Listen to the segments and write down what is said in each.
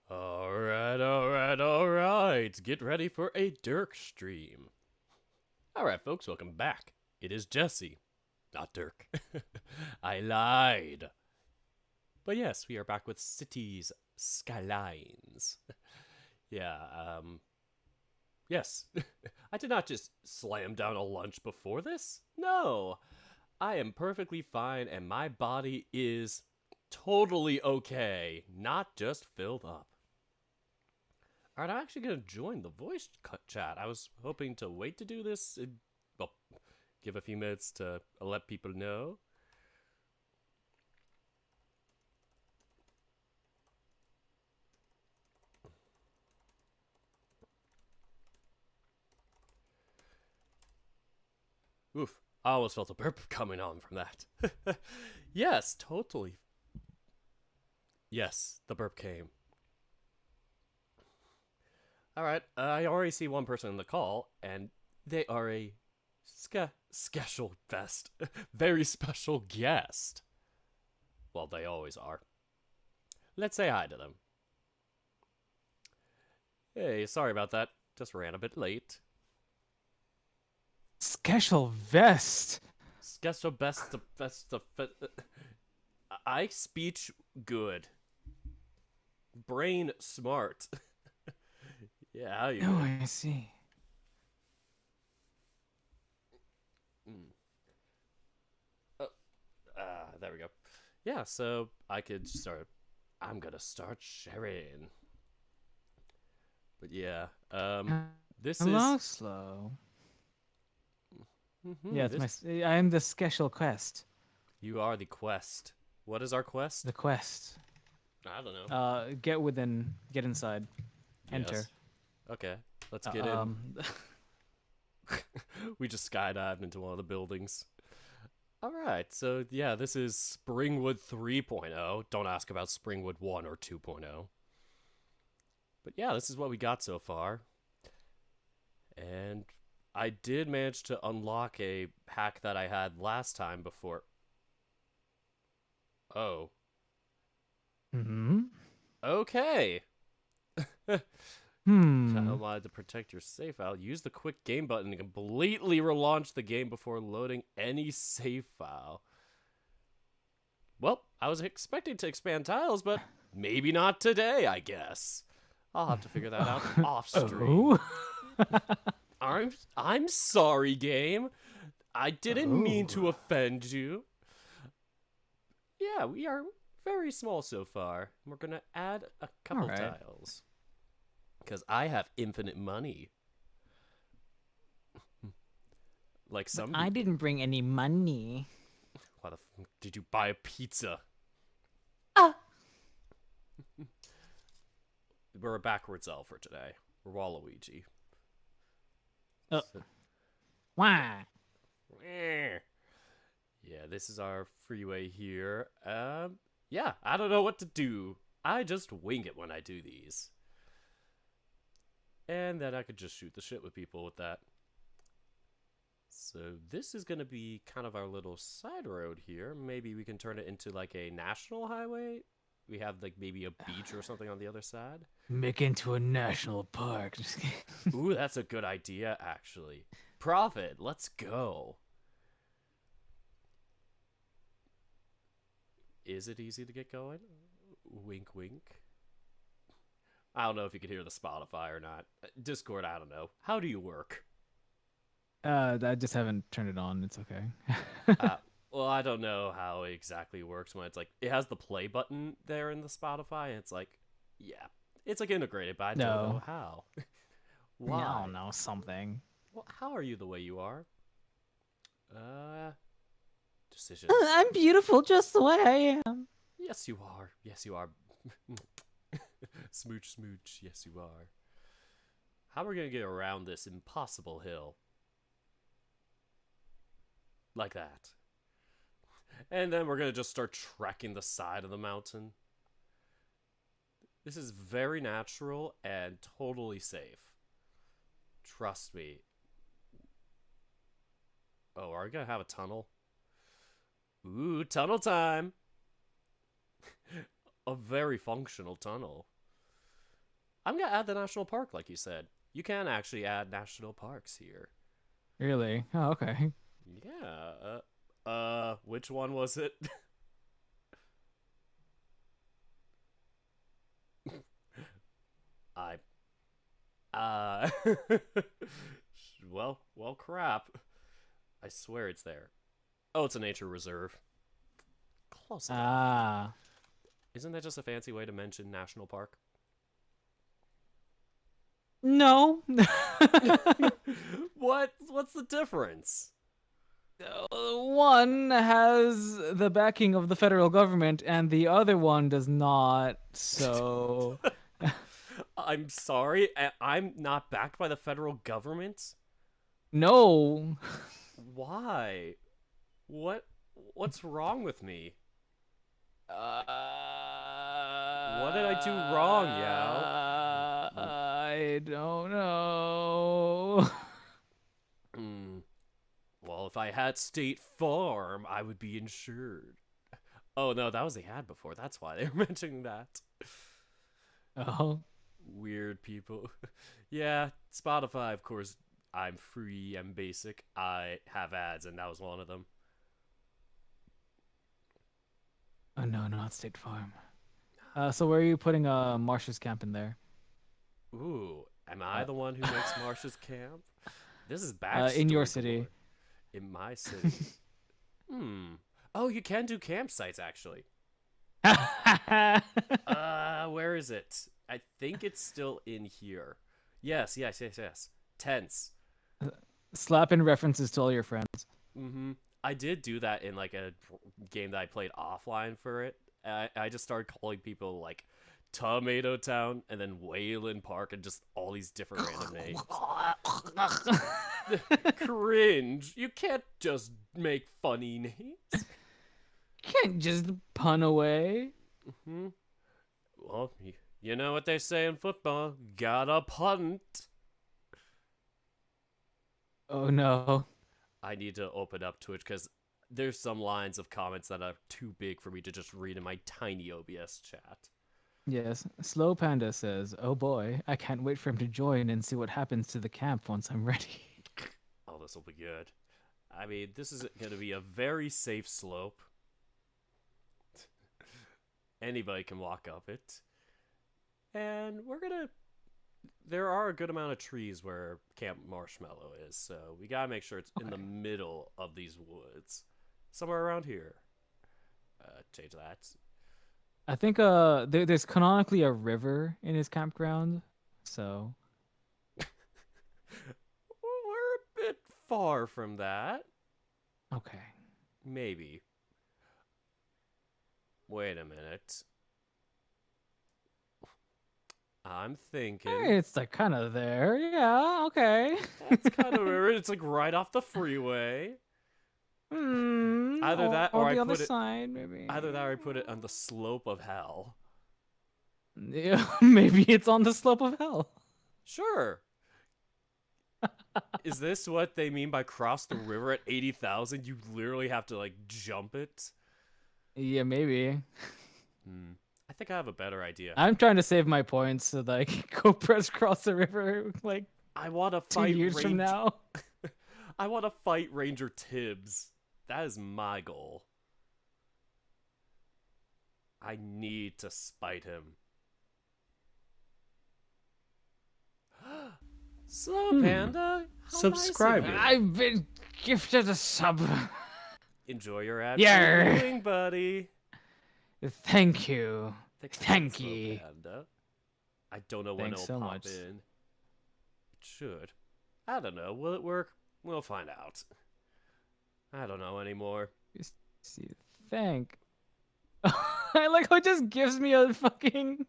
Alright. Get ready for a Dirk stream. Alright, folks, welcome back. It is Jesse, not Dirk. I lied. But yes, we are back with Cities Skylines. yeah, yes. I did not just slam down a lunch before this. No. I am perfectly fine and my body is totally okay, not just filled up. Alright, I'm actually going to join the voice chat. I was hoping to wait to do this. Well, give a few minutes to let people know. Oof, I almost felt a burp coming on from that. Yes, totally. Yes, the burp came. Alright, I already see one person in the call, and they are a special guest. Very special guest. Well, they always are. Let's say hi to them. Hey, sorry about that. Just ran a bit late. Special vest. Special best the best the I speech good. Brain smart. Yeah, how you Oh, doing? I see. There we go. Yeah, so I could start. I'm gonna start sharing. But yeah, this Hello, is slow. Yeah, it's this. my. I am the special quest. You are the quest. What is our quest? The quest. I don't know. Get within. Get inside. Enter. Yes. Okay, let's Uh, get in. um. We just skydived into one of the buildings. All right, so yeah, this is Springwood 3.0. Don't ask about Springwood 1 or 2.0. But yeah, this is what we got so far. And I did manage to unlock a hack that I had last time before. Oh. Hmm. Okay. Hmm. Tell me to protect your save file. Use the quick game button to completely relaunch the game before loading any save file. Well, I was expecting to expand tiles, but maybe not today, I guess. I'll have to figure that out off stream. Oh. I'm sorry, game. I didn't mean Oh. to offend you. Yeah, we are very small so far. We're gonna add a All couple right. tiles. Because I have infinite money. Like But some I people. didn't bring any money. Why the f did you buy a pizza? Ah. We're a backwards elf for today. We're Waluigi. Oh. So, Why? yeah, this is our freeway here. Yeah, I don't know what to do. I just wing it when I do these. And then I could just shoot the shit with people with that. So this is going to be kind of our little side road here. Maybe we can turn it into like a national highway. We have like maybe a beach or something on the other side. Make into a national park. Ooh, that's a good idea, actually. Profit, let's go. Is it easy to get going? Wink, wink. I don't know if you could hear the Spotify or not. Discord, I don't know. How do you work? I just haven't turned it on. It's okay. Uh, well, I don't know how it exactly works when it's like it has the play button there in the Spotify, and it's like, yeah, it's like integrated, but I don't know No. how. I Why? don't know something. Well, how are you the way you are? Uh, decisions. I'm beautiful just the way I am. Yes, you are. Yes, you are. Smooch, smooch. Yes, you are. How are we gonna get around this impossible hill? Like that. And then we're gonna just start trekking the side of the mountain. This is very natural and totally safe. Trust me. Oh, are we gonna have a tunnel? Ooh, tunnel time! A very functional tunnel. I'm gonna add the national park, like you said. You can actually add national parks here. Really? Oh, okay. Yeah. Which one was it? I. Uh. well, crap. I swear it's there. Oh, it's a nature reserve. Close enough. Ah. Isn't that just a fancy way to mention national park? No. What's the difference? One has the backing of the federal government, and the other one does not. So, I'm sorry, I'm not backed by the federal government? no. Why? What what's wrong with me? What did I do wrong, Yao? I don't know. Hmm. Well, if I had State Farm, I would be insured. Oh no, that was the ad before. That's why they were mentioning that. Oh, Weird people. Yeah, Spotify, of course. I'm free. I'm basic. I have ads, and that was one of them. oh no, not State Farm. So where are you putting Marsha's camp in there? Ooh, am I Uh, the one who makes Marsha's camp? This is in your backstory city. galore. In my city. Hmm. Oh, you can do campsites actually. Where is it? I think it's still in here. Yes. Tents. Slap in references to all your friends. Mm-hmm. I did do that in like a game that I played offline for it. I just started calling people like Tomato Town and then Wayland Park and just all these different random names. Cringe. You can't just make funny names. Can't just pun away. Hmm. Well, you know what they say in football. Gotta punt. Oh no. I need to open up Twitch because there's some lines of comments that are too big for me to just read in my tiny OBS chat. Yes, Slow Panda says, "Oh boy, I can't wait for him to join and see what happens to the camp once I'm ready." Oh, this will be good. I mean, this is going to be a very safe slope. Anybody can walk up it. And we're going to... There are a good amount of trees where Camp Marshmallow is, so we gotta make sure it's in the middle of these woods. Somewhere around here. Change that. I think there's canonically a river in his campground, so We're a bit far from that. okay. Maybe. Wait a minute. I'm thinking. Hey, it's like kind of there. Yeah, okay. That's kind of weird. It's like right off the freeway. Either that or or I the other put it side, maybe. either that or I put it on the slope of hell. Yeah, maybe it's on the slope of hell. Sure. Is this what they mean by cross the river at 80,000? You literally have to like jump it? Yeah, maybe. I think I have a better idea. I'm trying to save my points so that I can go press cross the river like I want to 2 fight years from now. I want to fight Ranger Tibbs. That is my goal. I need to spite him. Slow Panda, how Subscribe. nice of you. I've been gifted a sub. Enjoy your ad Yarr. viewing, buddy. Thank you. Thanks a lot, Thank Slow ye. Panda. I don't know when Thanks it'll so pop much. in. It should. I don't know. Will it work? We'll find out. I don't know anymore. See, thank. I like how it just gives me a fucking.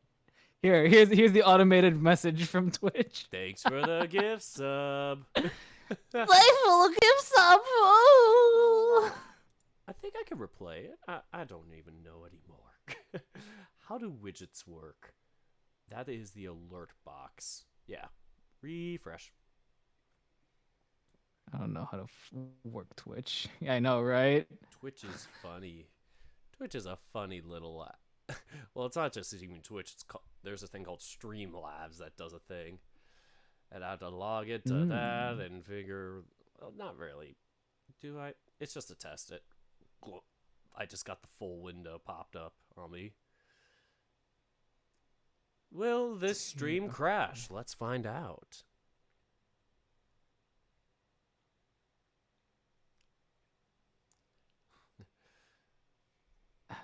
Here's the automated message from Twitch. Thanks for the gift sub. Playful gift sub. Oh. I think I can replay it. I don't even know anymore. How do widgets work? That is the alert box. Yeah. Refresh. I don't know how to work Twitch. Yeah, I know, right? Twitch is funny. Twitch is a funny little Well, it's not just even Twitch. There's a thing called Streamlabs that does a thing, and I have to log into that and figure. Well, not really. Do I? It's just to test it. I just got the full window popped up on me. Will this stream crash? Let's find out.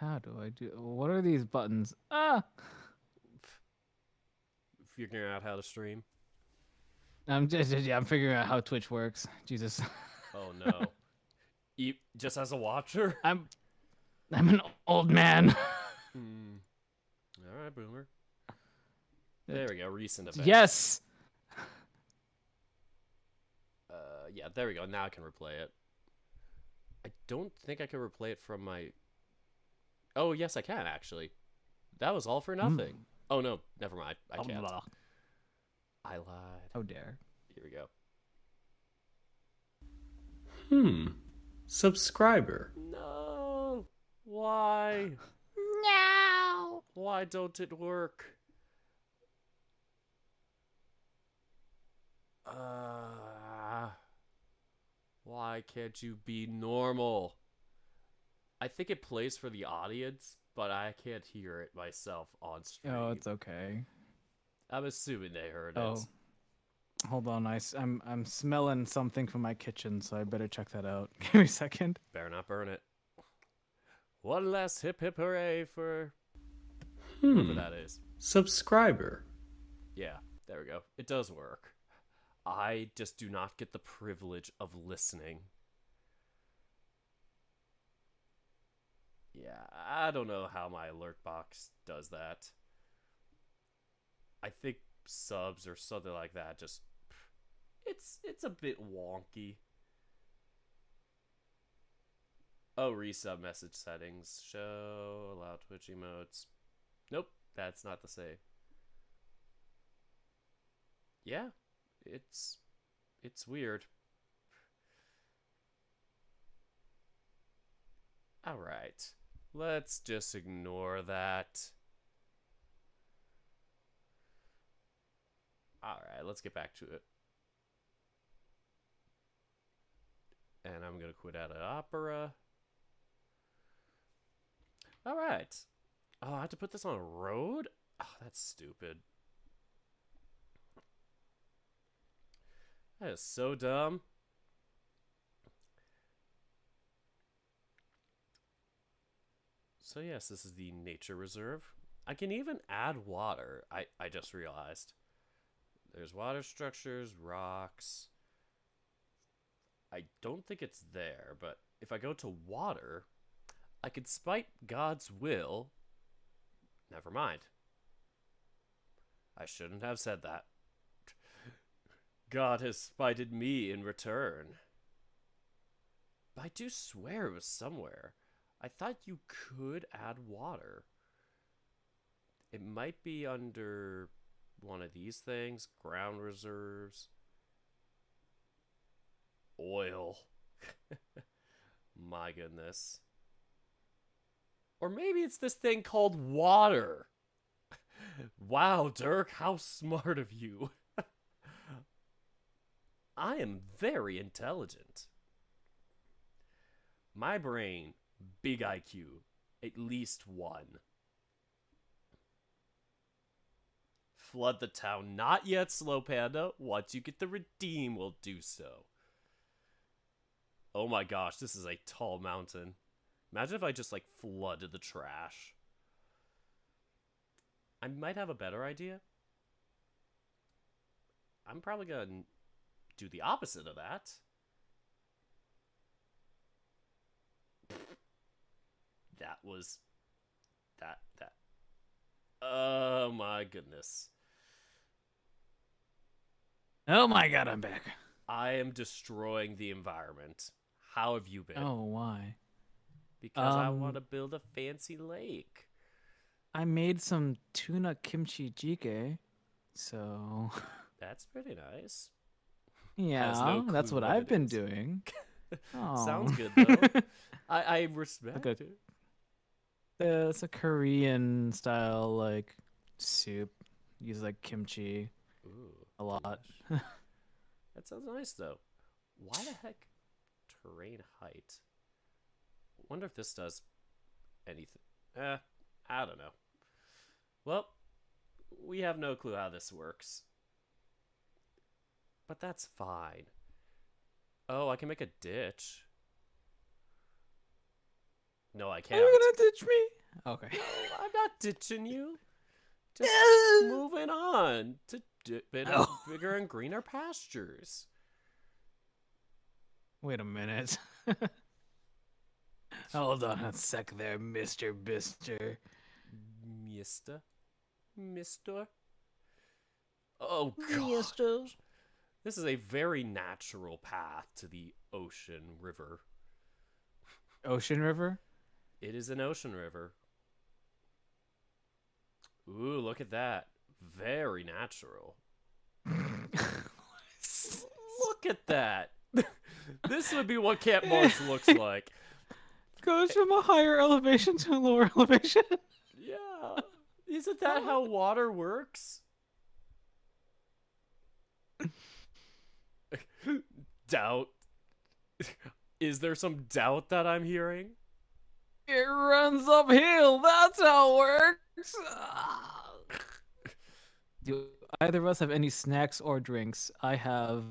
How do I do? What are these buttons? Ah! Figuring out how to stream. I'm figuring out how Twitch works. Jesus. Oh no. Just as a watcher? I'm an old man. All right, boomer. There we go. Recent events. Yes. Yeah, there we go. Now I can replay it. I don't think I can replay it from my... Oh, yes, I can, actually. That was all for nothing. Oh, no. Never mind. I can't. Blah. I lied. How dare. Here we go. Subscriber. No. Why? No. Why don't it work? Why can't you be normal? I think it plays for the audience, but I can't hear it myself on stream. Oh, it's okay. I'm assuming they heard Oh. it. Hold on, I'm smelling something from my kitchen, so I better check that out. Give me a second. Better not burn it. One last hip hip hooray for Hmm. whoever that is. Subscriber. Yeah, there we go. It does work. I just do not get the privilege of listening. Yeah, I don't know how my alert box does that. I think subs or something like that just... It's a bit wonky. Oh, resub message settings. Show, allow Twitch emotes. Nope, that's not the same. Yeah, it's weird. Alright, let's just ignore that. Alright, let's get back to it. And I'm gonna quit out of Opera. Alright. Oh, I have to put this on a road? Oh, that's stupid. That is so dumb. So yes, this is the nature reserve. I can even add water. I just realized. There's water structures, rocks. I don't think it's there, but if I go to water, I could spite God's will. Never mind. I shouldn't have said that. God has spited me in return. But I do swear it was somewhere. I thought you could add water. It might be under one of these things. Ground reserves. Oil. My goodness. Or maybe it's this thing called water. Wow, Dirk, how smart of you. I am very intelligent. My brain, big IQ, at least one. Flood the town. Not yet, Slow Panda. Once you get the redeem, we'll do so. Oh my gosh, this is a tall mountain. Imagine if I just, like, flooded the trash. I might have a better idea. I'm probably gonna do the opposite of that. That was... That... Oh my goodness. Oh my god, I'm back. I am destroying the environment. How have you been? Oh, why? Because I want to build a fancy lake. I made some tuna kimchi jjigae, so... That's pretty nice. Yeah, no that's clue what what I've it been is. doing. Sounds Aw. good, though. I respect Okay. it. It's a Korean style like soup. Use like kimchi Ooh, a lot. delish. That sounds nice though. Why the heck terrain height? Wonder if this does anything. I don't know. Well, we have no clue how this works. But that's fine. Oh, I can make a ditch. No, I Are can't. you gonna ditch me? Okay. No, I'm not ditching you. Just moving on to Oh. bigger and greener pastures. Wait a minute. Hold on a sec there, Mr. Bister. Mister? Mister? Oh, God. This is a very natural path to the ocean river. Ocean River? It is an ocean river. Ooh, look at that. Very natural. Look at that. This would be what Camp Marsh looks like. Goes from a higher elevation to a lower elevation. Yeah. Isn't that how water works? Doubt. Is there some doubt that I'm hearing? It runs uphill. That's how it works. Do either of us have any snacks or drinks? I have.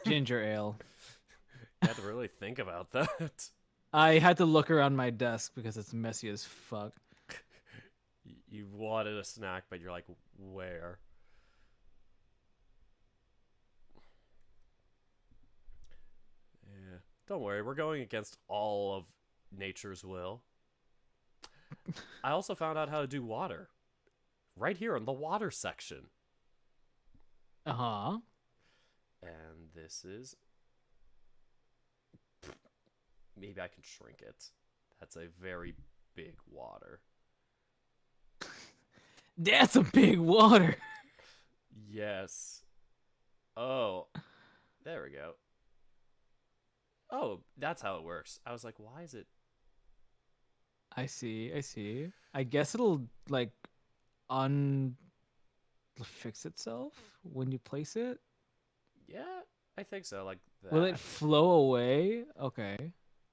Ginger ale. I had to really think about that. I had to look around my desk because it's messy as fuck. You wanted a snack, but you're like, where? Yeah. Don't worry, we're going against all of nature's will. I also found out how to do water. Right here in the water section. Uh-huh. And this is... Maybe I can shrink it. That's a very big water. That's a big water. Yes. Oh. There we go. Oh, that's how it works. I was like, why is it... I see. I see. I guess it'll like fix itself when you place it. Yeah, I think so. Like that. Will it flow away? Okay.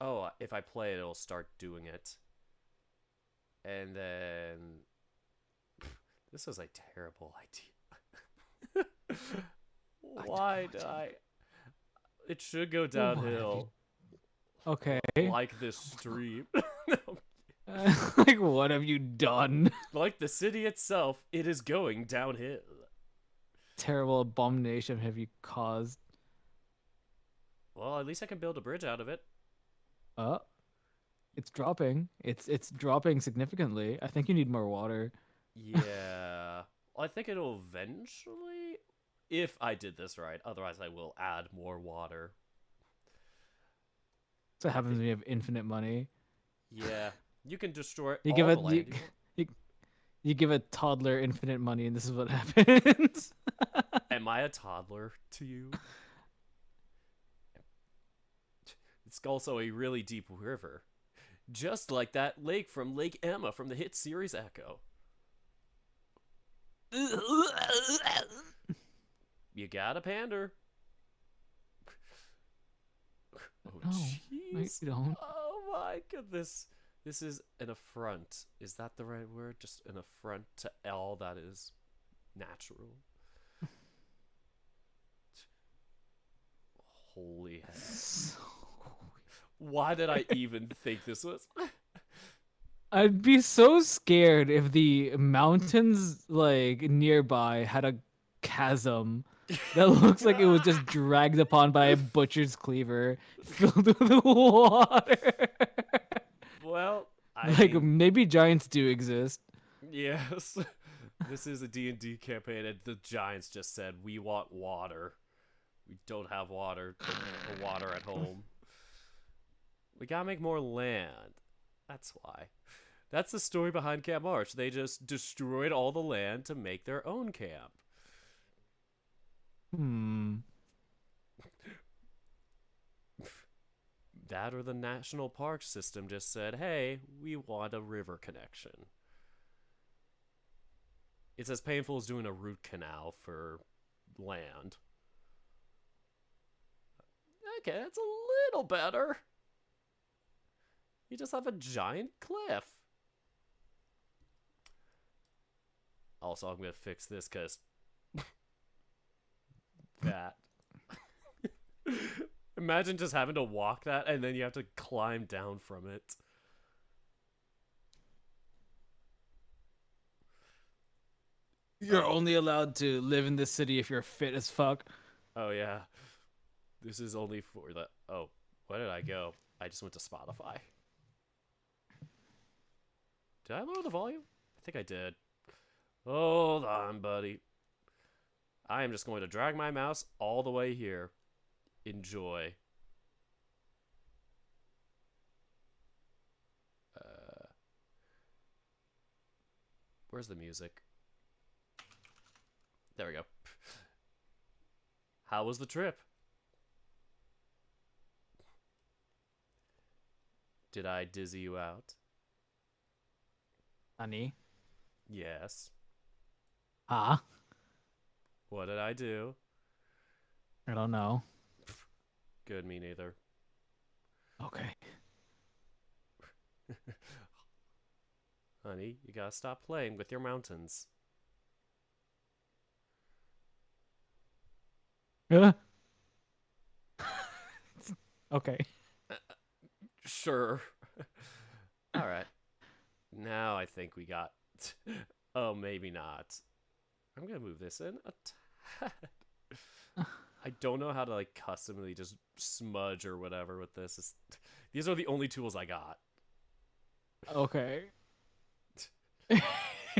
Oh, if I play it, it'll start doing it. And then... This was a terrible idea. Why did I... It should go downhill. Okay. Like this stream. Like, what have you done? Like the city itself, it is going downhill. Terrible abomination have you caused? Well, at least I can build a bridge out of it. It's dropping. It's dropping significantly. I think you need more water. Yeah. I think it'll eventually... If I did this right. Otherwise, I will add more water. So what happens when you have infinite money. Yeah. You can destroy You all give the a land you give a toddler infinite money, and this is what happens. Am I a toddler to you? It's also a really deep river. Just like that lake from Lake Emma from the hit series Echo. You gotta pander. Oh, No, jeez. you don't. Oh my goodness. This is an affront. Is that the right word? Just an affront to all that is natural. Holy heck. Why did I even think this was? I'd be so scared if the mountains like nearby had a chasm that looks like it was just dragged upon by a butcher's cleaver filled with water. Well, I Like mean, maybe giants do exist. yes. This is a D&D campaign and the giants just said, we want water. We don't have water. For water at home. We gotta make more land. That's why. That's the story behind Camp Marsh. They just destroyed all the land to make their own camp. Hmm. That or the national park system just said, hey, we want a river connection. It's as painful as doing a root canal for land. Okay, that's a little better. You just have a giant cliff. Also, I'm gonna fix this because that. Imagine just having to walk that and then you have to climb down from it. You're only allowed to live in this city if you're fit as fuck. Oh yeah. This is only for the... Oh, where did I go? I just went to Spotify. Did I lower the volume? I think I did. Hold on, buddy. I am just going to drag my mouse all the way here. Enjoy. Where's the music? There we go. How was the trip? Did I dizzy you out? Honey. Yes. Huh? What did I do? I don't know. Good, me neither. Okay. Honey, you gotta stop playing with your mountains. Okay. Sure. Alright. Now I think we got... Oh, maybe not. I'm gonna move this in a tad. I don't know how to, like, customly just smudge or whatever with this. These are the only tools I got. Okay. It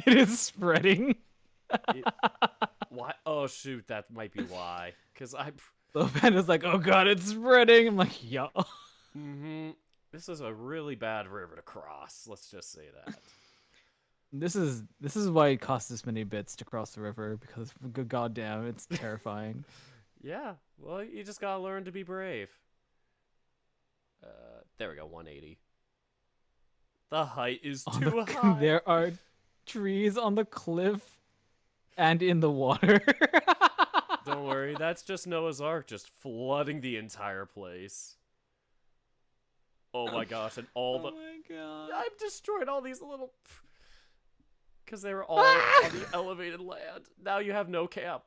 is spreading. Why? Oh, shoot, that might be why. Because I... The panda's like, oh god, it's spreading. I'm like, yo. This is a really bad river to cross. Let's just say that. This is why it costs this many bits to cross the river, because good goddamn, it's terrifying. Yeah, well, you just gotta learn to be brave. There we go, 180. The height is too high. There are trees on the cliff and in the water. Don't worry, that's just Noah's Ark just flooding the entire place. Oh my gosh, and all the... Oh my god. I've destroyed all these little... Because they were all on the elevated land. Now you have no camp.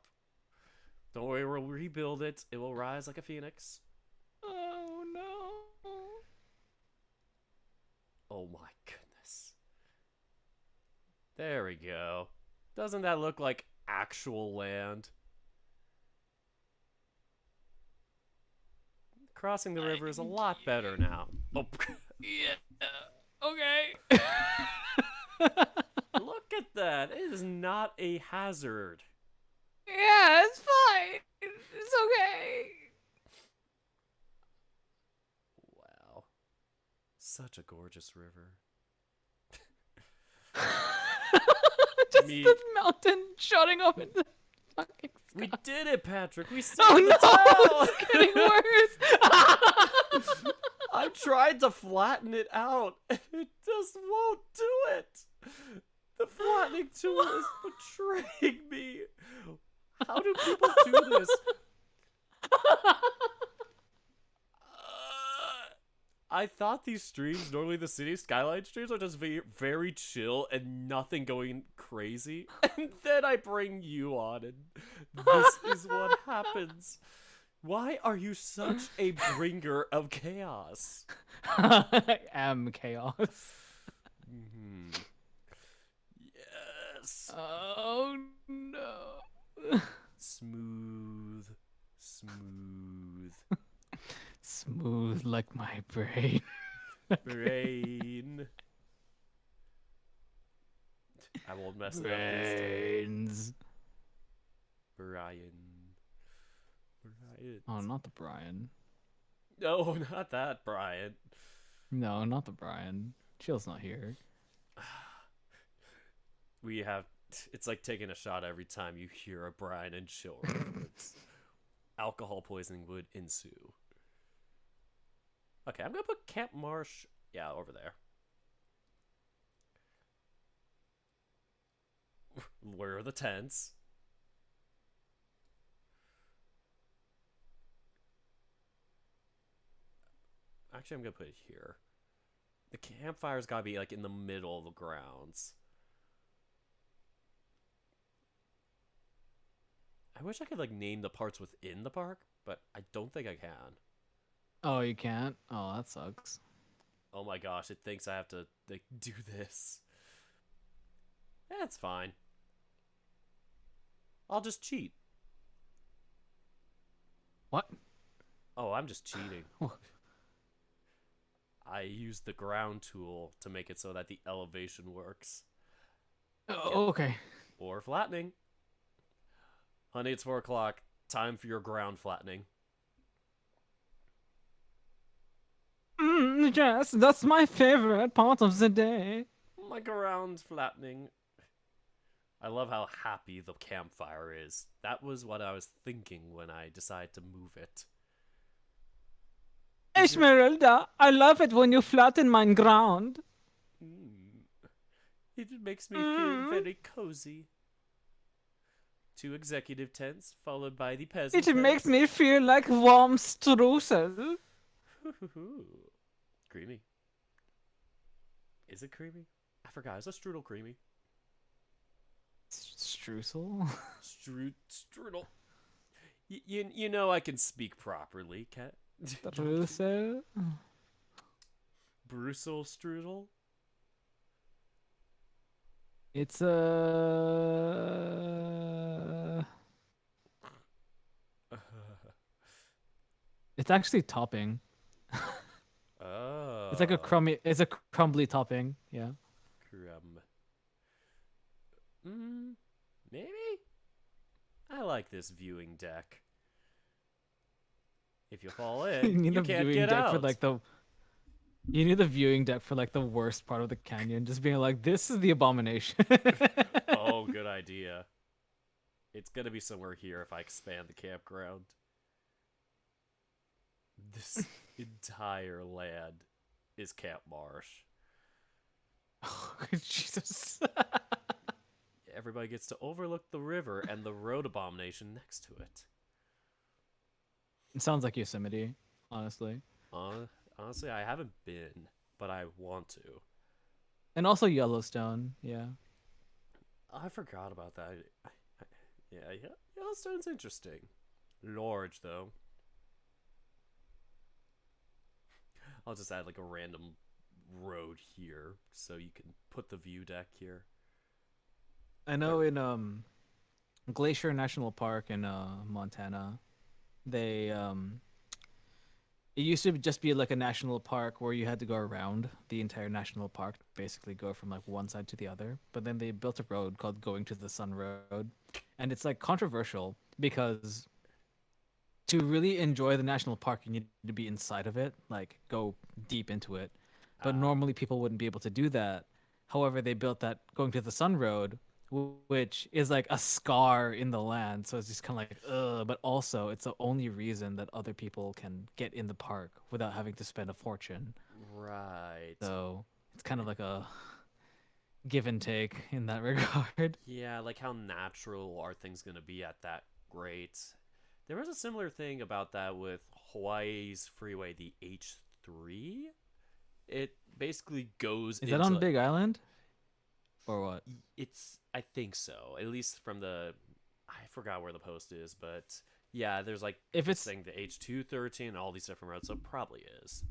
Don't worry, we'll rebuild it. It will rise like a phoenix. Oh no. Oh my goodness. There we go. Doesn't that look like actual land? Crossing the river is a lot better now. Oh. Yeah. Okay. Look at that. It is not a hazard. Yeah, it's fine. It's okay. Wow. Such a gorgeous river. Just this mountain shutting up in the fucking sky. We did it, Patrick. We saved Oh the no, town. it's getting worse. I tried to flatten it out, and it just won't do it. The flattening tool is betraying me. How do people do this? I thought these streams, normally the city skyline streams, are just very, very chill and nothing going crazy. And then I bring you on, and this is what happens. Why are you such a bringer of chaos? I am chaos. Yes. Oh no. Smooth. Smooth. Smooth like my brain. Brain. I won't mess it up this time. Brains. Brian. Oh, not the Brian. No, not that Brian. No, not the Brian. Chill's not here. We have... It's like taking a shot every time you hear a Brian and Chill reference. Alcohol poisoning would ensue. Okay, I'm gonna put Camp Marsh. Yeah, over there. Where are the tents? Actually, I'm gonna put it here. The campfire's gotta be like in the middle of the grounds. I wish I could like name the parts within the park, but I don't think I can. Oh, you can't? Oh, that sucks. Oh my gosh, it thinks I have to like do this. That's fine. I'll just cheat. What? Oh, I'm just cheating. I used the ground tool to make it so that the elevation works. Oh, okay. Or flattening. Honey, it's 4 o'clock. Time for your ground flattening. Yes, that's my favorite part of the day. My ground flattening. I love how happy the campfire is. That was what I was thinking when I decided to move it. Esmeralda, I love it when you flatten my ground. It makes me feel very cozy. 2 executive tents, followed by the peasant It makes tents. me feel like warm streusel. Creamy. Is it creamy? I forgot. Is a strudel creamy? Streusel? Strudel. You know I can speak properly, Cat. Streusel? Brussel strudel? It's It's actually topping. Oh. It's like a crumbly topping. Yeah. Crumb. Maybe? I like this viewing deck. If you fall in, You need you the can't viewing get deck out. for like the. You need the viewing deck for like the worst part of the canyon, just being like, "This is the abomination." Oh, good idea. It's gonna be somewhere here if I expand the campground. This entire land is Camp Marsh. Oh, Jesus. Everybody gets to overlook the river and the road abomination next to it. It sounds like Yosemite, honestly, Honestly, I haven't been, but I want to. and also Yellowstone. Yeah. I forgot about that. Yeah, Yellowstone's interesting. Large, though. I'll just add like a random road here so you can put the view deck here. I know in Glacier National Park in Montana, they it used to just be like a national park where you had to go around the entire national park, basically go from like one side to the other. But then they built a road called Going to the Sun Road, and it's like controversial because to really enjoy the national park, you need to be inside of it, like go deep into it. But normally people wouldn't be able to do that. However, they built that Going to the Sun Road, which is like a scar in the land. So it's just kind of like, ugh. But also, it's the only reason that other people can get in the park without having to spend a fortune. Right. So it's kind of like a give and take in that regard. Yeah, like how natural are things going to be at that rate? There was a similar thing about that with Hawaii's freeway, the H3. It basically goes Is that on Big Island? Or what? It's, I think so. At least from the, I forgot where the post is, but yeah, there's like If this it's thing, the H213, and all these different roads, so it probably is.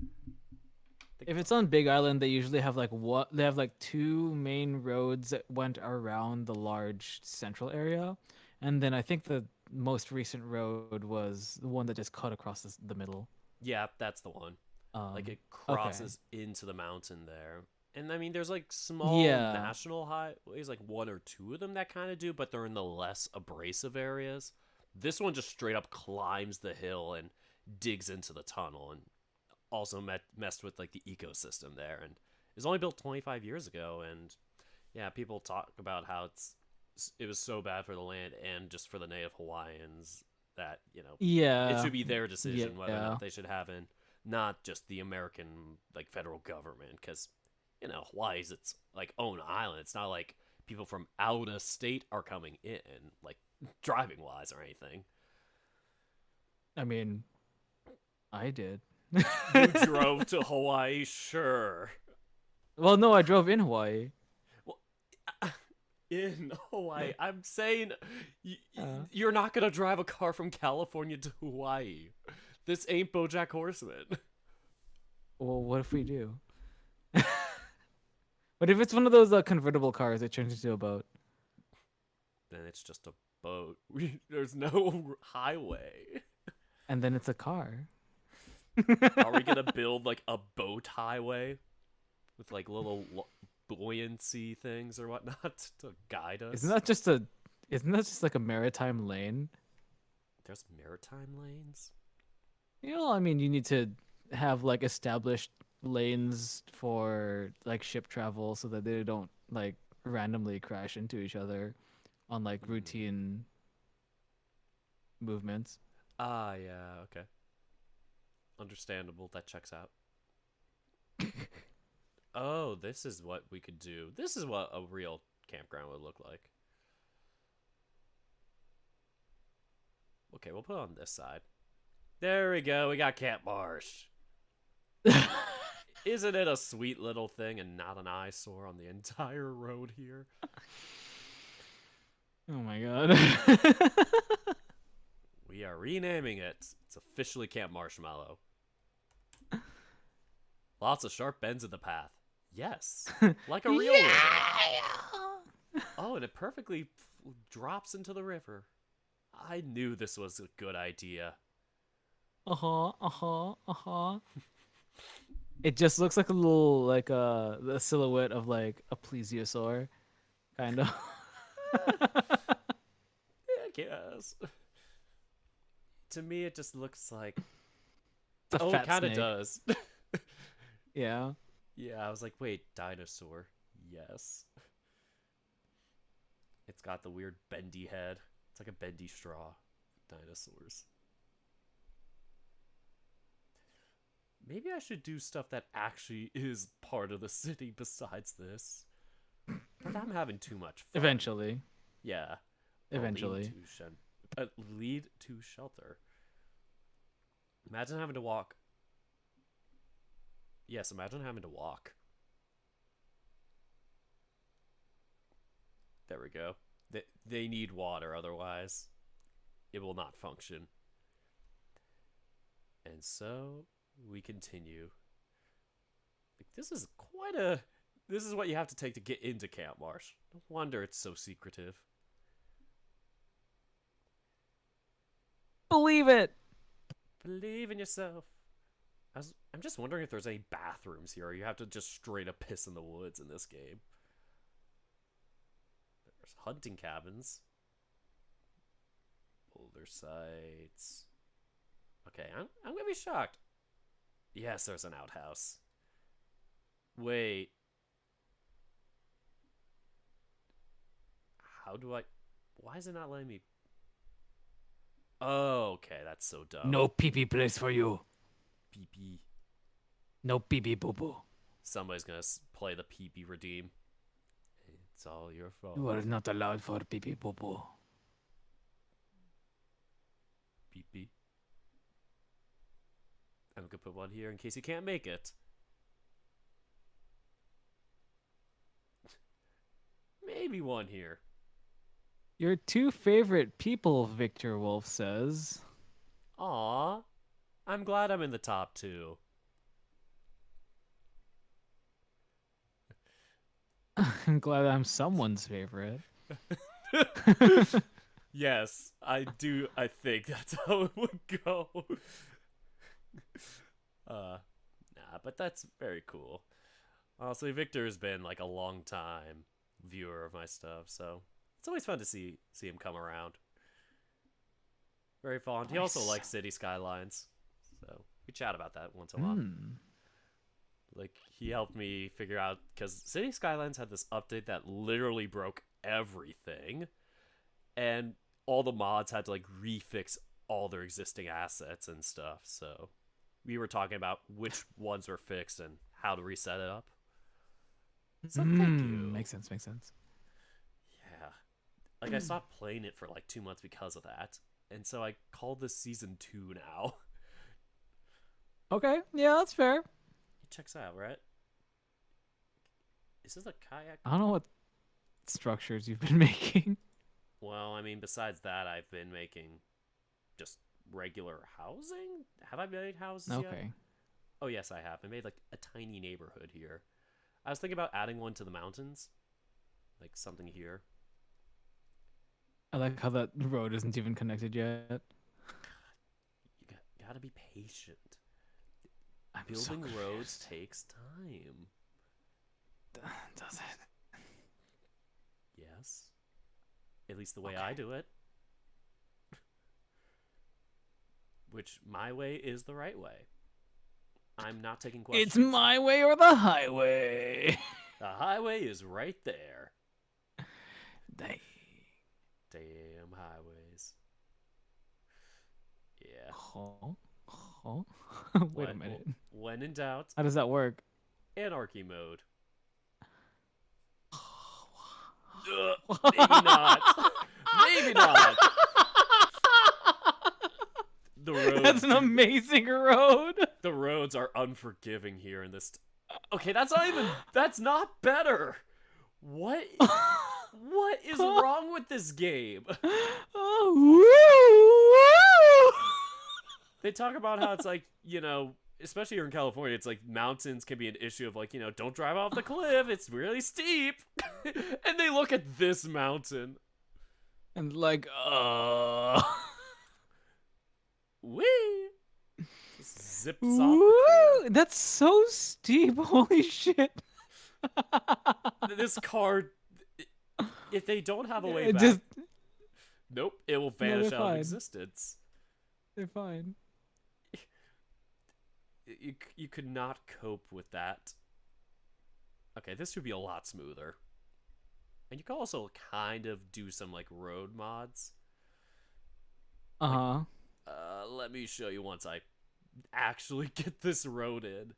if it's on Big Island, they usually have like they have like two main roads that went around the large central area, and then I think the most recent road was the one that just cut across the middle. Yeah, that's the one. Like it crosses into the mountain there. And I mean, there's like small national highways, like 1 or 2 of them that kind of do, but they're in the less abrasive areas. This one just straight up climbs the hill and digs into the tunnel, and also messed with like the ecosystem there. And it was only built 25 years ago, and yeah, people talk about how it was so bad for the land and just for the native Hawaiians that, you know, it should be their decision whether or not they should have not just the American like federal government, because you know Hawaii's its like own island. It's not like people from out of state are coming in, like driving wise or anything. I mean, I did. You drove to Hawaii, sure. Well, no, I drove in Hawaii. Well, in Hawaii, I'm saying Uh. you're not gonna drive a car from California to Hawaii. This ain't BoJack Horseman. Well, what if we do? What if it's one of those convertible cars that turns into a boat? Then it's just a boat. There's no highway. And then it's a car. Are we gonna build like a boat highway with like little buoyancy things or whatnot to guide us? Isn't that just like a maritime lane? There's maritime lanes? You know, I mean, you need to have like established lanes for like ship travel so that they don't like randomly crash into each other on like routine movements. Ah, yeah, okay. Understandable. That checks out. Oh, this is what we could do. This is what a real campground would look like. Okay, we'll put it on this side. There we go. We got Camp Marsh. Isn't it a sweet little thing and not an eyesore on the entire road here? Oh my god. We are renaming it. It's officially Camp Marshmallow. Lots of sharp bends in the path. Yes. Like a real river. Oh, and it perfectly drops into the river. I knew this was a good idea. It just looks like a little like the silhouette of like a plesiosaur, kind of. Yeah, I guess. To me, it just looks like. It's a Oh, fat it kind of snake. does. Yeah. Yeah, I was like, wait, dinosaur. Yes. It's got the weird bendy head. It's like a bendy straw. Dinosaurs. Maybe I should do stuff that actually is part of the city besides this. But I'm having too much fun. Eventually. Yeah. Eventually. Lead to shelter. Imagine having to walk. Yes, imagine having to walk. There we go. They need water, otherwise it will not function. And so we continue. Like, this is what you have to take to get into Camp Marsh. No wonder it's so secretive. Believe it. Believe in yourself. I'm just wondering if there's any bathrooms here, or you have to just straight up piss in the woods in this game. There's hunting cabins. Boulder sites. Okay, I'm gonna be shocked. Yes, there's an outhouse. Wait. How do I... Why is it not letting me... Oh, okay, that's so dumb. No pee-pee place for you. Pee-pee. No pee-pee boo-boo. Somebody's gonna play the pee-pee redeem. It's all your fault. You are not allowed for pee-pee boo-boo. Pee-pee. I'm gonna put one here in case you can't make it. Maybe one here. Your two favorite people, Victor Wolf says. Aw. I'm glad I'm in the top two. I'm glad I'm someone's favorite. Yes, I do. I think that's how it would go. Nah, but that's very cool. Honestly, Victor has been like a long time viewer of my stuff, so it's always fun to see him come around. Very fond. He also Nice. likes City Skylines, so we chat about that once in a while. Like, he helped me figure out, because City Skylines had this update that literally broke everything, and all the mods had to like refix all their existing assets and stuff. So we were talking about which ones were fixed and how to reset it up. So thank you. Makes sense. Makes sense. Yeah. Like, I stopped playing it for like 2 months because of that. And so I call this season 2 now. Okay. Yeah, that's fair. It checks out, right? Is this a kayak? I don't know what structures you've been making. Well, I mean, besides that, I've been making just regular housing. Have I made houses yet? Okay. Oh, yes, I have. I made like a tiny neighborhood here. I was thinking about adding one to the mountains. Like something here. I like how that road isn't even connected yet. You gotta be patient. I'm so Building roads confused. takes time. Does it? Yes. At least the way Okay. I do it. Which my way is the right way. I'm not taking questions. It's my way or the highway. The highway is right there. Dang. Damn highways. Yeah. Huh? Wait a When- minute. When in doubt, How does that work? anarchy mode. Maybe not. Maybe not. The roads. That's an amazing road. The roads are unforgiving here in this. Okay, that's not even. That's not better. What? What is wrong with this game? They talk about how it's like, especially here in California, it's like mountains can be an issue of like, don't drive off the cliff. It's really steep. And they look at this mountain. And like, Whee! Just zips off the cliff. that's so steep. Holy shit. This car, if they don't have a way back, Just, nope, it will vanish they're out of fine. existence. they're fine. You could not cope with that. Okay, this should be a lot smoother. And you can also kind of do some like road mods. Uh-huh. Let me show you once I actually get this road in.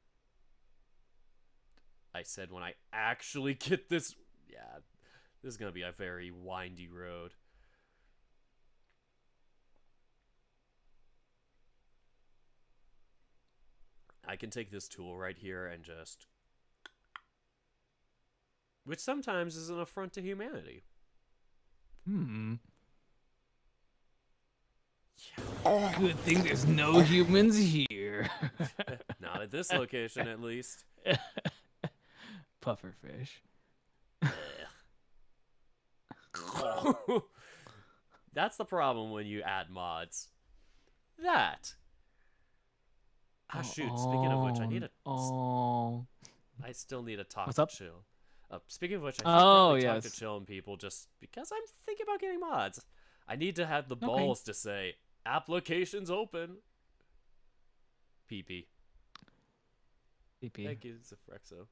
I said when I actually get this. Yeah, this is gonna be a very windy road. I can take this tool right here and just. Which sometimes is an affront to humanity. Good thing there's no humans here. Not at this location, at least. Pufferfish. That's the problem when you add mods. That. Ah, shoot. Speaking of which, I need a. I still need to talk What's to up? Chill. Speaking of which, I should Oh, probably talk yes. to Chill and people just because I'm thinking about getting mods. I need to have the balls to say applications open. PP. PP. Thank you, Zafrexo.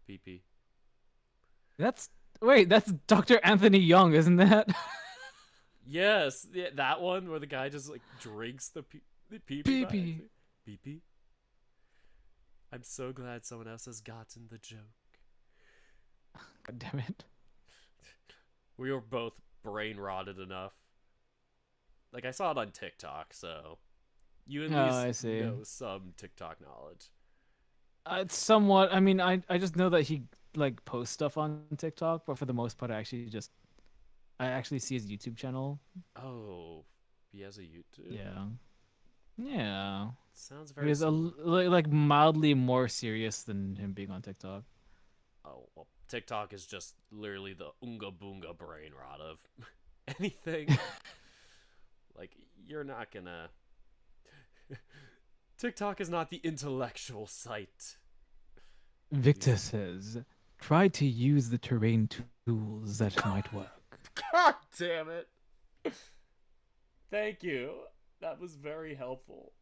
PP. That's Dr. Anthony Young, isn't that? Yes, yeah, that one where the guy just like drinks the PP. by PP. accident. PP. I'm so glad someone else has gotten the joke. God damn it. We were both brain rotted enough. Like I saw it on TikTok, so you at Oh, I least see. know some TikTok knowledge. It's somewhat. I mean, I just know that he like posts stuff on TikTok, but for the most part, I actually see his YouTube channel. Oh, he has a YouTube. Yeah. Sounds very. He's like mildly more serious than him being on TikTok. Oh well, TikTok is just literally the unga boonga brain rot of anything. Like you're not gonna. TikTok is not the intellectual site. Victor says, "Try to use the terrain tools that might work." God damn it. Thank you. That was very helpful.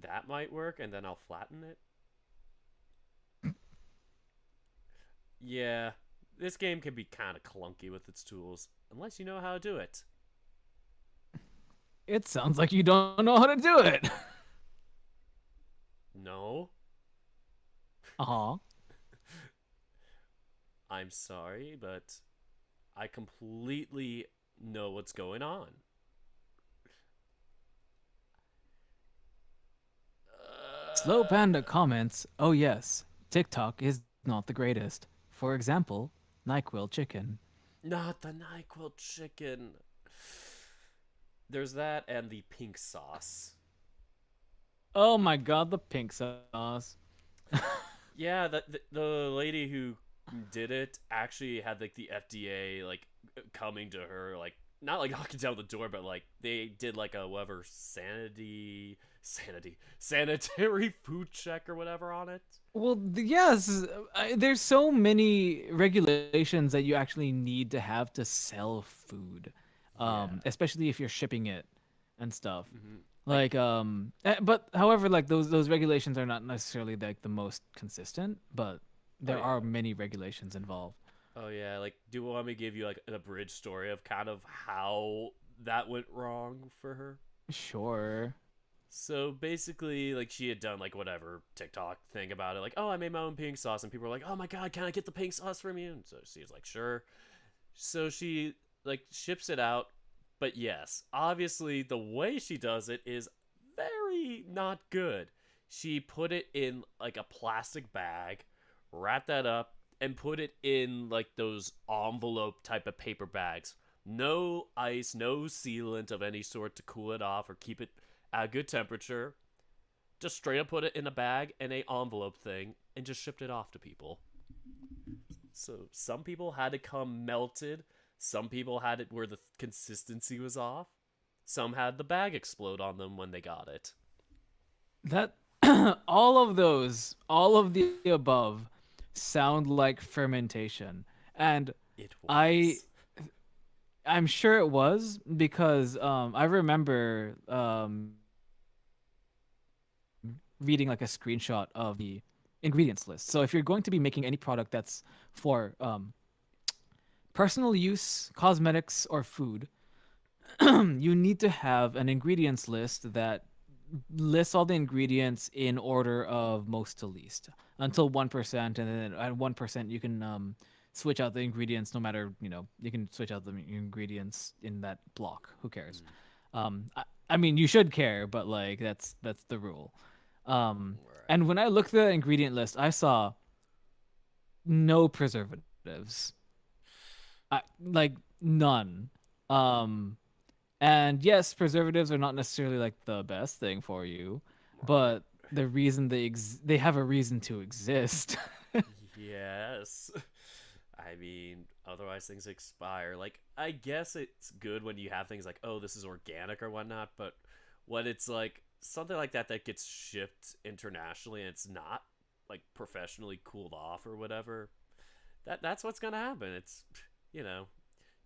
That might work, and then I'll flatten it. Yeah, this game can be kind of clunky with its tools unless you know how to do it. It sounds like you don't know how to do it. No, Uh-huh. I'm sorry, but I completely know what's going on. Slow Panda comments, oh yes, TikTok is not the greatest. For example, NyQuil chicken. Not the NyQuil chicken. There's that and the pink sauce. Oh my god, the pink sauce. Yeah, the lady who did it actually had like the FDA like coming to her, like not like knocking down the door, but like they did like a whatever sanitary food check or whatever on it. Well, yes, there's so many regulations that you actually need to have to sell food, especially if you're shipping it and stuff. Like, but however, like those regulations are not necessarily like the most consistent, but there are many regulations involved. Oh yeah, like do you want me to give you like an abridged story of kind of how that went wrong for her? Sure. So basically, like she had done like whatever TikTok thing about it, like, oh, I made my own pink sauce, and people were like, oh my god, can I get the pink sauce from you? And so she's like, sure. So she like ships it out, but yes, obviously the way she does it is very not good. She put it in like a plastic bag, wrapped that up, and put it in like those envelope type of paper bags. No ice, no sealant of any sort to cool it off or keep it at a good temperature. Just straight up put it in a bag and a envelope thing and just shipped it off to people. So some people had it come melted. Some people had it where the consistency was off. Some had the bag explode on them when they got it. That all of the above sound like fermentation. And It was. I'm sure it was because I remember reading like a screenshot of the ingredients list. So if you're going to be making any product that's for personal use, cosmetics, or food, you need to have an ingredients list that lists all the ingredients in order of most to least until 1%, and then at 1% you can switch out the ingredients. No matter, you can switch out the ingredients in that block. Who cares? I mean, you should care, but like that's the rule. And when I looked at the ingredient list, I saw no preservatives. Like none. And yes, preservatives are not necessarily like the best thing for you, but the reason they have a reason to exist. Yes. I mean, otherwise things expire. Like, I guess it's good when you have things like, oh, this is organic or whatnot, but when it's like something like that that gets shipped internationally and it's not like professionally cooled off or whatever, that's what's gonna happen. It's,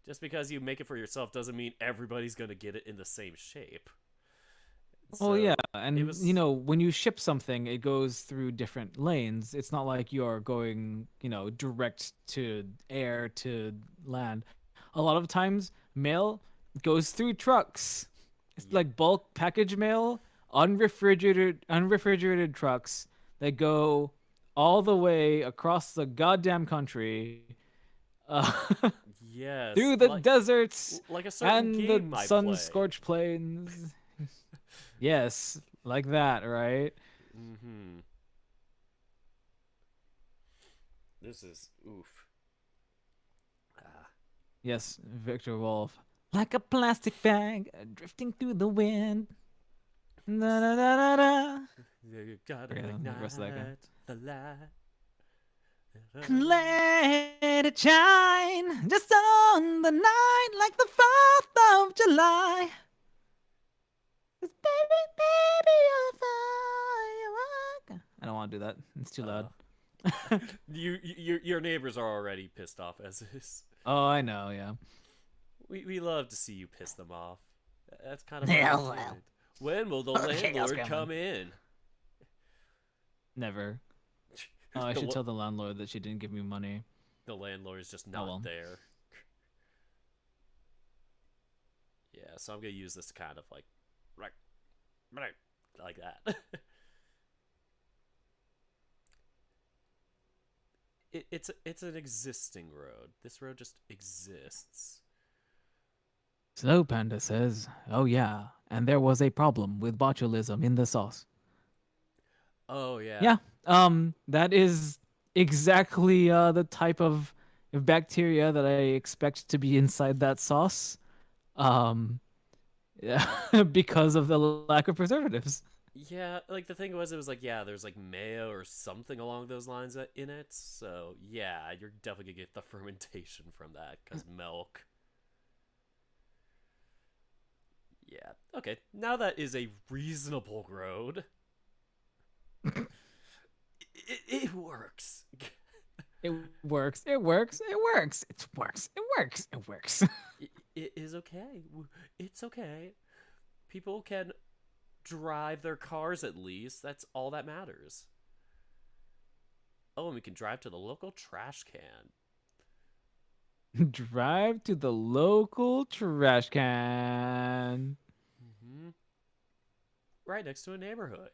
just because you make it for yourself doesn't mean everybody's gonna get it in the same shape. Oh So, yeah, and it was when you ship something, it goes through different lanes. It's not like you're going, direct to air to land. A lot of times, mail goes through trucks. It's like bulk package mail, unrefrigerated trucks that go all the way across the goddamn country. yes, Through the deserts like a certain and game the I play. sun-scorched plains. Yes, like that, right? Mm-hmm. This is oof. Yes, Victor Wolf. Like a plastic bag drifting through the wind. Da, da, da, da, da. You gotta Okay, the ignite rest of that again. the light. Let it shine just on the night like the 4th of July. 'Cause baby, you're firework. I don't want to do that. It's too loud. Your neighbors are already pissed off as is. Oh, I know, yeah. We love to see you piss them off. That's kind of Yeah, what well. When will the landlord come in? Never. Oh, I The should wa- tell the landlord that she didn't give me money. The landlord is just Oh, not well. there. Yeah, so I'm gonna use this kind of like, like that. It's an existing road. This road just exists. Snow Panda says, "Oh yeah, and there was a problem with botulism in the sauce." Oh yeah. Yeah, that is exactly the type of bacteria that I expect to be inside that sauce. Yeah, because of the lack of preservatives. Yeah, like the thing was, it was like, yeah, there's like mayo or something along those lines in it. So yeah, you're definitely gonna get the fermentation from that because milk. Yeah. Okay. Now that is a reasonable road. It works. It works. It works. It works. It works. It works. It works. It is okay. It's okay. People can drive their cars at least. That's all that matters. Oh, and we can drive to the local trash can. Drive to the local trash can. Hmm. Right next to a neighborhood.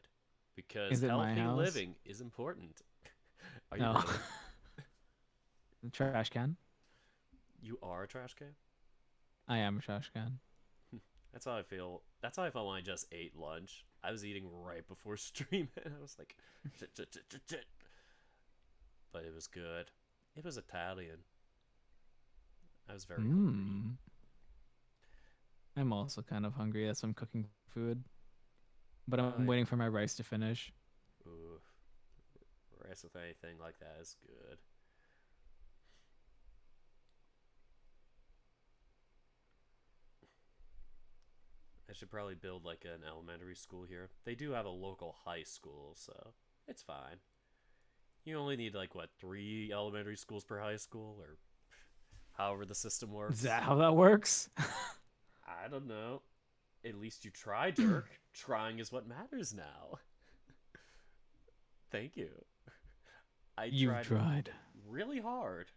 Because Is it my healthy house? living is important. Are you No. really? The trash can. You are a trash can? I am a trash can. That's how I feel. That's how I felt when I just ate lunch. I was eating right before stream, and I was like, "Shit, shit, shit, shit, shit." But it was good. It was Italian. I was very hungry. Mmm. I'm also kind of hungry as I'm cooking food, but I'm yeah. waiting for my rice to finish. Ooh, rice with anything like that is good. I should probably build like an elementary school here. They do have a local high school, so it's fine. You only need like what, 3 elementary schools per high school, or however the system works. Is that how that works? I don't know. At least you tried, Dirk. Trying is what matters now. Thank you. You've tried. really hard.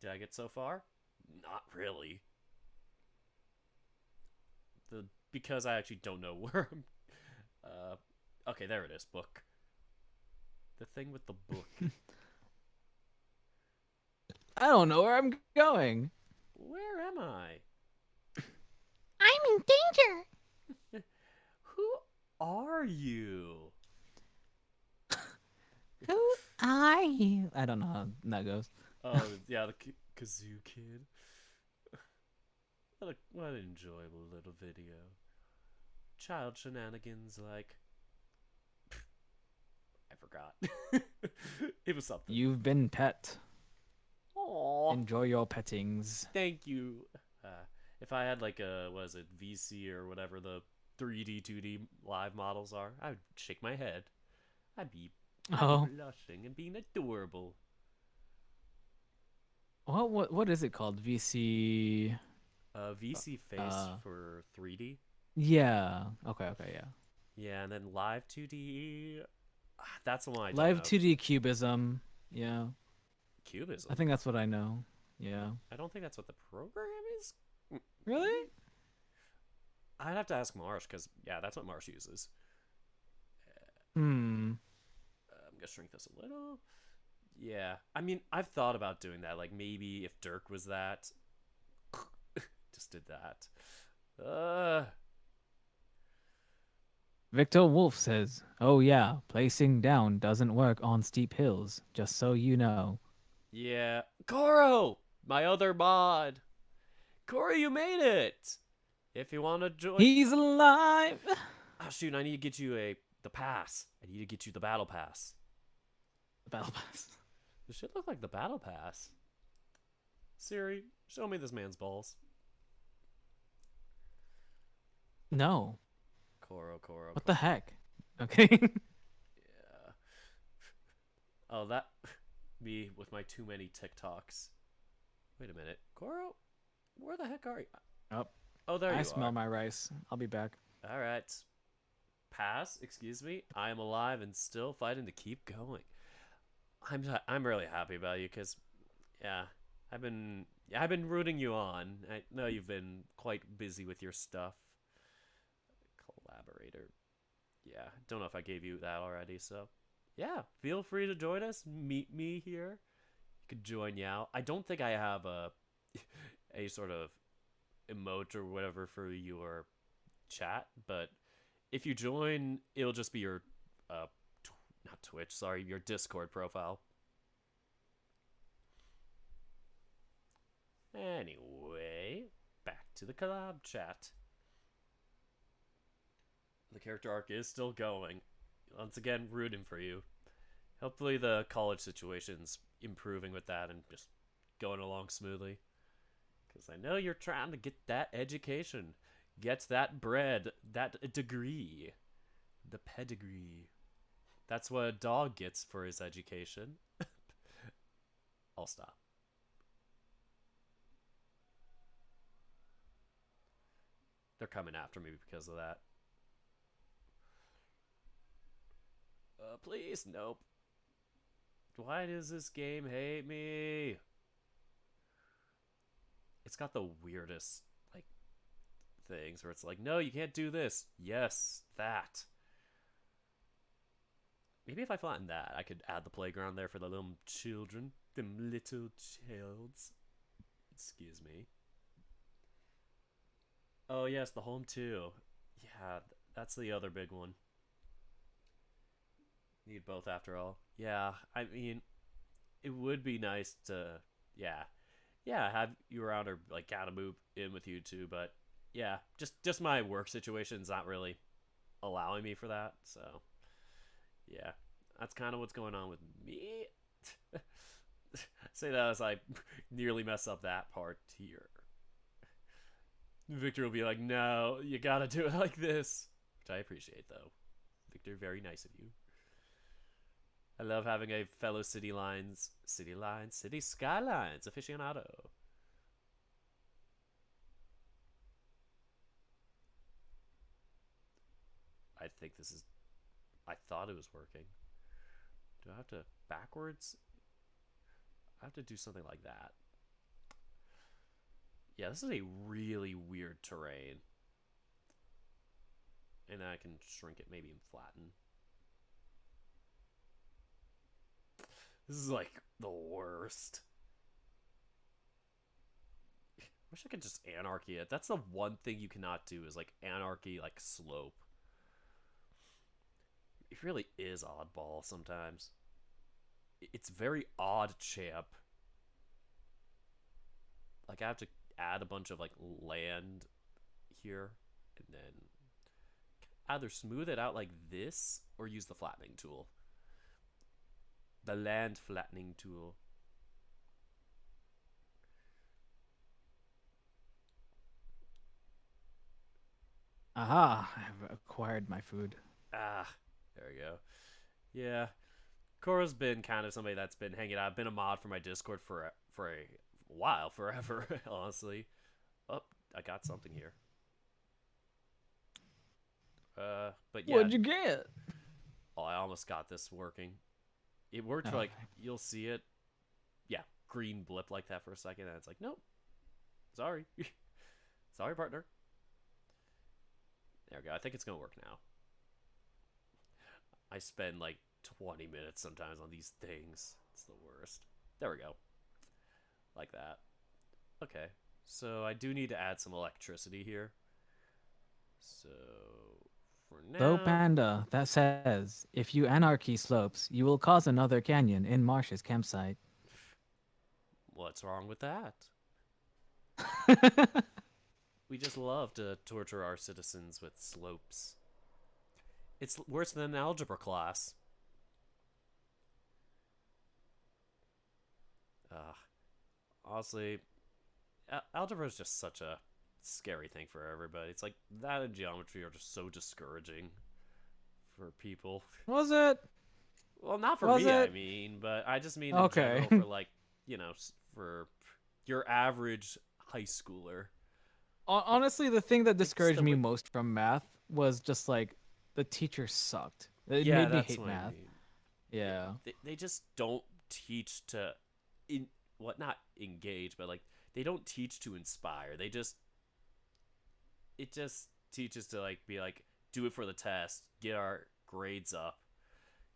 Did I get so far? Not really. Because I actually don't know where I'm. Okay, there it is. Book. The thing with the book. I don't know where I'm going. Where am I? I'm in danger. Who are you? Who are you? I don't know how that goes. Oh, yeah, the kazoo kid. What an enjoyable little video. Child shenanigans like. I forgot. It was something. You've been pet. Aww. Enjoy your pettings. Thank you. If I had like a, what is it, VC or whatever the 3D, 2D live models are, I would shake my head. I'd be Oh, blushing and being adorable. what is it called? VC. VC face for 3D. Yeah. Okay. Yeah. Yeah, and then live 2D. That's the one I don't Live know. 2D cubism. Yeah. Cubism. I think that's what I know. Yeah. I don't think that's what the program is. Really? I'd have to ask Marsh because yeah, that's what Marsh uses. Hmm. I'm gonna shrink this a little. Yeah, I mean, I've thought about doing that. Like maybe if Dirk was that, just did that. Victor Wolf says, "Oh yeah, placing down doesn't work on steep hills. Just so you know." Yeah, Koro, my other mod. Koro, you made it. If you want to join, He's alive. oh shoot, I need to get you the pass. I need to get you the battle pass. The battle pass. This should look like the battle pass. Siri, show me this man's balls. No. Koro. What the heck? Okay. Yeah. Oh, that me with my too many TikToks. Wait a minute, Koro, where the heck are you? Oh, Oh, there you I are. smell my rice. I'll be back. All right. Pass. Excuse me. I am alive and still fighting to keep going. I'm really happy about you because, yeah, I've been rooting you on. I know you've been quite busy with your stuff. Collaborator. Yeah, don't know if I gave you that already. So, yeah, feel free to join us. Meet me here. You could join Yao. I don't think I have a sort of emote or whatever for your chat, but if you join, it'll just be your not Twitch, sorry, your Discord profile. Anyway, back to the collab chat. The character arc is still going. Once again, rooting for you. Hopefully the college situation's improving with that and just going along smoothly. Because I know you're trying to get that education. Get that bread, that degree. The pedigree. That's what a dog gets for his education. I'll stop. They're coming after me because of that. Please, nope. Why does this game hate me? It's got the weirdest, like, things where it's like, no, you can't do this. Yes, that. Maybe if I flatten that, I could add the playground there for the little children. Them little childs. Excuse me. Oh, yes, the home too. Yeah, that's the other big one. Need both after all. Yeah, I mean, it would be nice to, yeah, have you around or like gotta move in with you too. But yeah, just my work situation's not really allowing me for that. So yeah, that's kind of what's going on with me. Say that as I nearly mess up that part here. Victor will be like, no, you gotta do it like this, which I appreciate though. Victor, very nice of you. I love having a fellow City Skylines aficionado. I think this is... I thought it was working. Do I have to backwards? I have to do something like that. Yeah, this is a really weird terrain. And I can shrink it maybe and flatten. This is like the worst. I wish I could just anarchy it. That's the one thing you cannot do is like anarchy, like slope. It really is oddball sometimes. It's very odd champ. Like I have to add a bunch of like land here and then either smooth it out like this or use the flattening tool. The land flattening tool. Aha, I've acquired my food. Ah, there we go. Yeah. Cora's been kind of somebody that's been hanging out. I've been a mod for my Discord for a while, forever, honestly. Oh, I got something here. But yeah. What'd you get? Oh, I almost got this working. It worked for, like, you'll see it. Yeah, green blip like that for a second, and it's like, nope. Sorry. Sorry, partner. There we go. I think it's going to work now. I spend, like, 20 minutes sometimes on these things. It's the worst. There we go. Like that. Okay. So I do need to add some electricity here. So... now. Low Panda, that says, if you anarchy slopes, you will cause another canyon in Marsh's campsite. What's wrong with that? We just love to torture our citizens with slopes. It's worse than an algebra class. Honestly, algebra is just such a scary thing for everybody. It's like that and geometry are just so discouraging for people. Was it? Well, not for Was me, it? I mean, but I just mean in Okay. general for like, you know, for your average high schooler. Honestly, the thing that discouraged still me like- most from math was just like the teacher sucked. It Yeah, made me that's hate what I math. mean. Yeah. They just don't teach to, not engage, but like they don't teach to inspire. It just teaches to like be like do it for the test, get our grades up.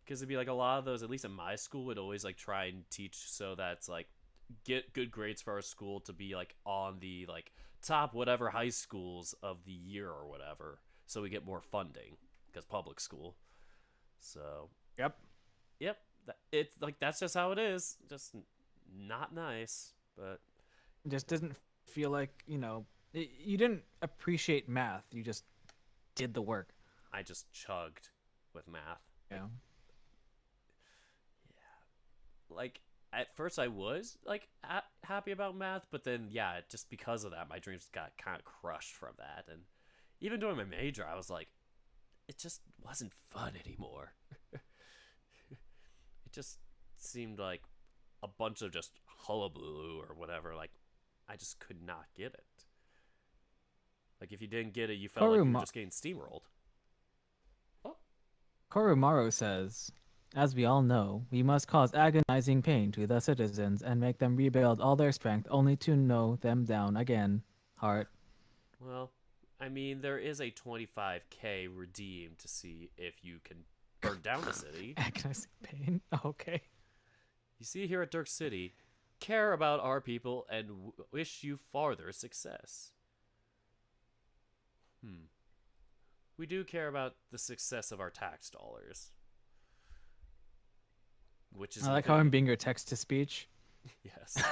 Because it'd be like a lot of those, at least in my school, would always like try and teach so that it's like get good grades for our school to be like on the like top whatever high schools of the year or whatever, so we get more funding because public school. So Yep. yep, it's like that's just how it is. Just not nice, but It just doesn't feel like, you didn't appreciate math. You just did the work. I just chugged with math. Yeah. Like at first I was like happy about math, but then yeah, just because of that my dreams got kind of crushed from that. And even during my major I was like, it just wasn't fun anymore. It just seemed like a bunch of just hullabaloo or whatever. Like I just could not get it. Like if you didn't get it, you felt like you were just getting steamrolled. Korumaru says, as we all know, we must cause agonizing pain to the citizens and make them rebuild all their strength only to know them down again. Heart. Well, I mean, there is a 25k redeem to see if you can burn down the city. Agonizing pain? Okay. You see here at Dirk City, care about our people and wish you farther success. We do care about the success of our tax dollars. Which is I like how I'm being your text-to-speech. Yes.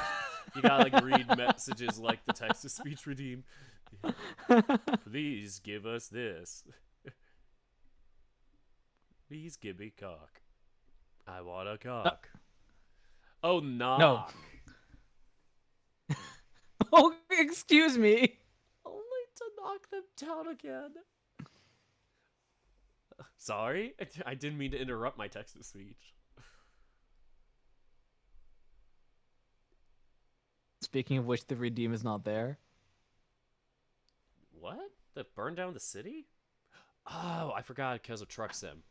You gotta like read messages like the text-to-speech redeem. Please give us this. Please give me cock. I want a cock. Oh, knock. No. Oh, excuse me. Only to knock them down again. Sorry? I didn't mean to interrupt my text-to-speech. Speaking of which, the redeem is not there. What? That burned down the city? Oh, I forgot because of Truck Sim.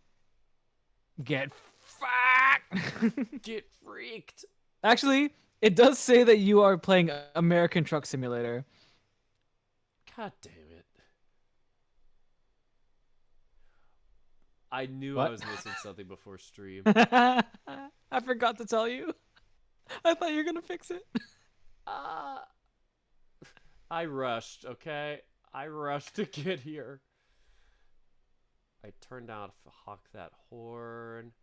Get fucked. Get freaked. Actually, it does say that you are playing American Truck Simulator. God damn it. I knew What? I was missing something before stream. I forgot to tell you. I thought you were gonna fix it. I rushed, okay? I rushed to get here. I turned down Hawk That Horn.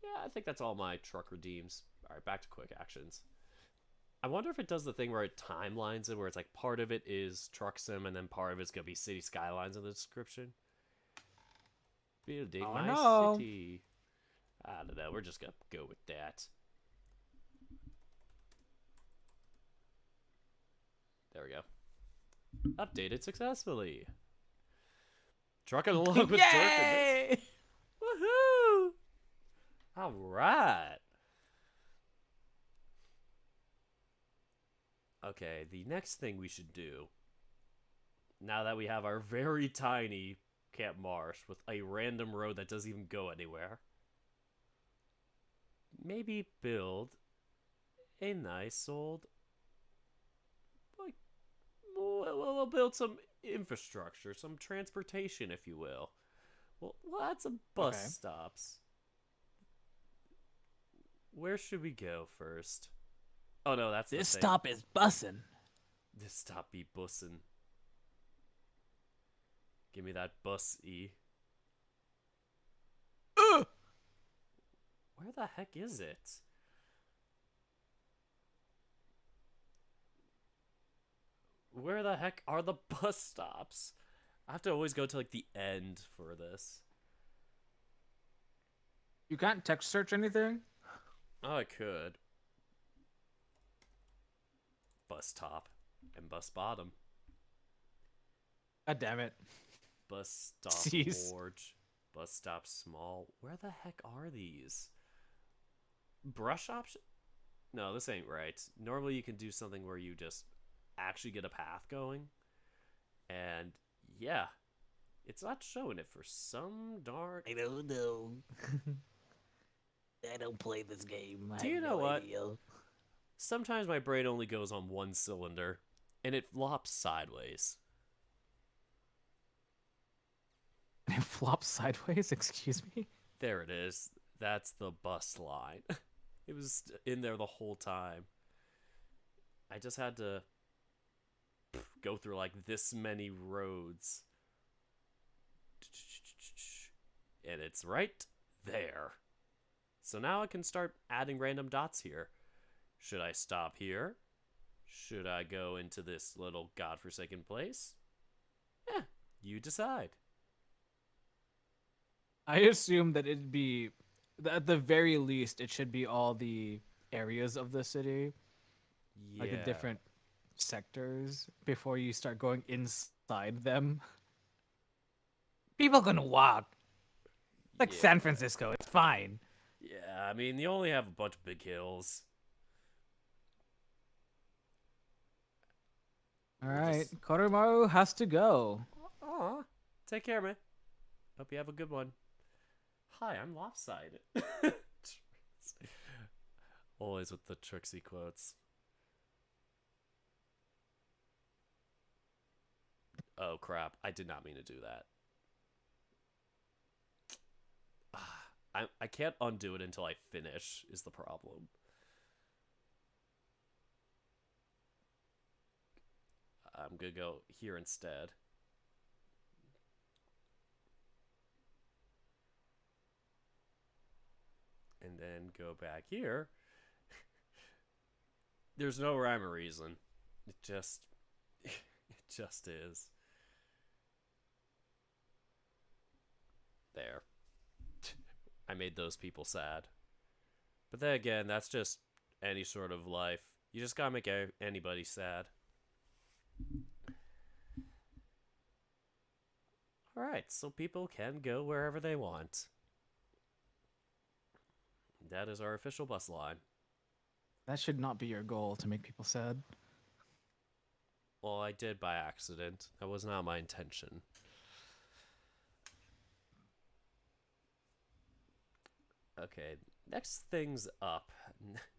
Yeah, I think that's all my truck redeems. Alright, back to quick actions. I wonder if it does the thing where it timelines it, where it's like part of it is Truck Sim and then part of it's gonna be City Skylines in the description. Building Oh, my no. city. I don't know, we're just gonna go with that. There we go. Updated successfully. Trucking along with Dirk in this. Yay! Woohoo! Alright. Okay, the next thing we should do, now that we have our very tiny Camp Marsh with a random road that doesn't even go anywhere, maybe build a nice old, like, we'll build some infrastructure, some transportation, if you will. We'll add some bus Okay. stops. Where should we go first? Oh no, that's This the thing. stop is bussin'. This stop be bussin'. Give me that bus E. Where the heck is it? Where the heck are the bus stops? I have to always go to like the end for this. You can't text search anything? Oh, I could. Bus top and bus bottom. God damn it. Bus stop Jeez. large. Bus stop small. Where the heck are these? Brush option? No, this ain't right. Normally you can do something where you just actually get a path going. And yeah, it's not showing it for some darn... I don't know. I don't play this game. I Do you have know no what? idea. Sometimes my brain only goes on one cylinder, and it flops sideways. It flops sideways. Excuse me. There it is. That's the bus line. It was in there the whole time. I just had to go through like this many roads. And it's right there. So now I can start adding random dots here. Should I stop here? Should I go into this little godforsaken place? You decide. I assume that it'd be, at the very least, it should be all the areas of the city, Yeah. like the different sectors, before you start going inside them. People can walk. Like Yeah. San Francisco, it's fine. Yeah, I mean, you only have a bunch of big hills. All We'll right, just- Koromaru has to go. Aw. Take care, man. Hope you have a good one. Hi, I'm lopsided. Always with the Trixie quotes. Oh, crap. I did not mean to do that. I can't undo it until I finish, is the problem. I'm gonna go here instead. And then go back here. There's no rhyme or reason. It just is. There. I made those people sad. But then again, that's just any sort of life. You just gotta make anybody sad. Alright, so people can go wherever they want. That is our official bus line. That should not be your goal, to make people sad. Well, I did by accident. That was not my intention. Okay, next thing's up.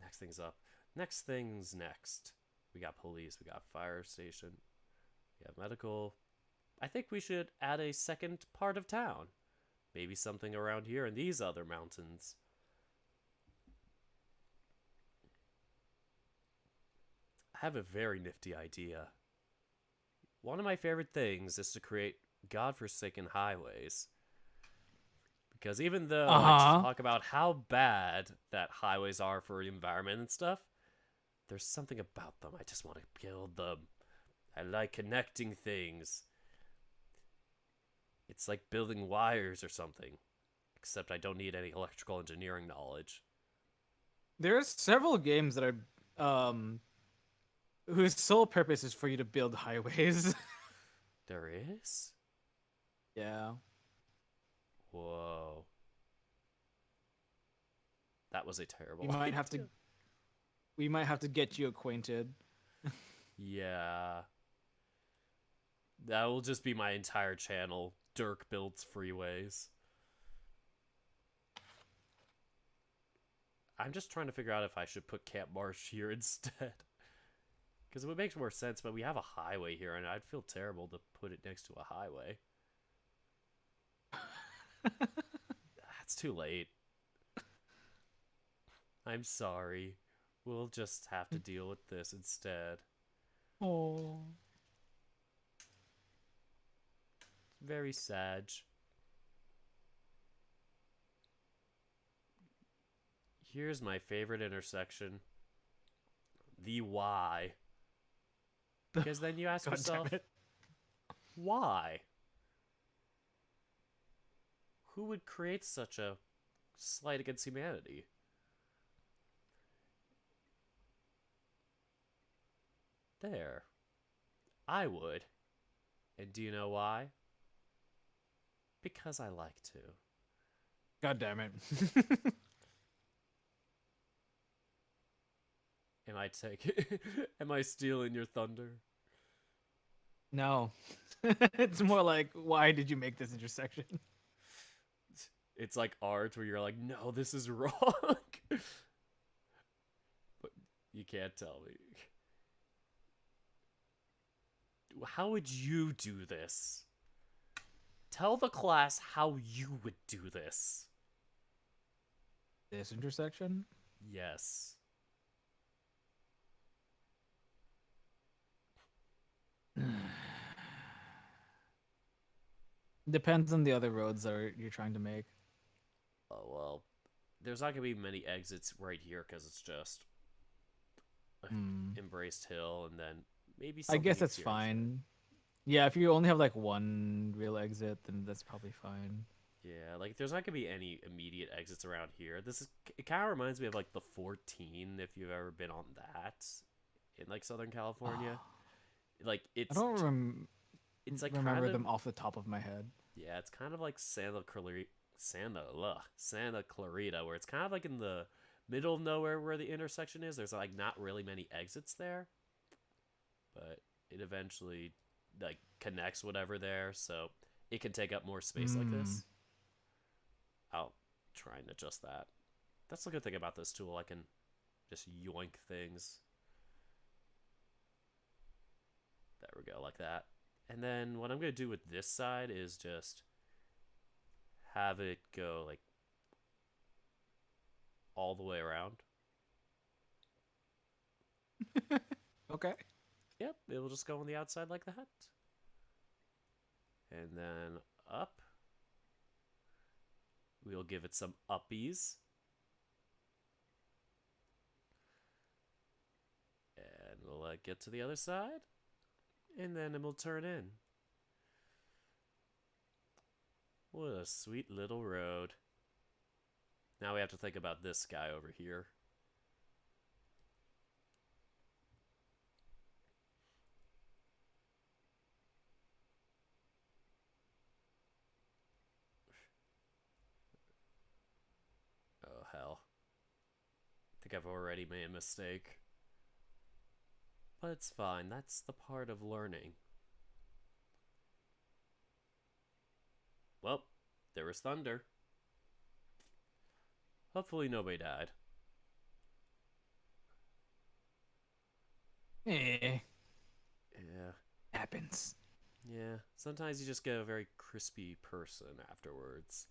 Next thing's up. Next thing's next. We got police, we got fire station, we have medical. I think we should add a second part of town. Maybe something around here in these other mountains. I have a very nifty idea. One of my favorite things is to create godforsaken highways. Because even though I talk about how bad that highways are for the environment and stuff, there's something about them. I just want to build them. I like connecting things. It's like building wires or something. Except I don't need any electrical engineering knowledge. There's several games that are, whose sole purpose is for you to build highways. There is? Yeah. Whoa. That was a terrible We might have to. idea. We might have to get you acquainted. Yeah. That will just be my entire channel. Dirk builds freeways. I'm just trying to figure out if I should put Camp Marsh here instead. Because it would make more sense, but we have a highway here, and I'd feel terrible to put it next to a highway. That's too late. I'm sorry. We'll just have to deal with this instead. Oh. Very sad. Here's my favorite intersection. The Y. Because then you ask God damn yourself, it. why? Who would create such a slight against humanity? There. I would. And do you know why? Because I like to. God damn it. Am I stealing your thunder? No. It's more like, why did you make this intersection? It's like art where you're like, no, this is wrong. But you can't tell me. How would you do this? Tell the class how you would do this. This intersection? Yes. Depends on the other roads that you're trying to make. Oh, well. There's not going to be many exits right here because it's just Embraced Hill and then maybe I guess something that's easier. fine. Yeah, if you only have like one real exit, then that's probably fine. Yeah, like there's not gonna be any immediate exits around here. It kind of reminds me of like the 14 if you've ever been on that in like Southern California. Like I don't it's like remember kind of, them off the top of my head. yeah, it's kind of like Santa Clarita, where it's kind of like in the middle of nowhere where the intersection is. There's like not really many exits there, but it eventually like connects whatever there, so it can take up more space like this. I'll try and adjust that. That's the good thing about this tool. I can just yoink things. There we go, like that. And then what I'm going to do with this side is just have it go like all the way around. Okay. Yep, it will just go on the outside like that. And then up. We'll give it some uppies. And we'll get to the other side. And then it will turn in. What a sweet little road. Now we have to think about this guy over here. Oh, hell. I think I've already made a mistake. But it's fine. That's the part of learning. Well, there was thunder. Hopefully nobody died. Eh. Yeah. Happens. Yeah. Sometimes you just get a very crispy person afterwards.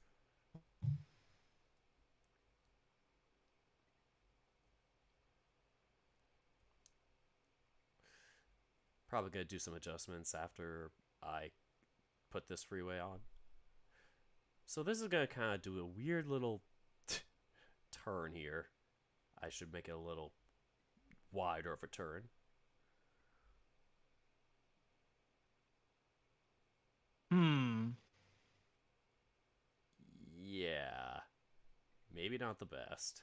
Probably gonna do some adjustments after I put this freeway on. So this is gonna kind of do a weird little turn here. I should make it a little wider of a turn. Yeah. Maybe not the best.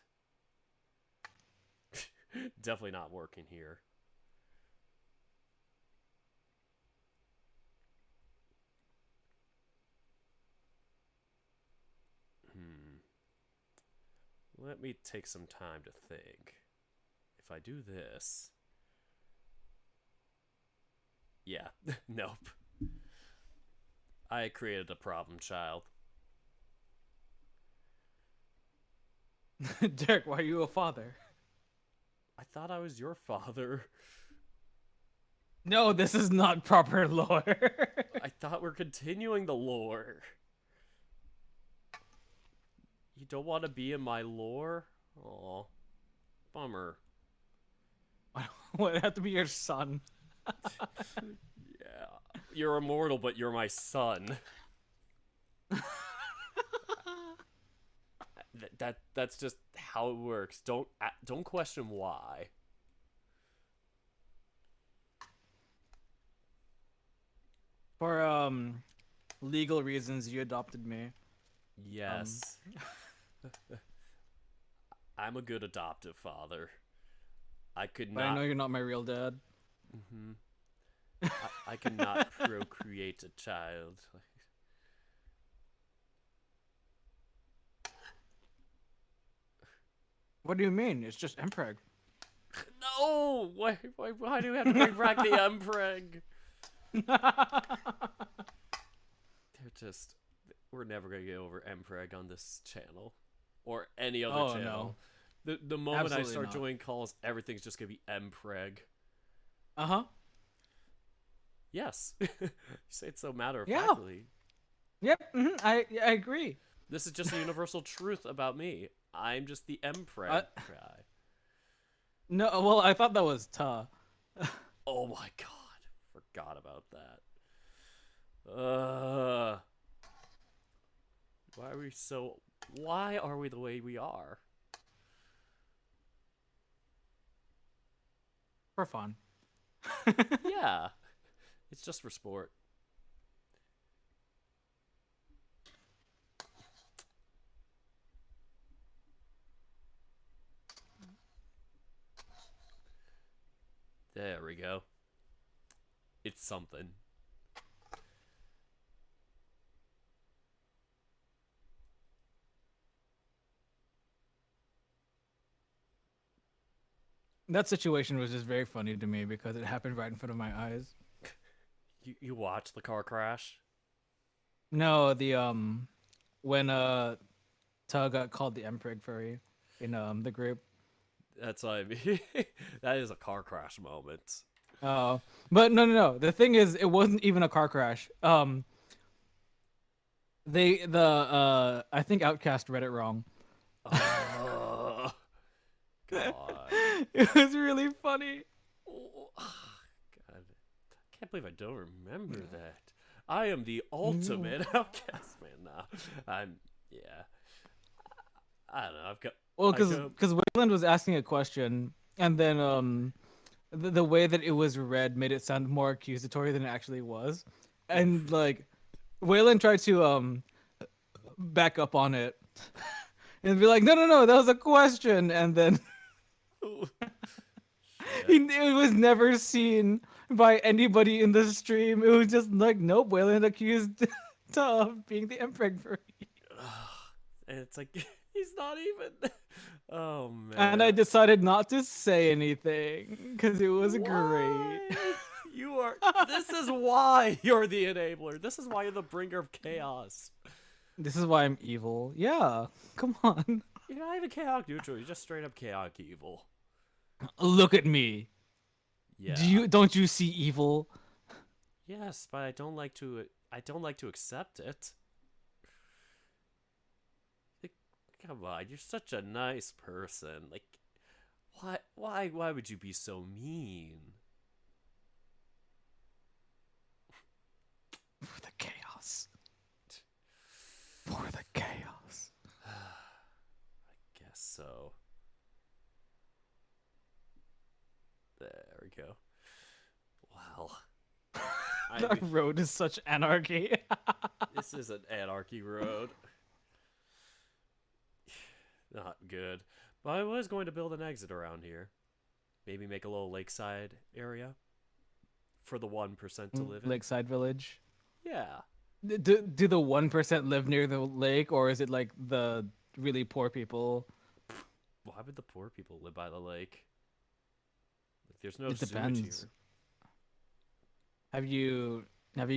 Definitely not working here. Let me take some time to think. If I do this... Yeah, nope. I created a problem child. Derek, why are you a father? I thought I was your father. No, this is not proper lore. I thought we're continuing the lore. You don't want to be in my lore? Aw. Bummer. Would it have to be your son? Yeah. You're immortal, but you're my son. That's just how it works. Don't question why. For legal reasons, you adopted me. Yes. I'm a good adoptive father. I could But not. I know you're not my real dad. I cannot procreate a child. What do you mean? It's just Mpreg. No! Why do we have to bring back the Mpreg? They're just... we're never gonna get over Mpreg on this channel or any other Oh, channel. The moment Absolutely I start not. joining calls, everything's just gonna be Mpreg. Uh-huh. Yes, you say it so matter of Yeah. factly. Yep. I agree. This is just a universal truth about me. I'm just the Mpreg Uh, guy. No, well, I thought that was Ta. Oh my god, forgot about that. Why are we the way we are? For fun. Yeah. It's just for sport. There we go. It's something. That situation was just very funny to me because it happened right in front of my eyes. You watched the car crash? No, the when Ta got called the Mpreg furry in the group. That's what I mean. That is a car crash moment. Oh, but no. The thing is, it wasn't even a car crash. I think Outcast read it wrong. Oh, God. It was really funny. Oh, God. I can't believe I don't remember that. I am the ultimate outcast man now. Yeah. I don't know. I've got. Well, I go- because Wayland was asking a question, and then the way that it was read made it sound more accusatory than it actually was, and like Wayland tried to back up on it and be like, no, that was a question, and then it was never seen by anybody in the stream. It was just like, nope, Wayland accused Ta of being the Mpreg furry. And it's like he's not even. Oh man. And I decided not to say anything because it was great. Why? You are. This is why you're the enabler. This is why you're the bringer of chaos. This is why I'm evil. Yeah, come on. You're not even chaotic neutral. You're just straight up chaotic evil. Look at me. Yeah. Don't you see evil? Yes, but I don't like to. I don't like to accept it. Like, come on, you're such a nice person. Like, why would you be so mean? For the chaos. For the chaos. I guess so. There we go. Wow. Our road is such anarchy. This is an anarchy road. Not good. But I was going to build an exit around here. Maybe make a little lakeside area for the 1% to live in. Lakeside Village. Yeah. Do the 1% live near the lake, or is it like the really poor people? Why would the poor people live by the lake? Like, there's no It sewage depends. here. Have you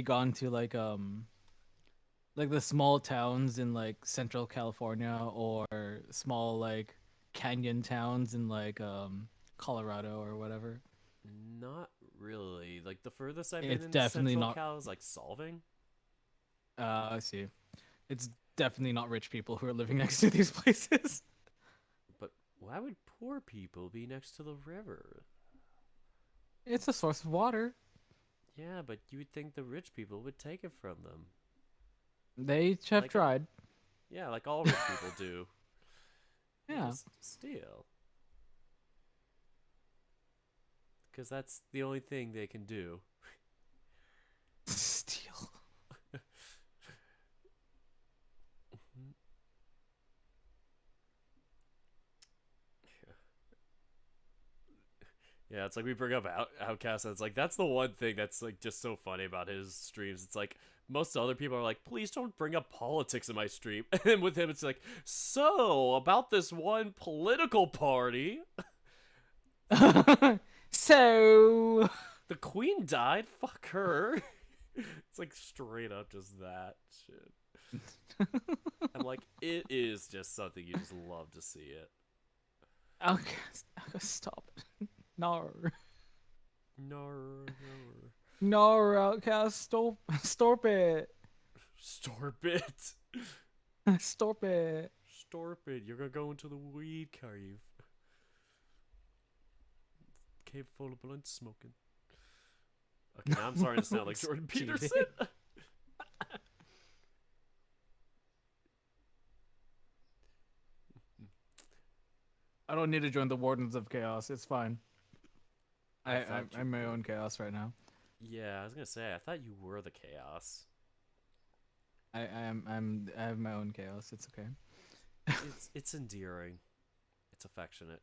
gone to like the small towns in like Central California, or small like canyon towns in like Colorado or whatever? Not really. Like, the furthest I've been It's in definitely Central not- Cal is like Solving. I see. It's definitely not rich people who are living next to these places. But why would poor people be next to the river? It's a source of water. Yeah, but you would think the rich people would take it from them. They have Like- tried. Yeah, like all rich people do. They Yeah. just steal. Because that's the only thing they can do. Steal. Yeah, it's like we bring up Outcast, and it's like that's the one thing that's like just so funny about his streams. It's like most other people are like, please don't bring up politics in my stream. And then with him, it's like, so about this one political party, So the queen died. Fuck her. It's like straight up just that shit. I'm like, it is just something you just love to see it. Okay, stop it. No. No. No, Outcast, stop it. Stop it. Stop it. Stop it. You're gonna go into the weed cave. Cave full of blunt smoking. Okay, now I'm starting to sound like Jordan Cheating. Peterson. I don't need to join the Wardens of Chaos. It's fine. I thought you I'm my were. own chaos right now. Yeah, I was gonna say, I thought you were the chaos. I have my own chaos. It's okay. It's endearing. It's affectionate.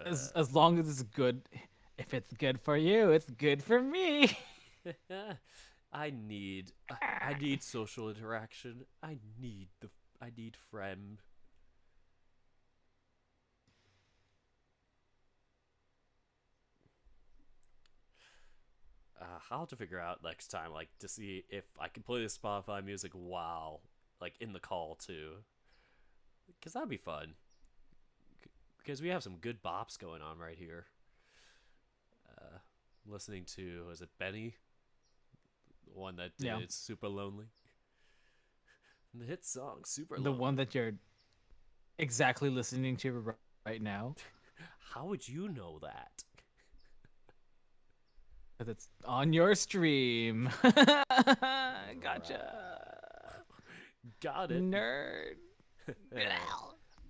As long as it's good. If it's good for you, it's good for me. I need social interaction. I need friend. I'll have to figure out next time, like, to see if I can play the Spotify music while, like, in the call too, because that'd be fun. Because we have some good bops going on right here. Listening to, was it Benny? The one that did Yeah. It's Super Lonely. The hit song, Super The Lonely. one that you're exactly listening to right now. How would you know that? Because it's on your stream. Gotcha. Got it. Nerd.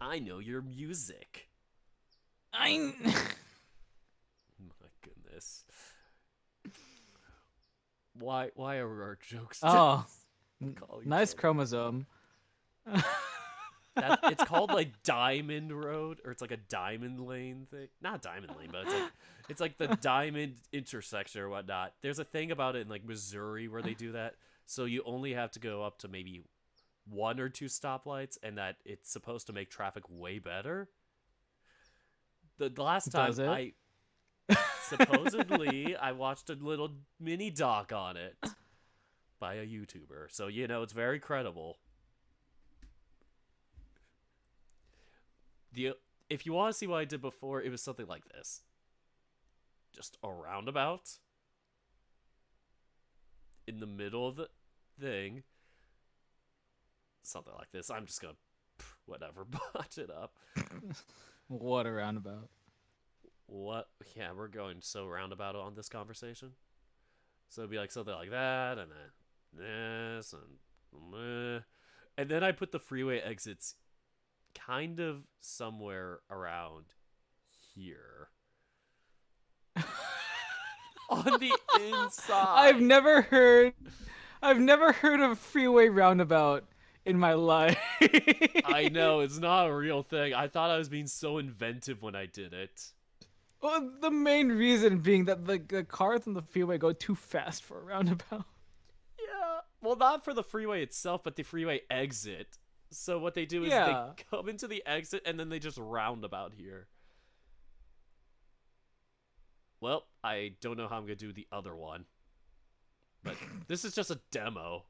I know your music. I. My goodness. Why are our jokes Oh, calling nice each other? chromosome. It's called like Diamond Road, or it's like a Diamond Lane thing. Not Diamond Lane, but it's like the Diamond intersection or whatnot. There's a thing about it in like Missouri where they do that. So you only have to go up to maybe 1 or 2 stoplights, and that it's supposed to make traffic way better. The last time Does it? I supposedly I watched a little mini doc on it by a YouTuber, so you know it's very credible. If you want to see what I did before, it was something like this. Just a roundabout in the middle of the thing. Something like this. I'm just gonna whatever botch it up. What a roundabout. What? Yeah, we're going so roundabout on this conversation. So it'd be like something like that, and then this, and then I put the freeway exits kind of somewhere around here. On the inside. I've never heard of freeway roundabout in my life. I know, it's not a real thing. I thought I was being so inventive when I did it. Well, the main reason being that the cars on the freeway go too fast for a roundabout. Yeah. Well, not for the freeway itself, but the freeway exit. So what they do is Yeah. they come into the exit and then they just roundabout here. Well, I don't know how I'm going to do the other one. But this is just a demo.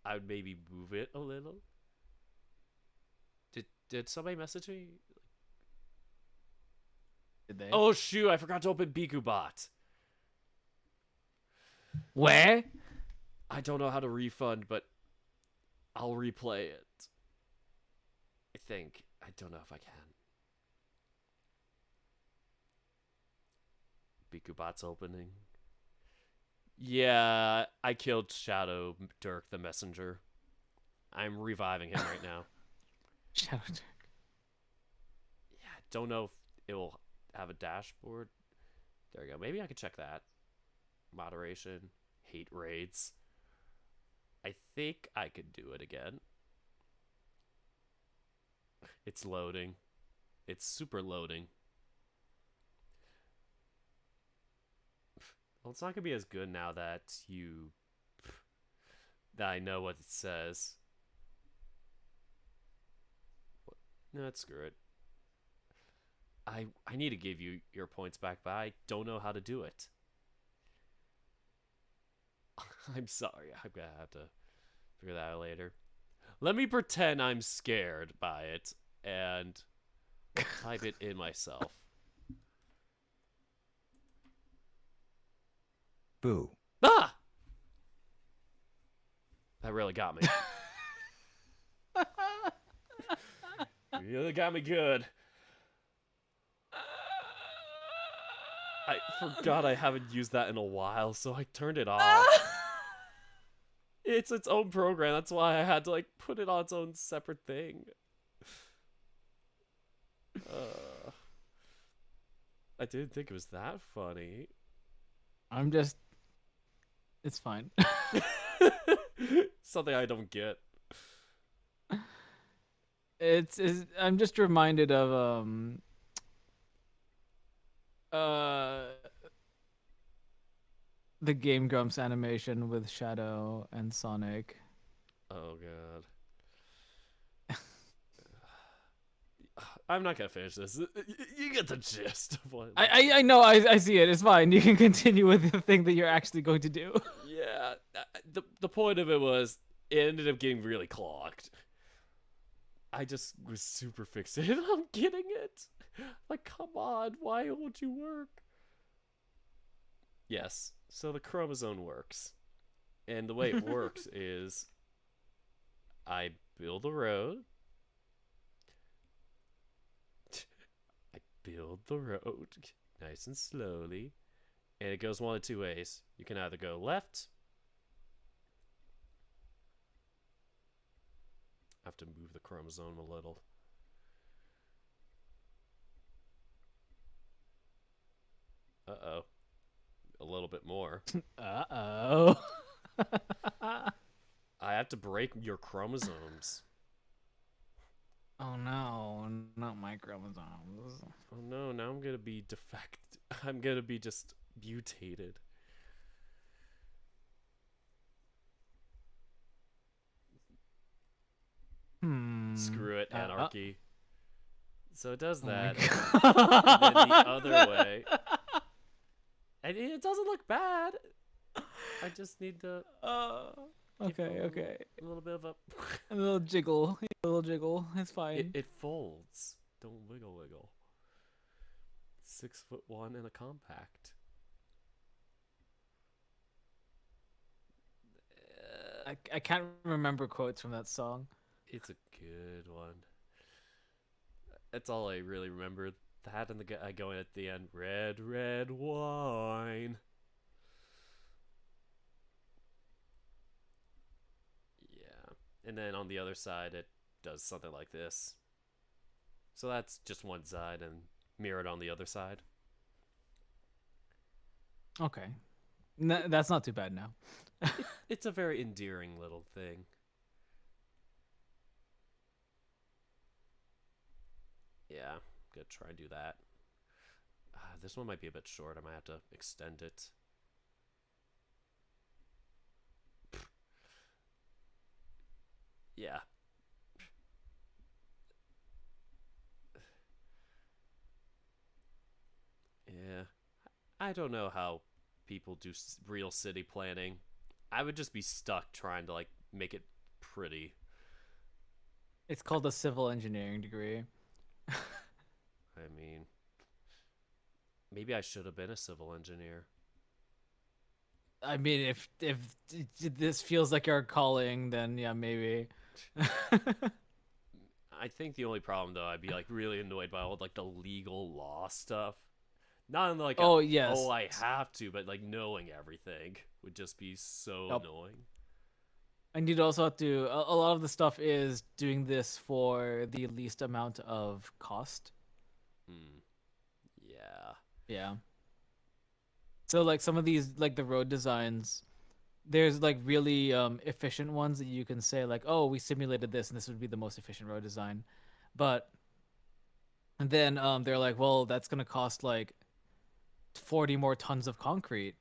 I would maybe move it a little. Did somebody message me? Did they? Oh shoot, I forgot to open BikuBot. Where? I don't know how to refund, but I'll replay it. I think. I don't know if I can. BikuBot's opening. Yeah, I killed Shadow Dirk the Messenger. I'm reviving him right now. Shadow Dirk. Yeah, don't know if it will have a dashboard. There we go. Maybe I could check that. Moderation. Hate raids. I think I could do it again. It's loading. It's super loading. Well, it's not going to be as good now that that I know what it says. No, screw it. I need to give you your points back, but I don't know how to do it. I'm sorry. I'm gonna have to figure that out later. Let me pretend I'm scared by it and type it in myself. Boo. Ah! That really got me. Really got me good. I forgot I haven't used that in a while, so I turned it off. It's its own program. That's why I had to like put it on its own separate thing. I didn't think it was that funny. I'm just. It's fine. Something I don't get. I'm just reminded of the Game Grumps animation with Shadow and Sonic. Oh god. I'm not gonna finish this. You get the gist of what. I know, I see it. It's fine. You can continue with the thing that you're actually going to do. Yeah, the point of it was it ended up getting really clogged. I just was super fixated on getting it. Like, come on, why won't you work? Yes, so the chromosome works. And the way it works is I build a road. I build the road nice and slowly. And it goes one of two ways. You can either go left. I have to move the chromosome a little. Uh-oh. A little bit more. Uh-oh. I have to break your chromosomes. Oh no, not my chromosomes. Oh no, now I'm gonna be defect. I'm gonna be just mutated. Screw it, anarchy. So it does that. And then the other way. And it doesn't look bad. I just need to Okay, okay. a little bit of a A little jiggle. A little jiggle. It's fine. it folds. Don't wiggle wiggle. 6'1" and a compact. I can't remember quotes from that song. It's a good one. That's all I really remember. That and the guy going at the end, red, red wine. Yeah. And then on the other side, it does something like this. So that's just one side and mirrored on the other side. Okay. That's not too bad now. It's a very endearing little thing. Yeah, I'm gonna try and do that. This one might be a bit short. I might have to extend it. Yeah. Yeah. I don't know how people do real city planning. I would just be stuck trying to like make it pretty. It's called a civil engineering degree. I mean, maybe I should have been a civil engineer. I mean, if this feels like your calling, then yeah, maybe. I think the only problem though, I'd be like really annoyed by all like the legal law stuff. Not in like Oh, yes. oh I have to, but like knowing everything would just be so Yep. annoying. And you'd also have to. A lot of the stuff is doing this for the least amount of cost. Yeah. Yeah. So like some of these, like the road designs, there's like really efficient ones that you can say like, oh, we simulated this and this would be the most efficient road design, but then they're like, well, that's gonna cost like 40 more tons of concrete,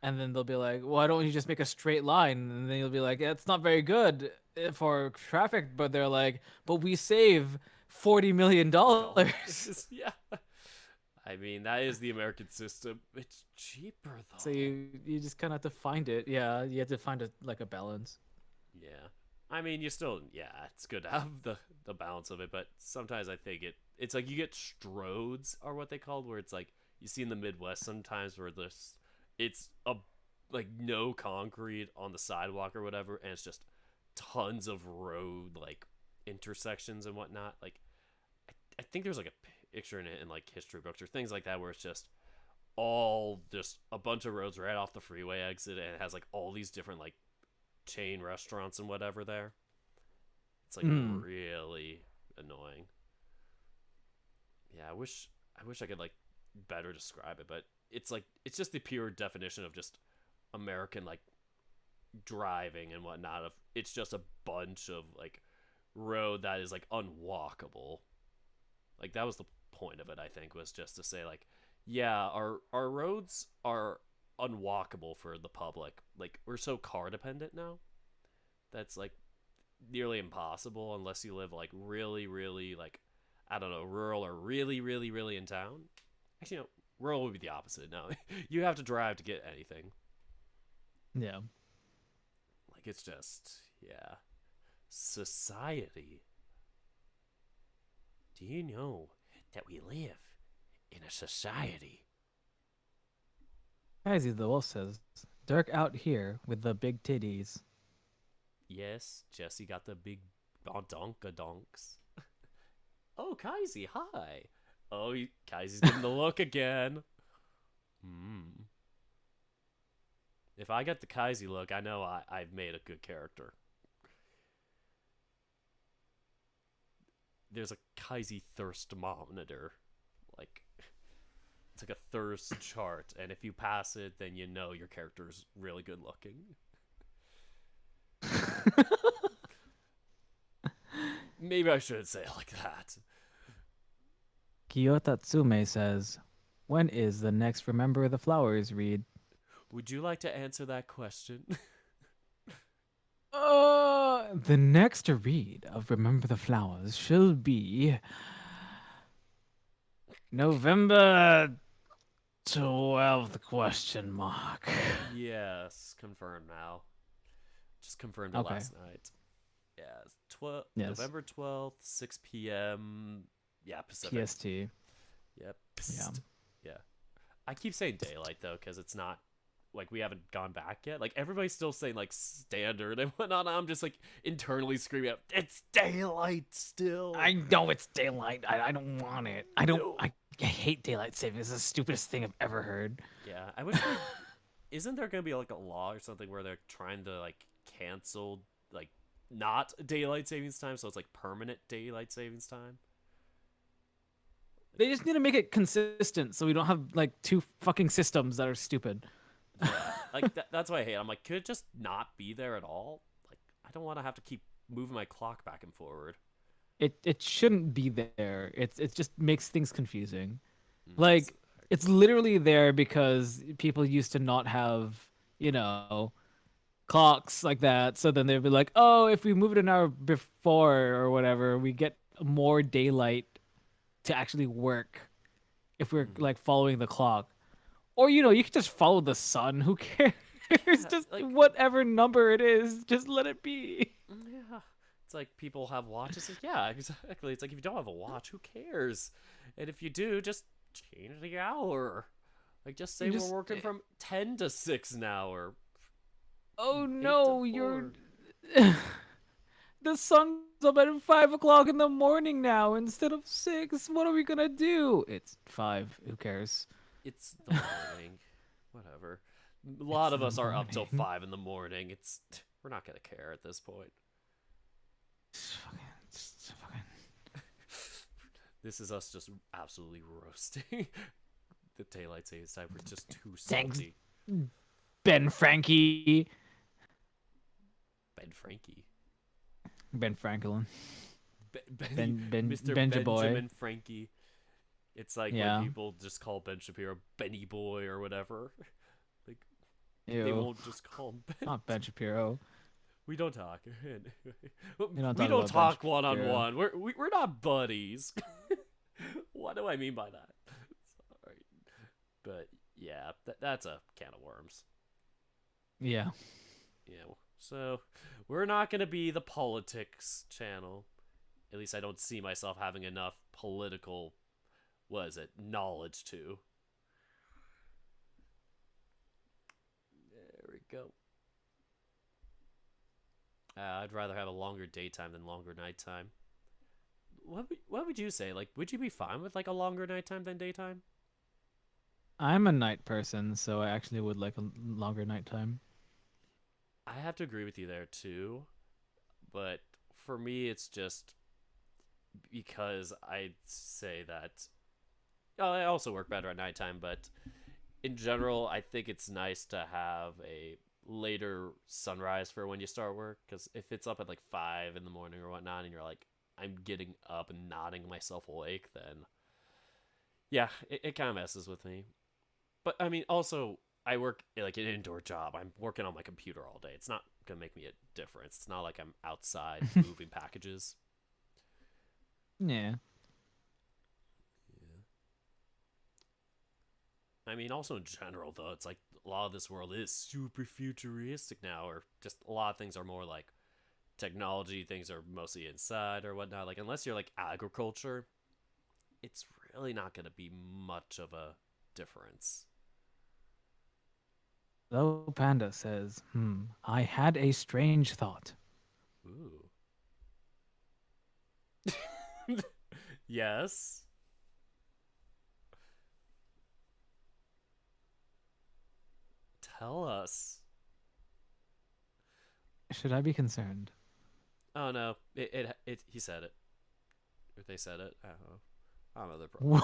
and then they'll be like, why don't you just make a straight line? And then you'll be like, it's not very good for traffic, but they're like, but we save $40 million. Yeah. I mean, that is the American system. It's cheaper though. So you just kind of have to find it. Yeah, you have to find a balance. Yeah. I mean, you still, yeah, it's good to have the balance of it, but sometimes I think it's like you get stroads are what they called, where it's like you see in the Midwest sometimes where it's a like no concrete on the sidewalk or whatever, and it's just tons of road like intersections and whatnot. Like I think there's like a picture in it in like history books or things like that where it's just all just a bunch of roads right off the freeway exit, and it has like all these different like chain restaurants and whatever there. It's like really annoying. Yeah, I wish I could like better describe it, but it's like it's just the pure definition of just American like driving and whatnot. Of it's just a bunch of like road that is like unwalkable. Like that was the point of it, I think, was just to say like, yeah, our roads are unwalkable for the public. Like we're so car dependent now that's like nearly impossible unless you live like really really like I don't know, rural or really really really in town. Actually, no, rural would be the opposite. No, you have to drive to get anything. Yeah. Like it's just, yeah, society. Do you know that we live in a society? Kazi the Wolf says, Dirk out here with the big titties. Yes, Jesse got the big donka-donks. Oh, Kaisi, hi. Oh, Kaisi's getting the look again. If I get the Kaisi look, I know I've made a good character. There's a Kaisi thirst monitor. Like, it's like a thirst chart, and if you pass it, then you know your character's really good looking. Maybe I shouldn't say it like that. Kiyotatsume says, when is the next Remember the Flowers read? Would you like to answer that question? The next read of Remember the Flowers shall be November 12th question mark. Yes, confirmed now. Just confirmed it Okay. last night. Yeah, Yes. November 12th, 6 p.m. Yeah, Pacific. PST. Yep. Yeah. Yeah. I keep saying daylight though, because it's not like we haven't gone back yet. Like everybody's still saying like standard and whatnot. I'm just like internally screaming out, "It's daylight still." I know it's daylight. I don't want it. I hate daylight saving. It's the stupidest thing I've ever heard. Yeah, I wish. Isn't there gonna be like a law or something where they're trying to like cancel like not daylight savings time, so it's like permanent daylight savings time? They just need to make it consistent so we don't have like two fucking systems that are stupid. Yeah, like that's what I hate. I'm like, could it just not be there at all? Like, I don't want to have to keep moving my clock back and forward. It shouldn't be there. It just makes things confusing. Like it's literally there because people used to not have, clocks like that. So then they'd be like, "Oh, if we move it an hour before or whatever, we get more daylight to actually work if we're like following the clock." Or you could just follow the sun. Who cares? Just like- whatever number it is, just let it be. Yeah. It's like people have watches. Like, yeah, exactly. It's like if you don't have a watch, who cares? And if you do, just change the hour. Like, just say Just- we're working from 10 to 6 now, or Oh 8 to no, you're 4. the sun's up at 5 o'clock in the morning now instead of 6. What are we gonna do? It's 5. Who cares? It's the morning. Whatever. A lot of the us are up till morning. 5 in the morning. We're not gonna care at this point. It's fucking- This is us just absolutely roasting the daylight savings time. We're just too Thanks. salty. Ben Frankie. Ben Frankie. Ben Franklin. Ben, Ben Mr. Benja Boy. Benjamin Frankie. It's like Yeah. when people just call Ben Shapiro Benny Boy or whatever. Like they Ew. won't just call him Ben. Not Ben Shapiro. We don't talk. we don't don't talk about talk Ben one on Shapiro. one. We're not buddies. What do I mean by that? But yeah, that's a can of worms. Yeah. Yeah. So we're not going to be the politics channel. At least I don't see myself having enough political, what is it, knowledge to. There we go. I'd rather have a longer daytime than longer nighttime. What would you say? Like, would you be fine with like a longer nighttime than daytime? I'm a night person, so I actually would like a longer nighttime. I have to agree with you there too, but for me, it's just because I say that. Oh, I also work better at nighttime, but in general, I think it's nice to have a later sunrise for when you start work. Because if it's up at like 5 in the morning or whatnot, and you're like, I'm getting up and nodding myself awake, then yeah, it kind of messes with me. But I mean, also, I work like an indoor job. I'm working on my computer all day. It's not gonna make me a difference. It's not like I'm outside moving packages. Yeah. I mean, also in general, though, it's like a lot of this world is super futuristic now, or just a lot of things are more like technology. Things are mostly inside or whatnot. Like, unless you're like agriculture, it's really not going to be much of a difference. Though Panda says, I had a strange thought. Ooh. Yes. Tell us. Should I be concerned? Oh no, it he said it. Or they said it. I don't know. I don't know their problem.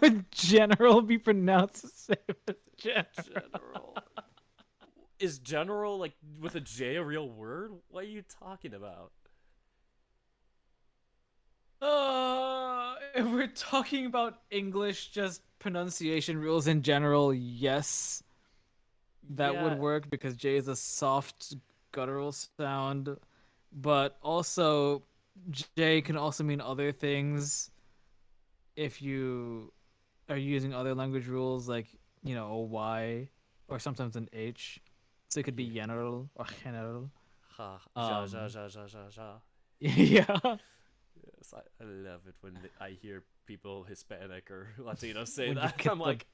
Would general be pronounced the same as general? General. Is general like with a J a real word? What are you talking about? If we're talking about English, just pronunciation rules in general, yes, that Yeah, would work because J is a soft guttural sound, but also J can also mean other things if you are using other language rules like, a Y or sometimes an H. So it could be general or general. Ha, ja, Um, ja, ja, ja, ja, ja. yeah. Yes, I love it when I hear people Hispanic or Latino say When you that. get I'm the like,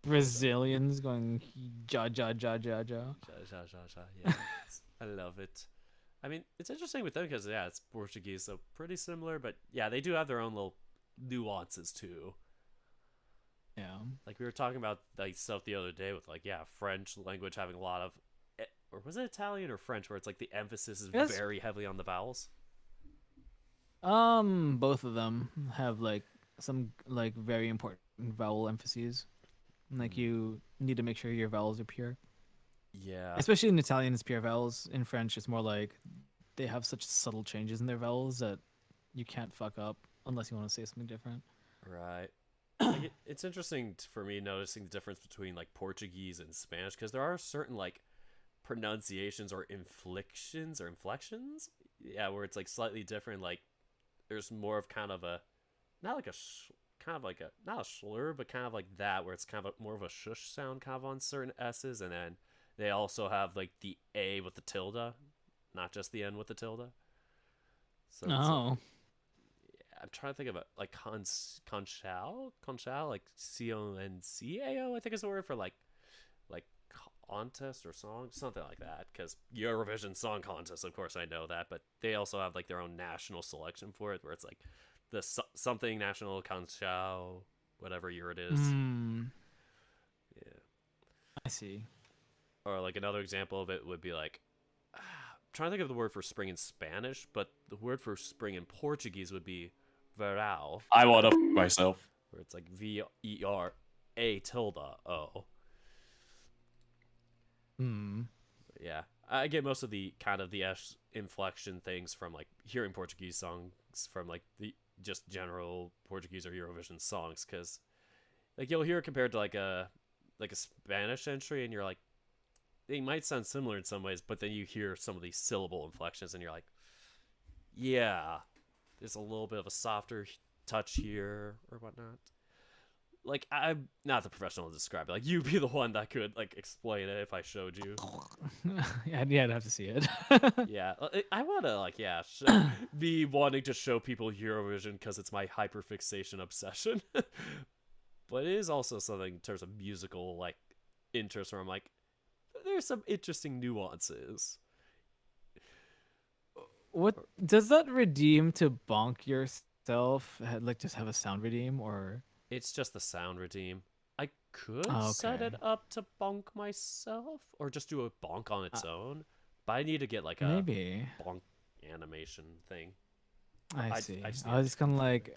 Brazilians going ja ja ja ja ja. ja, ja, ja, ja. Yeah, I love it. I mean, it's interesting with them because yeah, it's Portuguese, so pretty similar. But yeah, they do have their own little nuances too. Yeah. Like we were talking about like stuff the other day with like yeah, French language having a lot of, or was it Italian or French where it's like the emphasis is Yes. very heavily on the vowels. Both of them have like some like very important vowel emphases. Like you need to make sure your vowels are pure. Yeah. Especially in Italian, it's pure vowels. In French, it's more like they have such subtle changes in their vowels that you can't fuck up unless you want to say something different. Right. Like it's interesting for me noticing the difference between like Portuguese and Spanish because there are certain like pronunciations or inflections, yeah, where it's like slightly different. Like there's more of kind of a not like a kind of like a not a slur, but kind of like that where it's kind of more of a shush sound kind of on certain s's, and then they also have like the a with the tilde, not just the n with the tilde. So it's Oh, I'm trying to think of it like conchal, like CONCAO, I think is the word for like contest or song, something like that. Because Eurovision Song Contest, of course, I know that, but they also have like their own national selection for it, where it's like the something national conchal, whatever year it is. Yeah. I see. Or like another example of it would be like I'm trying to think of the word for spring in Spanish, but the word for spring in Portuguese would be verão, I want to myself. where it's like VERA tilde O. Yeah, I get most of the kind of the S inflection things from like hearing Portuguese songs from like the just general Portuguese or Eurovision songs, because like you'll hear it compared to like a Spanish entry, and you're like, they might sound similar in some ways, but then you hear some of these syllable inflections, and you're like, yeah, there's a little bit of a softer touch here or whatnot. like I'm not the professional to describe it. Like you'd be the one that could like explain it if I showed you. Yeah, I'd have to see it. Yeah, I wanna like be wanting to show people Eurovision because it's my hyperfixation obsession. But it is also something in terms of musical like interest where I'm like, there's some interesting nuances. What does that redeem to bonk yourself? Like just have a sound redeem or? It's just the sound redeem. I could Oh, set it okay. up to bonk myself, or just do a bonk on its own. But I need to get like a Maybe. bonk animation thing. I see. I just I need was to just kind of like,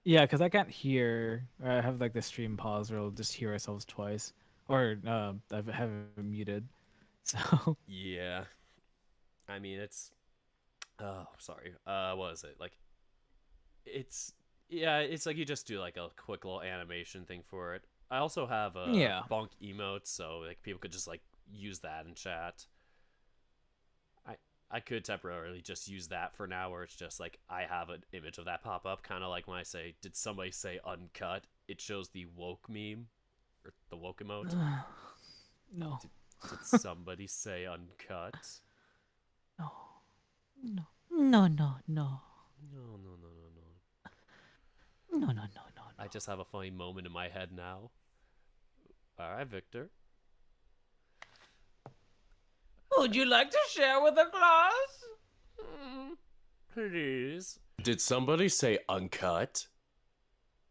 yeah, because I can't hear. Or I have like the stream pause where we'll just hear ourselves twice, or I have it muted. So yeah. I mean, it's. Oh, sorry. What is it like? It's yeah. It's like you just do like a quick little animation thing for it. I also have a yeah. bonk emote, so like people could just like use that in chat. I could temporarily just use that for now, where it's just like I have an image of that pop up, kind of like when I say, "Did somebody say uncut?" It shows the woke meme or the woke emote. No. Did somebody say uncut? No. No. No. No. No. No, no, no, no, no. No. No. No. No. I just have a funny moment in my head now. All right, Victor. Would you like to share with the class? Please. Did somebody say uncut?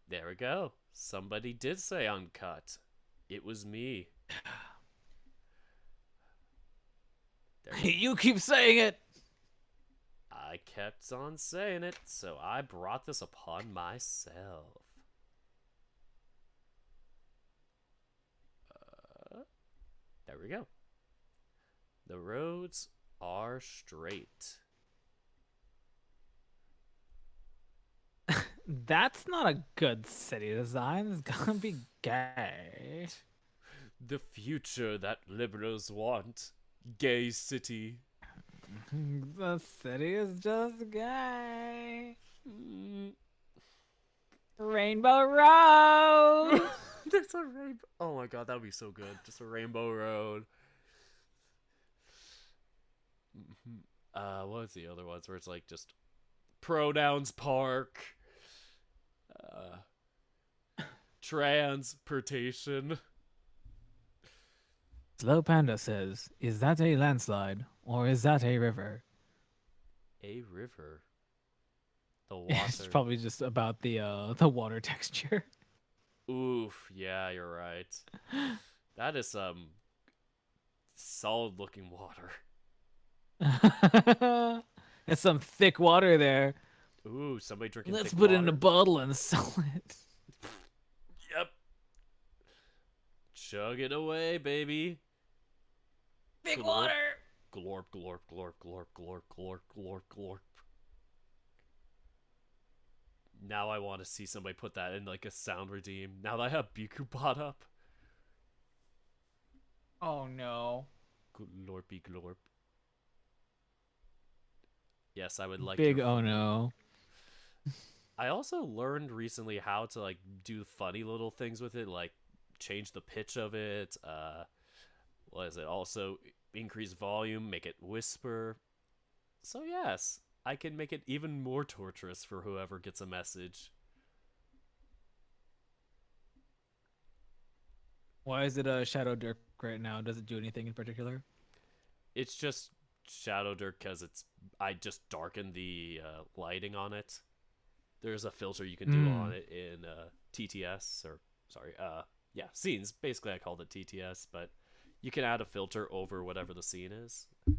There we go. Somebody did say uncut. It was me. You keep saying it. I kept on saying it, so I brought this upon myself. There we go. The roads are straight. That's not a good city design. It's gonna be gay. The future that liberals want. Gay city. The city is just gay. Mm. Rainbow Road. There's a rainbow. Oh my god, that would be so good. Just a rainbow road. What was the other ones where it's like just pronouns park, transportation. Slow Panda says, "Is that a landslide or is that a river?" A river. The It's water. probably just about the water texture. Oof, yeah, you're right. That is some solid looking water. There's some thick water there. Ooh, somebody drinking Let's thick put it water. in a bottle and sell it. Yep. Chug it away, baby. Thick Glorp. water. Glorp, glorp, glorp, glorp, glorp, glorp, glorp, glorp. Now I want to see somebody put that in like a sound redeem. Now that I have Biku bought up. Oh no. Glorpy glorp. Yes, I would like Big your oh no. I also learned recently how to like do funny little things with it, like change the pitch of it. What is it? Also increase volume, make it whisper. So yes, I can make it even more torturous for whoever gets a message. Why is it a Shadow Dirk right now? Does it do anything in particular? It's just Shadow Dirt because I just darkened the lighting on it. There's a filter you can do on it in TTS or sorry, yeah, scenes. Basically, I called it TTS, but you can add a filter over whatever the scene is. I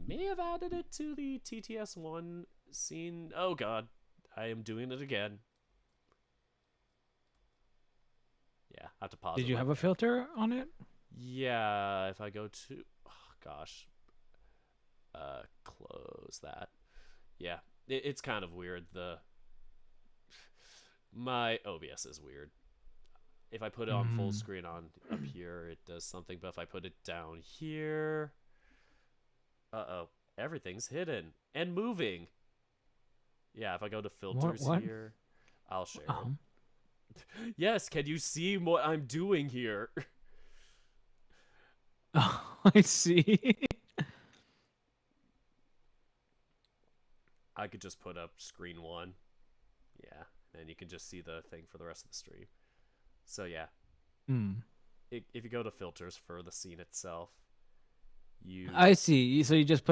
may have added it to the TTS1 scene. Oh god, I am doing it again. Yeah, I have to pause. Did it you right have a there. filter on it? Yeah, if I go to, oh gosh, close that. Yeah, it's kind of weird. My OBS is weird. If I put it on full screen on up here, it does something. But if I put it down here, everything's hidden and moving. Yeah, if I go to filters What? here, I'll share it. Yes, can you see what I'm doing here? Oh, I see. I could just put up screen 1. Yeah, and you can just see the thing for the rest of the stream. So yeah, Hmm. if you go to filters for the scene itself, you I see. So you just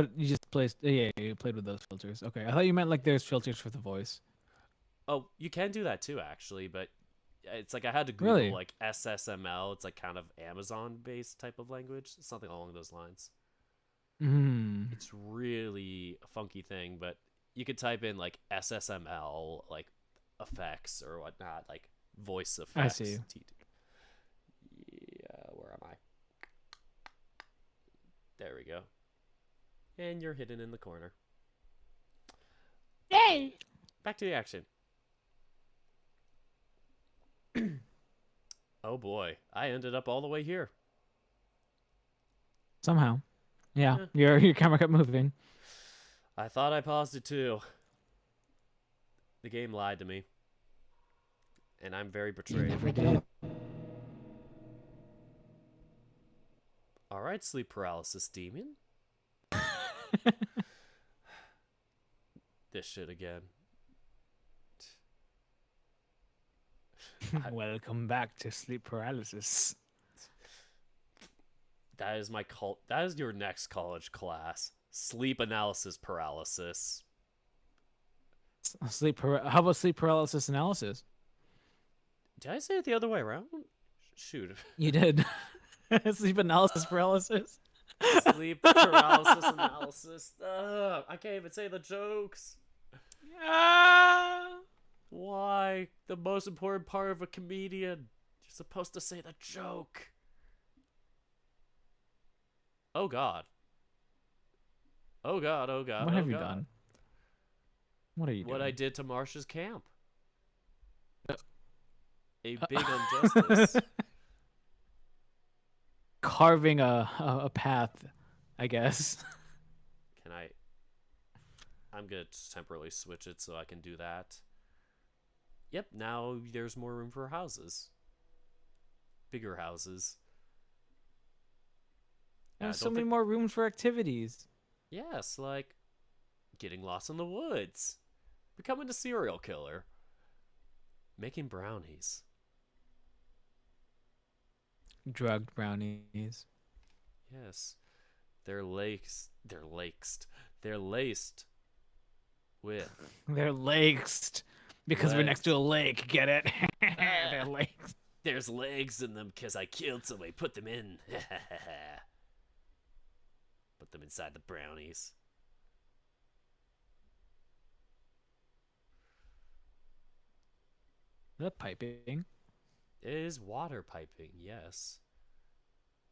placed yeah, you played with those filters. Okay. I thought you meant like there's filters for the voice. oh, you can do that too actually, but it's like I had to Google Really? like SSML. It's like kind of Amazon based type of language, something along those lines. Hmm. It's really a funky thing, but you could type in like SSML, like effects or whatnot, like voice I effects. see. Yeah, where am I? There we go. And you're hidden in the corner. Yay! Back to the action. Oh boy, I ended up all the way here. Somehow. Yeah. Yeah. Your camera kept moving. I thought I paused it too. The game lied to me. And I'm very You betrayed. never did. Alright, sleep paralysis demon. This shit again. Welcome back to sleep paralysis. That is that is your next college class. Sleep analysis paralysis. How about sleep paralysis analysis? Did I say it the other way around? Shoot. You did. Sleep analysis paralysis. Sleep paralysis analysis. I can't even say the jokes. Ah! Why? The most important part of a comedian. You're supposed to say the joke. Oh god. Oh god, oh god. What oh have you god. done? What are you What doing? I did to Marsha's camp. A big injustice. Carving a path, I guess. Can I? I'm gonna temporarily switch it so I can do that. Yep, now there's more room for houses. Bigger houses. I There's so don't many think- more rooms for activities. Yes, like getting lost in the woods, becoming a serial killer, making brownies. Drugged brownies. Yes, they're laced. They're laced with. They're laced because we're next to a lake. Get it? They're laced. There's legs in them because I killed somebody. Put them in. Put them inside the brownies. The piping. It is water piping, yes.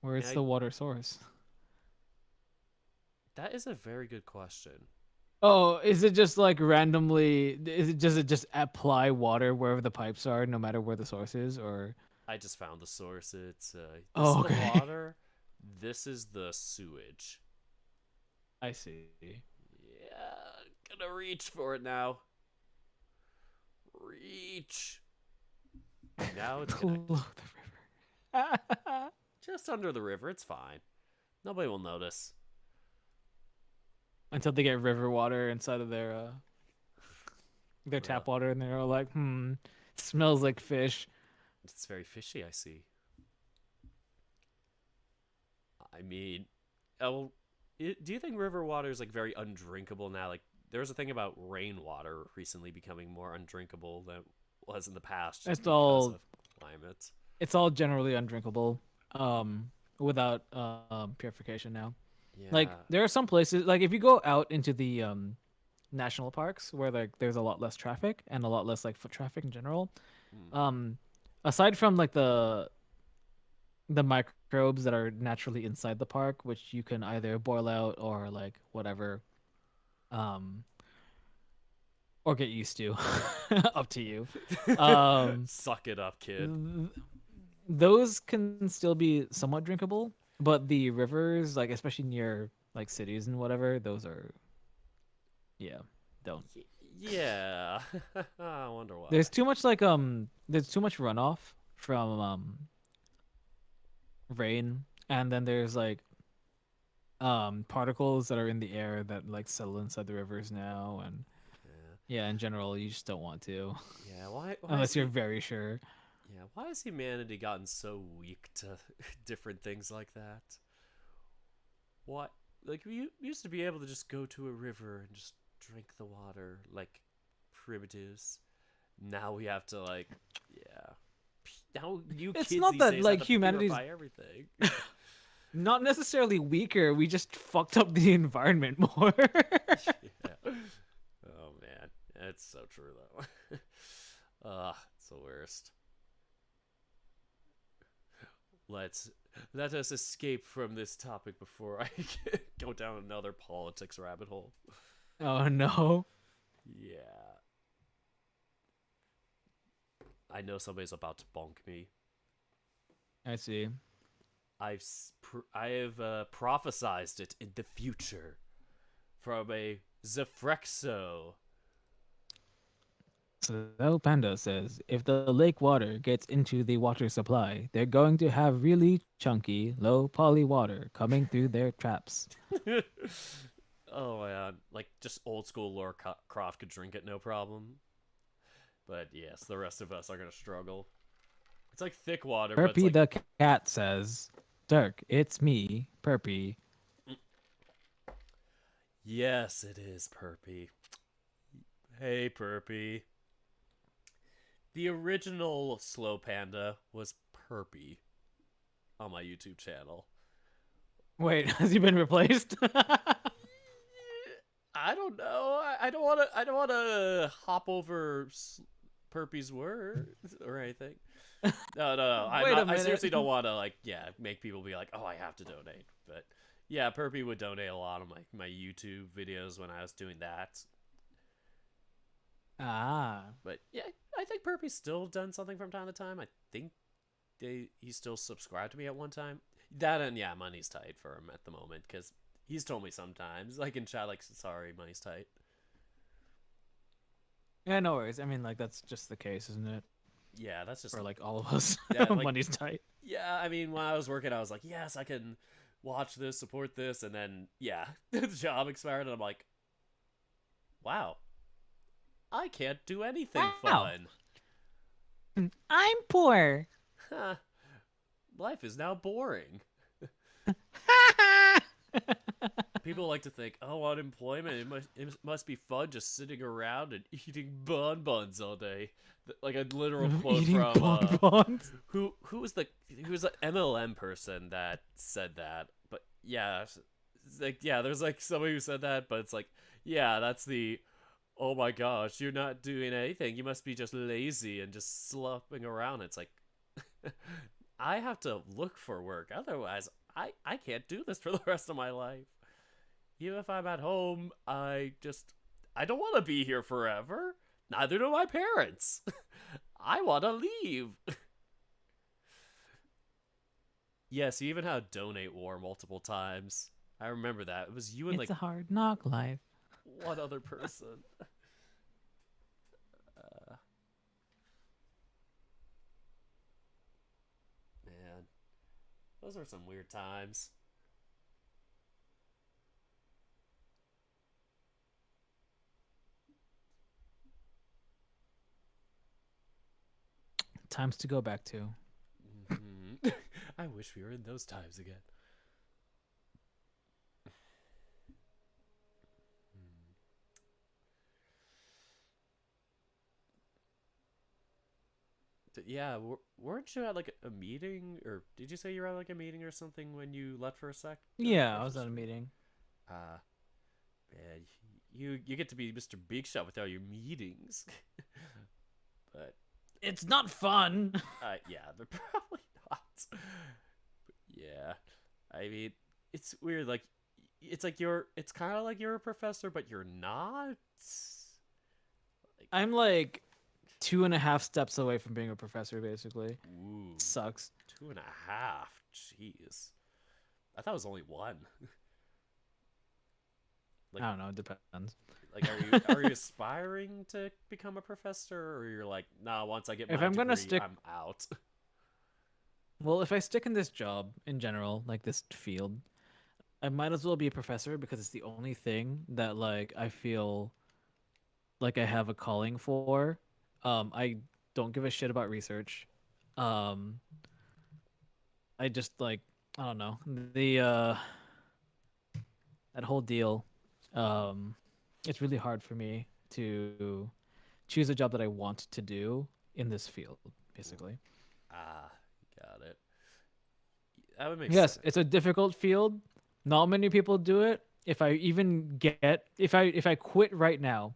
Where's I- the water source? That is a very good question. Oh, is it just like randomly? Does it just apply water wherever the pipes are, no matter where the source is, or? I just found the source. It's this Oh, is the okay. water. This is the sewage. I see. Yeah, gonna reach for it now. Reach. Now it's gonna Below the river. just under the river. It's fine. Nobody will notice. Until they get river water inside of their tap water, and they're all like, smells like fish. It's very fishy, I see. I mean, do you think river water is like very undrinkable now? Like, there was a thing about rainwater recently becoming more undrinkable than it was in the past. Just It's because all- of climate. It's all generally undrinkable, without purification now. Yeah. Like there are some places, like if you go out into the national parks where like there's a lot less traffic and a lot less like foot traffic in general. Aside from like the microbes that are naturally inside the park, which you can either boil out or like whatever, or get used to, up to you. Suck it up, kid. Those can still be somewhat drinkable, but the rivers, like especially near like cities and whatever, those are, yeah, don't. Yeah. I wonder why. There's too much there's too much runoff from rain, and then there's like particles that are in the air that like settle inside the rivers now, and Yeah. yeah, in general you just don't want to Yeah. Why? unless you're very sure. Yeah. Why has humanity gotten so weak to different things like that? What? Like we used to be able to just go to a river and just drink the water like primitives. Now we have to like, yeah. Now you It's kids not these that, days like, have to humanity's- purify everything. Not necessarily weaker, we just fucked up the environment more. Yeah. Oh man, it's so true though. It's the worst. Let us escape from this topic before I go down another politics rabbit hole. Oh no. Yeah. I know somebody's about to bonk me. I see. I have prophesized it in the future from a Zefrexo. So Panda says, if the lake water gets into the water supply, they're going to have really chunky, low poly water coming through their traps. Oh man, like just old school Laura Croft could drink it no problem. But yes, the rest of us are gonna struggle. It's like thick water, but it's Perpy like, the cat says, Dirk, it's me, Perpy. yes, it is Perpy. Hey, Perpy. The original Slow Panda was Perpy on my YouTube channel. Wait, has he been replaced? I don't know. I don't want to. I don't want to hop over Perpy's words or anything. No. Wait a I minute. seriously don't want to make people be like, oh, I have to donate. But yeah, Perpy would donate a lot of my YouTube videos when I was doing that. Ah. But yeah, I think Perpy's still done something from time to time. I think he still subscribed to me at one time. That and yeah, money's tight for him at the moment because he's told me sometimes, like in chat, like sorry, money's tight. Yeah, no worries. I mean, like, that's just the case, isn't it? Yeah, that's just For, like, all of us. Yeah, like- Money's tight. yeah. I mean, when I was working, I was like, yes, I can watch this, support this, and then yeah, the job expired, and I'm like, wow, I can't do anything Wow. fun. I'm poor. Huh. Life is now boring. People like to think, oh, unemployment, it must be fun just sitting around and eating bonbons all day. Like a literal quote Eating from bonbons. who was the MLM person that said that. But yeah, it's like yeah, there's like somebody who said that, but it's like yeah, that's the oh my gosh, you're not doing anything. You must be just lazy and just slopping around. It's like I have to look for work, otherwise I can't do this for the rest of my life. Even if I'm at home, I don't want to be here forever. Neither do my parents. I want to leave. Yes, you even had Donate War multiple times. I remember that. It was you and It's like a hard knock life. one other person. Man, those are some weird times. Times to go back to. Mhm. I wish we were in those times again. Yeah, weren't you at like a meeting, or did you say you were at like a meeting or something when you left for a sec? Yeah, I was at a meeting. Man, you get to be Mr. Big Shot without your meetings. But It's not fun. yeah, they're probably not. But yeah, I mean, it's weird. Like, it's like it's kind of like you're a professor, but you're not. I'm like 2.5 steps away from being a professor, basically. Ooh, Sucks. 2.5. Jeez, I thought it was only one. Like, I don't know. It depends. like are you aspiring to become a professor, or you're like, nah, once I get my If I'm degree, gonna stick- I'm out? Well, if I stick in this job in general, like this field, I might as well be a professor because it's the only thing that like I feel like I have a calling for. I don't give a shit about research. Um, I just like I don't know that whole deal. Um, it's really hard for me to choose a job that I want to do in this field, basically. Ah, got it. That would make Yes, sense. it's a difficult field. Not many people do it. If I quit right now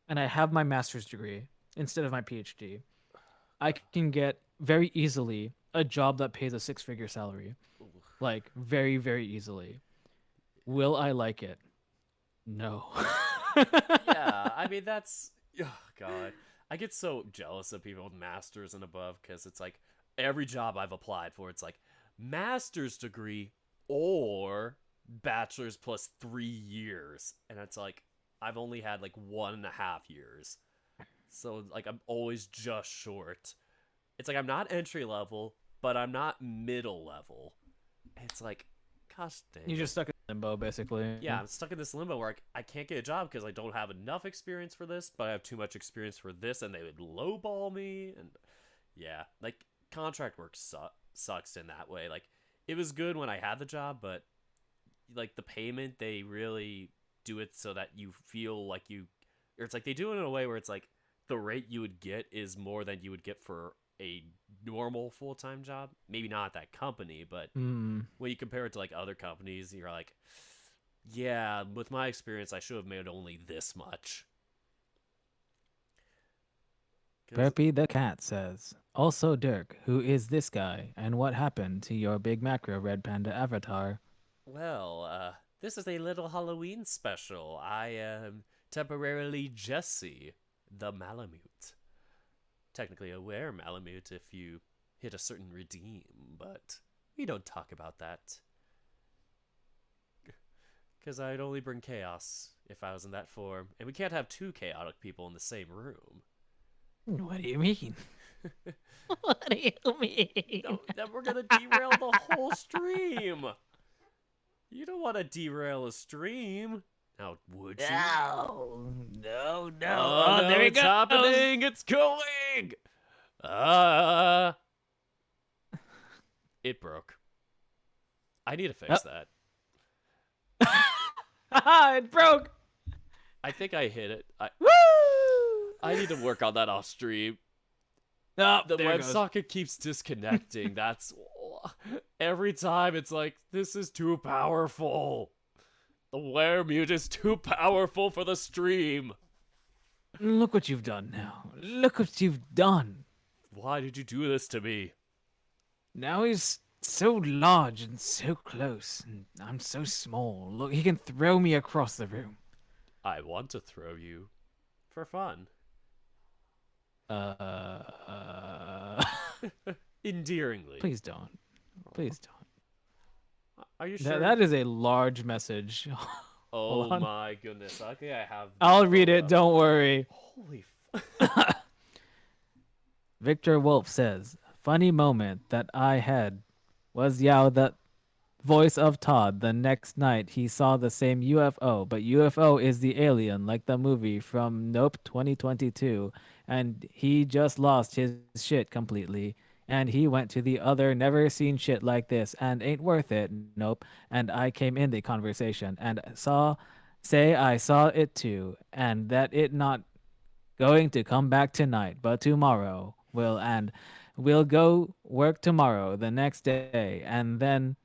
and I have my master's degree instead of my PhD, I can get very easily a job that pays a six-figure salary. Like very, very easily. Will I like it? No. Yeah, I mean that's oh god. I get so jealous of people with masters and above because it's like every job I've applied for, it's like master's degree or bachelor's plus 3 years, and it's like I've only had like 1.5 years, so like I'm always just short. It's like I'm not entry level, but I'm not middle level. It's like, gosh dang. You're just stuck in limbo, basically. Yeah, I'm stuck in this limbo where I can't get a job because I don't have enough experience for this, but I have too much experience for this, and they would lowball me. And yeah, like contract work sucks in that way. Like it was good when I had the job, but like the payment, they really do it so that you feel like or it's like they do it in a way where it's like the rate you would get is more than you would get for a normal full-time job. Maybe not at that company, but Mm. when you compare it to like other companies, you're like, yeah, with my experience, I should have made only this much. 'Cause- Burpee the cat says, also Dirk, who is this guy, and what happened to your big macro red panda avatar? well, this is a little Halloween special. I am temporarily Jesse, the Malamute. Technically a Malamute if you hit a certain redeem, but we don't talk about that. Because I'd only bring chaos if I was in that form, and we can't have two chaotic people in the same room. What do you mean? What do you mean? No, then we're gonna derail the whole stream. You don't want to derail a stream, now would you? No. Oh, no, there he it's goes. happening! It's going! It broke. I need to fix that. Haha, it broke! I think I hit it. Woo! I need to work on that off stream. Oh, The there it goes. WebSocket keeps disconnecting. That's every time it's like, this is too powerful. The Weremute is too powerful for the stream. Look what you've done now. Look what you've done. Why did you do this to me? Now he's so large and so close, and I'm so small. Look, he can throw me across the room. I want to throw you for fun. Endearingly. Please don't. Please don't. Are you sure? That is a large message. Oh hold on. my goodness. Okay, I have. I'll read it, don't worry. Holy. Victor Wolf says, funny moment that I had was Yao, the voice of Todd. The next night he saw the same UFO, but UFO is the alien, like the movie from Nope 2022, and he just lost his shit completely. And he went to the other never seen shit like this and ain't worth it. Nope. And I came in the conversation and I saw it too, and that it not going to come back tonight, but tomorrow we'll go work tomorrow the next day. And then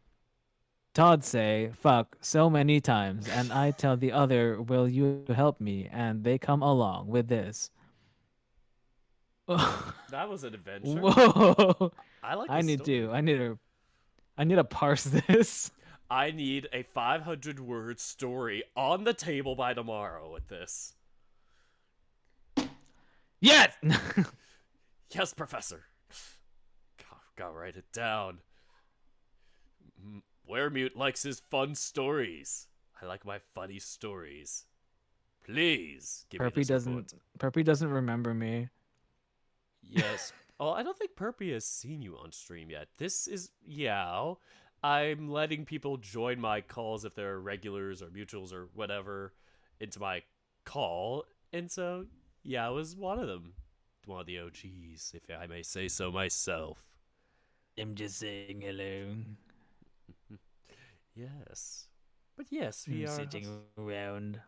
Todd say fuck so many times, and I tell the other, will you help me? And they come along with this. That was an adventure. Whoa. I like. I this need story. to I need to parse this. I need a 500-word story on the table by tomorrow with this. Yes. Yes, Professor. Gotta write it down. Weremute likes his fun stories. I like my funny stories. Please give me Perpy this doesn't. report. Perpy doesn't remember me. Yes. Oh, I don't think Perpy has seen you on stream yet. This is Yao. I'm letting people join my calls if they're regulars or mutuals or whatever into my call. And so Yao is one of them. One of the OGs, if I may say so myself. I'm just saying hello. Yes. But yes, we I'm are sitting around.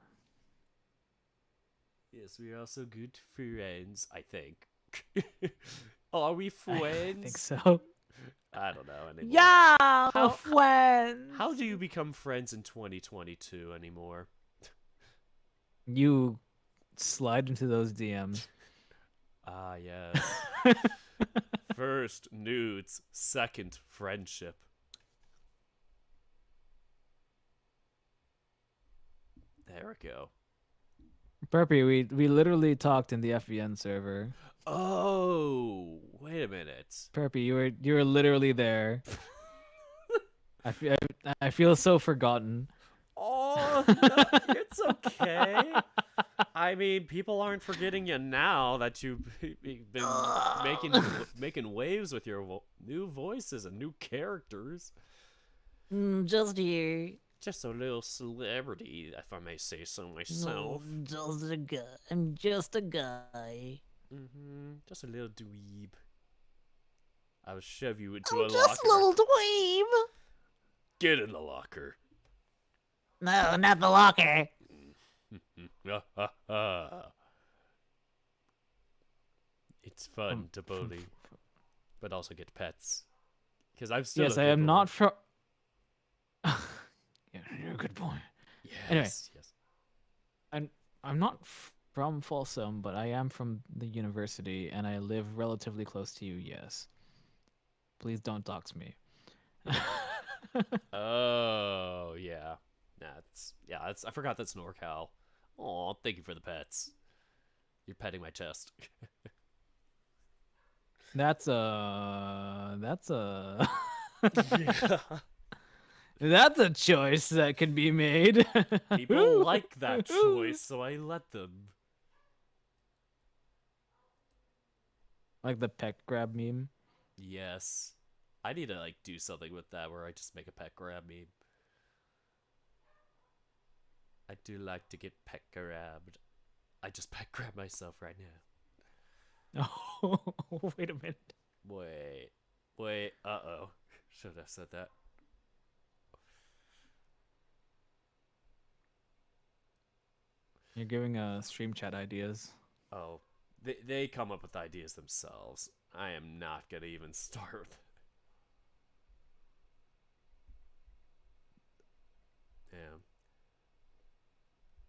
yes, we are also good friends, I think. Are we I friends? think so. I don't know anymore. Yeah, How- friends. How do you become friends in 2022 anymore? You slide into those DMs. Ah, yes. First, nudes. Second, friendship. There we go. Perpy, we literally talked in the FVN server. Oh, wait a minute. Perpy, you were literally there. I feel so forgotten. Oh, no, it's okay. I mean, people aren't forgetting you now that you've been making waves with your new voices and new characters. Just here. Just a little celebrity, if I may say so No, myself. just a guy. I'm just a guy. Just a little dweeb. I will shove you into I'm a just locker. a little dweeb. Get in the locker. No, not the locker. It's fun to bully, but also get pets. Because I'm still. Yes, a I good am boy. not from. Yeah, you're a good boy. Yes. Anyway. Yes. I'm not from Folsom, but I am from the university, and I live relatively close to you. Yes. Please don't dox me. Oh yeah. That's I forgot that's NorCal. Oh, thank you for the pets. You're petting my chest. That's a Yeah. that's a choice that can be made. People like that choice, so I let them. Like the peck grab meme. Yes. I need to like do something with that where I just make a pet grab meme. I do like to get pet grabbed. I just pet grab myself right now. Oh, wait a minute. Wait, uh-oh. Should have said that. You're giving stream chat ideas. Oh, they come up with ideas themselves. I am not gonna even start. Damn.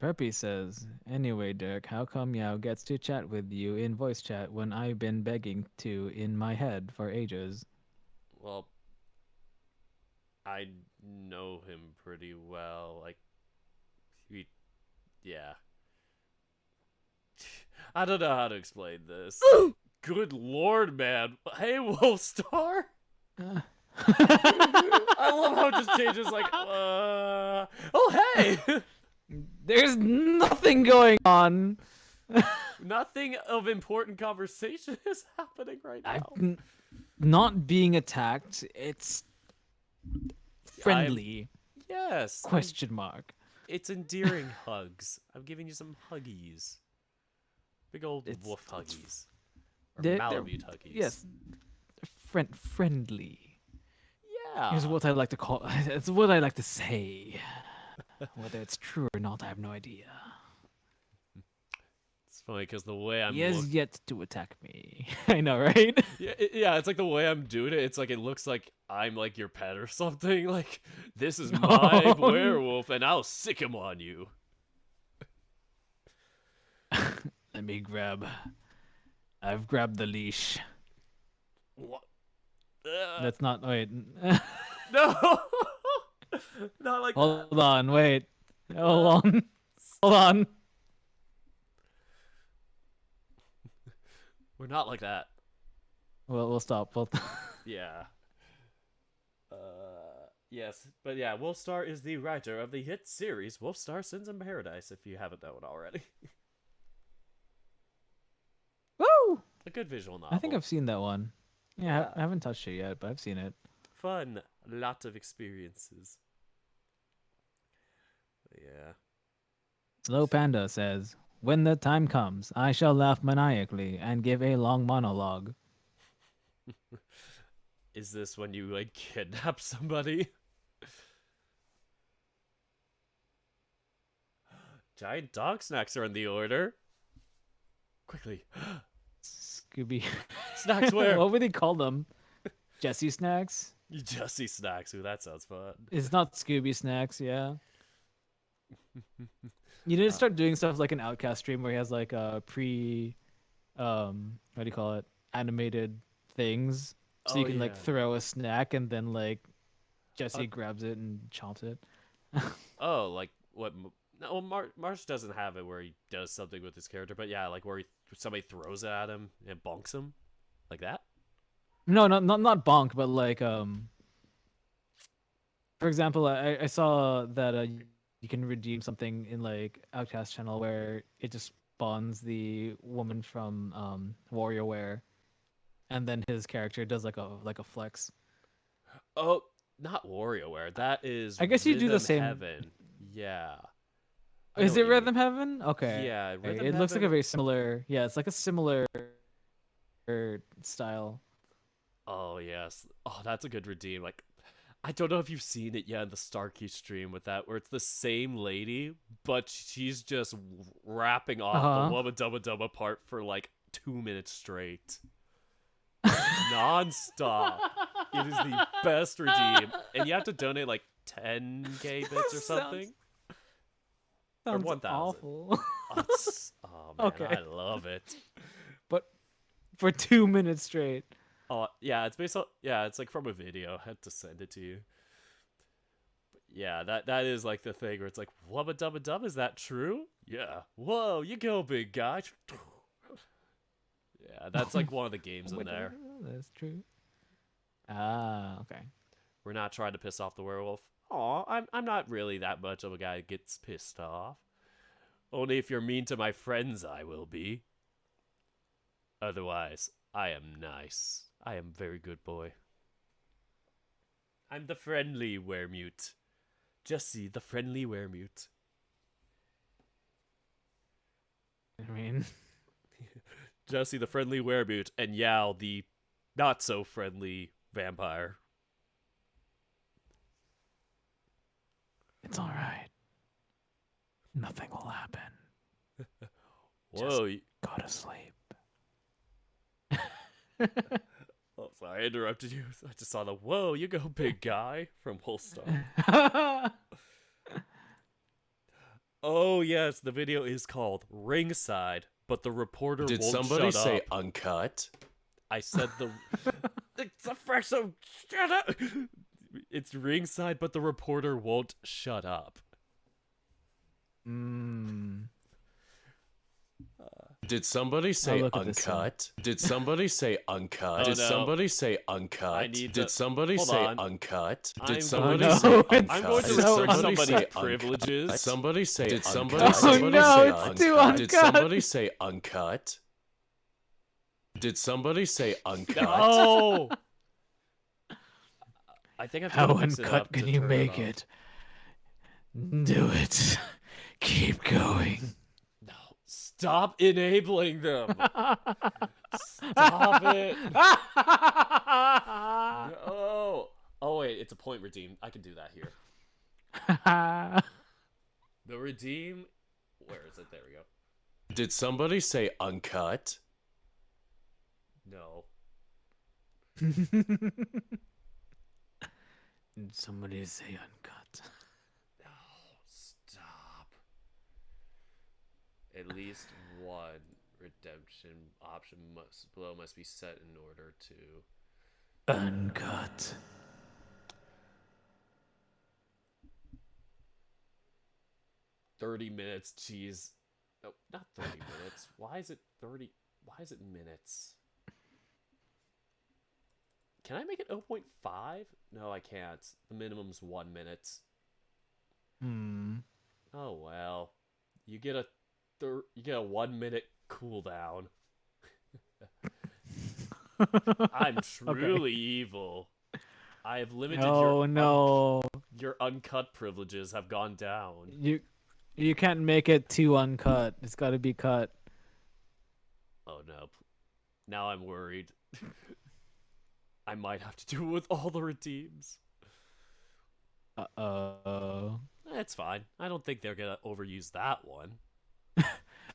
Perpy says, anyway, Dirk, how come Yao gets to chat with you in voice chat when I've been begging to in my head for ages? Well, I know him pretty well. Like, yeah. I don't know how to explain this. Good lord, man. Hey, Wolfstar. I love how it just changes. Like, oh hey. There's nothing going on. Nothing of important conversation is happening right now. Not being attacked. It's friendly. Yes. Question mark. It's endearing hugs. I'm giving you some huggies. Big old It's- wolf it's huggies. Or They're- Malamute huggies. Yes. Friendly. Yeah. Here's what I like to call. It's what I like to say. Whether it's true or not, I have no idea. It's funny because the way I'm He has look- yet to attack me. I know, right? yeah, it's like the way I'm doing it. It's like it looks like I'm like your pet or something. Like this is No. my werewolf, and I'll sick him on you. Let me grab. I've grabbed the leash. What? That's not. Wait. No. Not like that. Hold on. Wait. Hold on. Hold on. We're not like that. We'll stop. Yeah. Yes, but yeah, Wolfstar is the writer of the hit series Wolfstar Sins in Paradise, if you haven't known already. Woo! A good visual novel. I think I've seen that one. Yeah, Yeah. I haven't touched it yet, but I've seen it. Fun. A lot of experiences. Yeah. Slow Panda says, "When the time comes, I shall laugh maniacally and give a long monologue." Is this when you, like, kidnap somebody? Giant dog snacks are in the order. Quickly. Scooby. Snacks where? What would they call them? Jesse snacks? You just see snacks. Ooh, that sounds fun. It's not Scooby snacks, yeah. You didn't start doing stuff like an Outcast stream where he has like a what do you call it? Animated things. So you Oh, can like yeah. throw a snack and then like Jesse grabs it and chomps it. Oh, like what? No, Marsh doesn't have it where he does something with his character, but yeah, like where somebody throws it at him and bonks him, like that. No, not bonk, but like for example, I saw that you can redeem something in like Outcast channel where it just spawns the woman from WarioWare, and then his character does like a flex. Oh, not WarioWare. That is. I guess you do the Rhythm same- Heaven. Yeah. I Is know it what you Rhythm mean. Heaven? Okay. Yeah, Okay, Rhythm it looks like a Heaven- very similar. Yeah, it's like a similar style. Oh yes. Oh, that's a good redeem. Like, I don't know if you've seen it yet in the Starkey stream with that, where it's the same lady, but she's just rapping off the Wubba Dubba Dubba part for like 2 minutes straight, non-stop. It is the best redeem, and you have to donate like 10k bits or something. Sounds 1,000. awful. Oh man, Okay. I love it. But for 2 minutes straight. Oh yeah, it's based on it's like from a video. I had to send it to you. But yeah, that is like the thing where it's like wubba dubba dub. Is that true? Yeah. Whoa, you go, big guy. Yeah, that's like one of the games in there. That's true. Ah, okay. We're not trying to piss off the werewolf. Aw, I'm not really that much of a guy that gets pissed off. Only if you're mean to my friends, I will be. Otherwise, I am nice. I am very good boy. I'm the friendly weremute. Jesse, the friendly weremute. I mean, Jesse, the friendly weremute, and Yao, the not so friendly vampire. it's all right. Nothing will happen. Whoa. Go to sleep. Oh, sorry, I interrupted you. I just saw the whoa, you go, big guy from Holstar. Oh, yes, the video is called Ringside, but the reporter Did won't somebody shut say up. uncut? I said the. It's a fresh, so shut up! It's Ringside, but the reporter won't shut up. Did somebody say look at this one. uncut? Did somebody say uncut? Oh, Did no. somebody say I uncut? need Did to- somebody hold say on. uncut? I'm Did somebody going- say No, uncut? I'm going to Did restrict somebody somebody's say privileges. uncut? Somebody say Did uncut? somebody Oh, somebody no, say it's too uncut? Did uncut. somebody say uncut? Did somebody say uncut? Oh! I think I've How to mix it uncut up can to you turn make on. it? Do it. Keep going. No, stop enabling them. Stop it. No. Oh wait, it's a point redeem. I can do that here. The redeem. Where is it? There we go. Did somebody say uncut? No. Somebody say uncut. No. Stop. At least one redemption option must be set in order to. Uncut. $30. Jeez. No, not 30 minutes. Why is it 30? Why is it minutes? can I make it 0.5? No, I can't. The minimum's 1 minute. Hmm. Oh well. You get a 1 minute cooldown. I'm truly evil. I have limited Oh no. your uncut privileges have gone down. You can't make it too uncut. It's got to be cut. Oh no. Now I'm worried. I might have to do it with all the redeems. Uh-oh. It's fine. I don't think they're gonna overuse that one.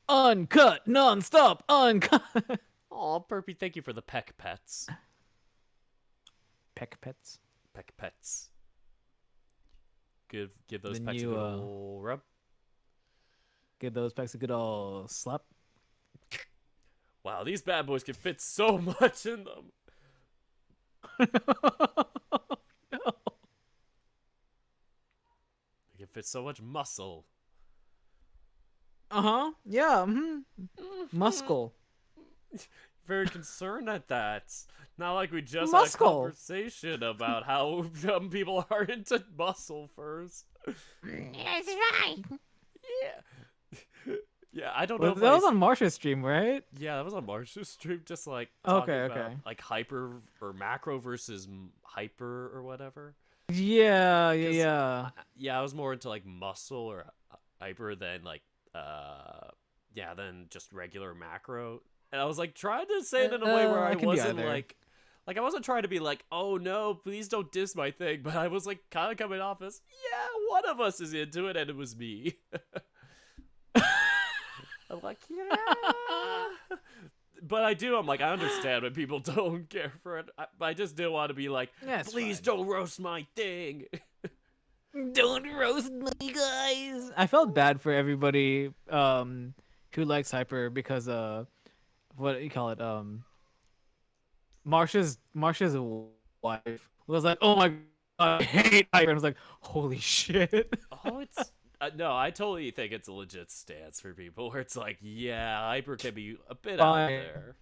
Uncut, non-stop, uncut. Aw, Burpee, thank you for the peck pets. Peck pets. Peck pets. Give those The pecks new, a good ol' rub. Give those packs a good old slap. Wow, these bad boys can fit so much in them. No. They can fit so much muscle. Uh-huh. Yeah. Muscle. Very concerned at that. Not like we just Muscle. had a conversation about how some people are into muscle first. That's right. Yeah. Yeah, I don't know Well, if that I was on Marsha's stream, right? Yeah, that was on Marsh's stream, just like Okay, talking about, okay. like hyper or macro versus hyper or whatever. Yeah, 'Cause, yeah. Yeah, I was more into like muscle or hyper than like yeah, than just regular macro. And I was like trying to say it in a way where I it can be wasn't either. like I wasn't trying to be like, oh no, please don't diss my thing, but I was like kind of coming off as, yeah, one of us is into it, and it was me. I'm like, yeah. But I'm like, I understand when people don't care for it. But I just didn't want to be like, Yeah, it's please fine. don't roast my thing. Don't roast me, guys. I felt bad for everybody who likes Hyper because what do you call it? Marsha's wife was like, "Oh my god, I hate Hyper." And I was like, "Holy shit." Oh, it's no, I totally think it's a legit stance for people where it's like, yeah, hyper can be a bit out Fine. there.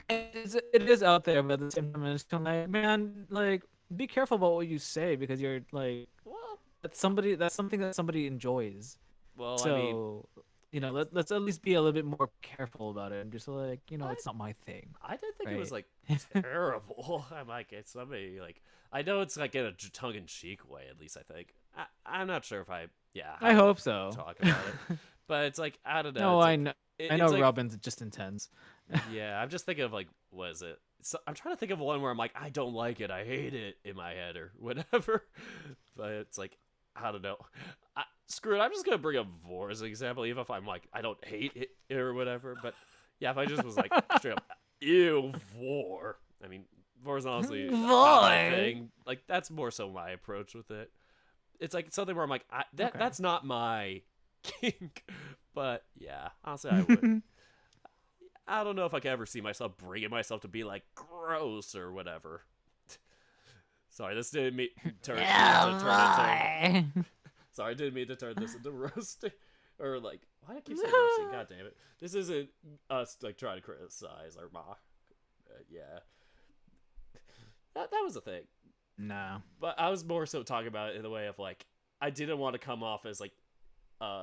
It is out there, but at the same time, it's kind of like, man, like, be careful about what you say because you're like, Well, that's something that somebody enjoys. well, So, I mean, let's at least be a little bit more careful about it and just like, it's not my thing. I didn't think it was right. like terrible. I'm like, it's somebody like I know it's like in a tongue-in-cheek way, at least I think. I'm not sure if I hope so. talk about it, but it's like I don't know. No, it's I like, know. it- I know it's like, Robin's just intense. Yeah, I'm just thinking of like, what is it? So I'm trying to think of one where I'm like, I don't like it, I hate it in my head or whatever. But it's like, I don't know. Screw it. I'm just gonna bring up Vor as an example, even if I'm like, I don't hate it or whatever. But yeah, if I just was like straight up, ew, Vor. I mean, Vor's honestly not my Vor. thing. Like that's more so my approach with it. It's like something where I'm like, Okay. that's not my kink. But yeah, honestly, I would. I don't know if I can ever see myself bringing myself to be like gross or whatever. Sorry, this didn't mean turn into. Why? Sorry, I didn't mean to turn this into roasting or like. Why do I keep saying roasting? God damn it! This isn't us like trying to criticize or mock. Yeah, that was a thing. Nah. But I was more so talking about it in the way of like I didn't want to come off as like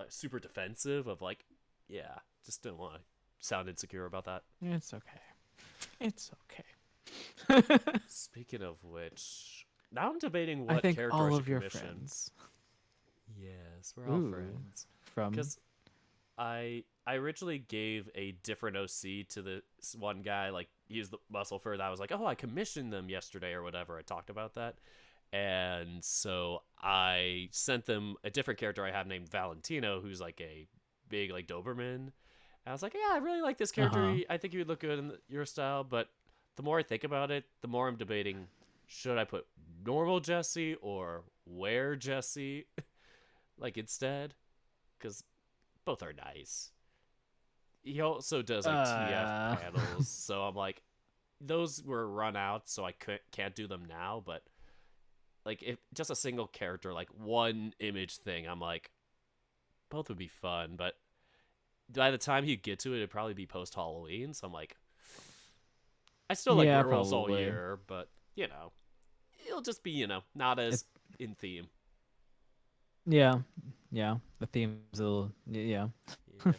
super defensive of like yeah, just didn't want to sound insecure about that. It's okay. It's okay. Speaking of which, now I'm debating what I think character all I of should your commission. friends Yes, we're all Ooh. friends. from Because I originally gave a different OC to this one guy. Like he was the muscle fur that I was like, oh, I commissioned them yesterday or whatever. I talked about that, and so I sent them a different character I have named Valentino, who's like a big like Doberman. And I was like, yeah, I really like this character. Uh-huh. I think he would look good in your style. But the more I think about it, the more I'm debating: should I put normal Jesse or where Jesse, like instead? Because both are nice. He also does like TF panels, so I'm like, those were run out, so I can't do them now. But like, if just a single character, like one image thing, I'm like, both would be fun. But by the time you get to it, it'd probably be post Halloween. So I'm like, I still like Yeah, werewolves all probably. year, but it'll just be not as in theme. Yeah, yeah. The theme's a little, yeah. Yeah.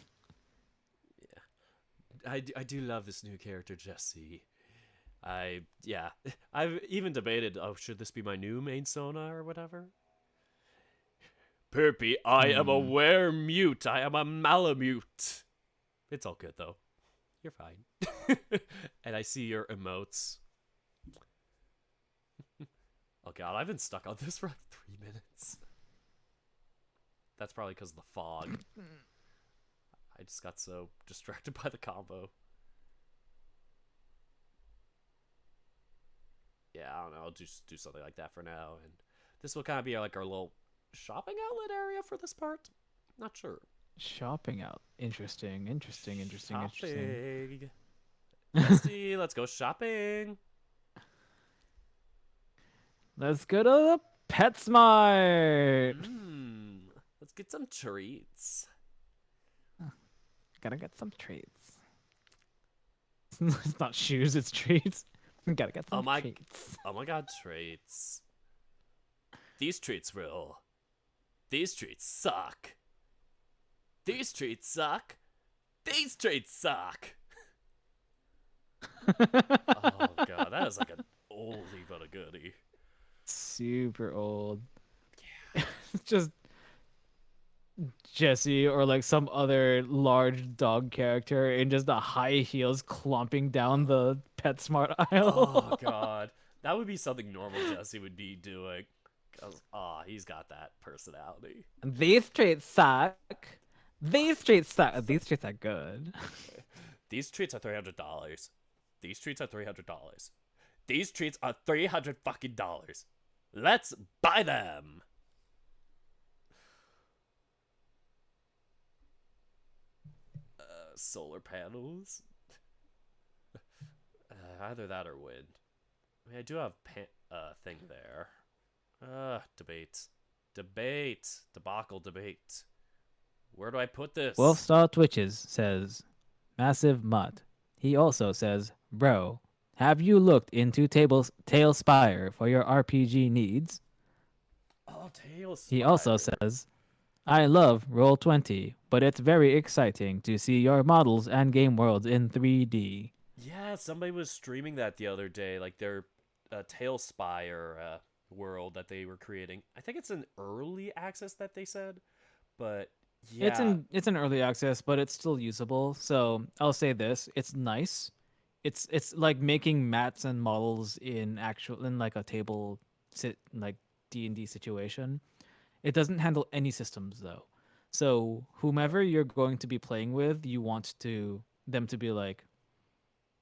I do love this new character, Jesse. I've even debated, oh, should this be my new main Sona or whatever? Perpy, I am a were-mute. I am a malamute. It's all good, though. You're fine. And I see your emotes. Oh god, I've been stuck on this for like 3 minutes. That's probably because of the fog. I just got so distracted by the combo. Yeah, I don't know. I'll just do something like that for now. And this will kind of be like our little shopping outlet area for this part. Not sure. Shopping out. Interesting. Interesting. Shopping. Bestie, let's go shopping. Let's go to the PetSmart. Let's get some treats. Gotta get some treats. It's not shoes, it's treats. Gotta get some treats. Oh my god, treats. These treats rule. These treats suck. These treats suck. These treats suck. Oh god, that is like an oldie but a goodie. Super old. It's just Jesse or like some other large dog character in just the high heels clomping down the PetSmart aisle. Oh god, that would be something normal Jesse would be doing. Cause he's got that personality. These treats suck. These treats suck. These treats are good. These treats are $300. These treats are $300. These treats are $300 fucking dollars. Let's buy them. Solar panels. Either that or wind. I mean, I do have thing there. Debacle debate. Where do I put this? Wolfstar Twitches says, Massive Mutt. He also says, bro, have you looked into Tailspire for your RPG needs? Oh, Tails. He also says, I love Roll20, but it's very exciting to see your models and game worlds in 3D. Yeah, somebody was streaming that the other day, like their Tailspire world that they were creating. I think it's an early access that they said, but yeah. It's an early access, but it's still usable. So I'll say this: it's nice. It's like making mats and models in like a table like D&D situation. It doesn't handle any systems though. So whomever you're going to be playing with, you want them to be like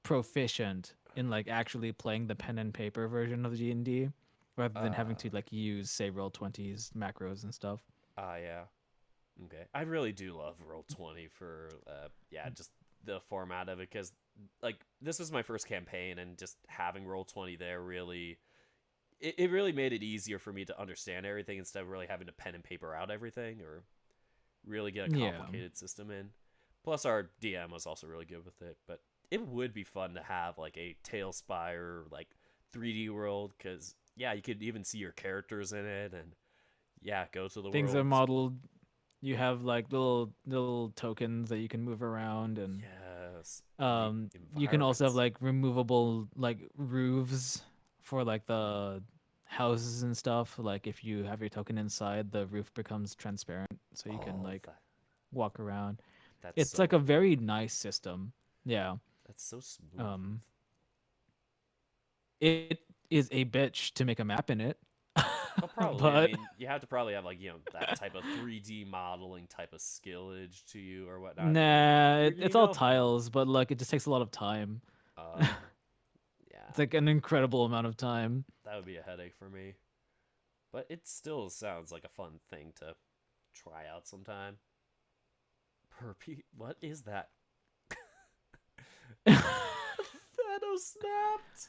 proficient in like actually playing the pen and paper version of D&D rather than having to like use say Roll20's macros and stuff. Yeah. Okay. I really do love Roll20 for just the format of it, because like this was my first campaign, and just having Roll20 there really it really made it easier for me to understand everything instead of really having to pen and paper out everything or really get a complicated system in. Plus our DM was also really good with it, but it would be fun to have like a Tailspire like 3D world, because you could even see your characters in it, and go to the things worlds. are modeled. You have like little tokens that you can move around, and you can also have like removable like roofs for like the houses and stuff. Like if you have your token inside, the roof becomes transparent, so you can like walk around. It's like a very nice system. Yeah. That's so smooth. It is a bitch to make a map in it. Well, probably. But I mean, you have to probably have like that type of 3D modeling type of skillage to you or whatnot. Nah, it's all tiles, but like it just takes a lot of time. It's like an incredible amount of time. That would be a headache for me. But it still sounds like a fun thing to try out sometime. Perpy, what is that? Thanos snapped.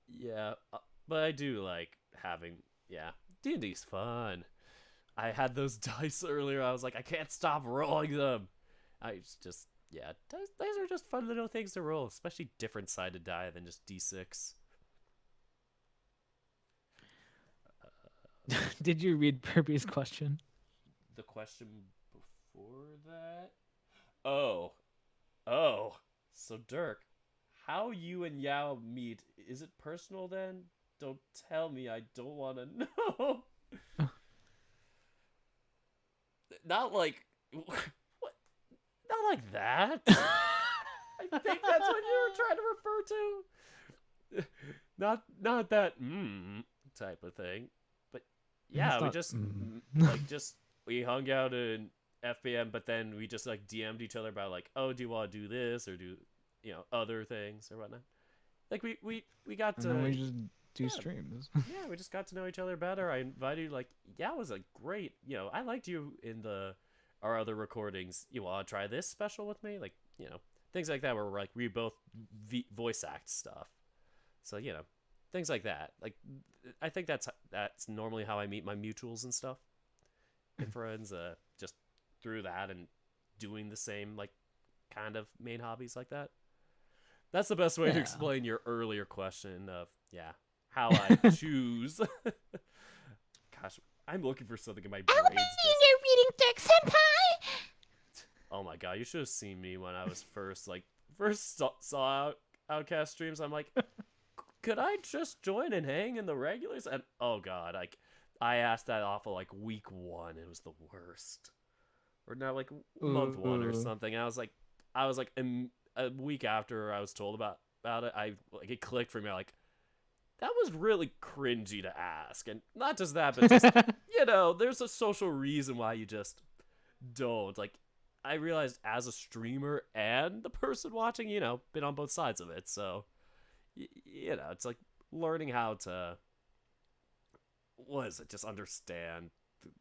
Yeah, but I do like having D&D's fun. I had those dice earlier. I was like, I can't stop rolling them. I just yeah, those are just fun little things to roll, especially different sided die than just d6. Did you read Kirby's question? The question before that? Oh, oh. So Dirk, how you and Yao meet? Is it personal then? Don't tell me. I don't want to know. Not like what? Not like that. I think that's what you were trying to refer to. Not that type of thing. But yeah, It's we not, just mm. like just we hung out in FBM, but then we just like DM'd each other about like, oh, do you want to do this or do other things or whatnot. Like we got And to then we just do yeah. streams. yeah, we just got to know each other better. I invited you, like, yeah, it was a great, I liked you in our other recordings. You want to try this special with me? Like, things like that where we're like, we both voice act stuff. So, things like that. Like, I think that's normally how I meet my mutuals and stuff and friends, just through that and doing the same, like, kind of main hobbies like that. That's the best way to Yeah. explain your earlier question of, how I choose. Gosh, I'm looking for something in my brain. You're reading Dirk Senpai. Oh my god, you should have seen me when I was first saw Outcast streams. I'm like, could I just join and hang in the regulars? And oh god, like I asked that off of like week 1. It was the worst. Or now like month 1 or Ooh. something. I was like a week after I was told about it, it clicked for me like that was really cringy to ask. And not just that, but just there's a social reason why you just don't. Like I realized as a streamer and the person watching, been on both sides of it. So it's like learning how to just understand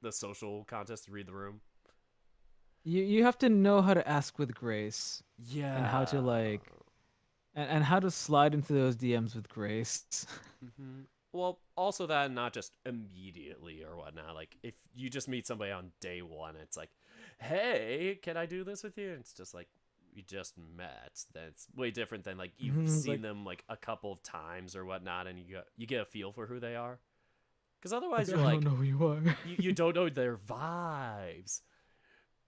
the social context, read the room. You have to know how to ask with grace Yeah. and how to like and how to slide into those DMs with grace. Mm-hmm. Well, also that, and not just immediately or whatnot. Like if you just meet somebody on day 1, it's like, hey, can I do this with you? And it's just like we just met. That's way different than like you've Mhm, seen like- them like a couple of times or whatnot, and you get a feel for who they are. Because otherwise, I you're like, don't know who you are. you don't know their vibes.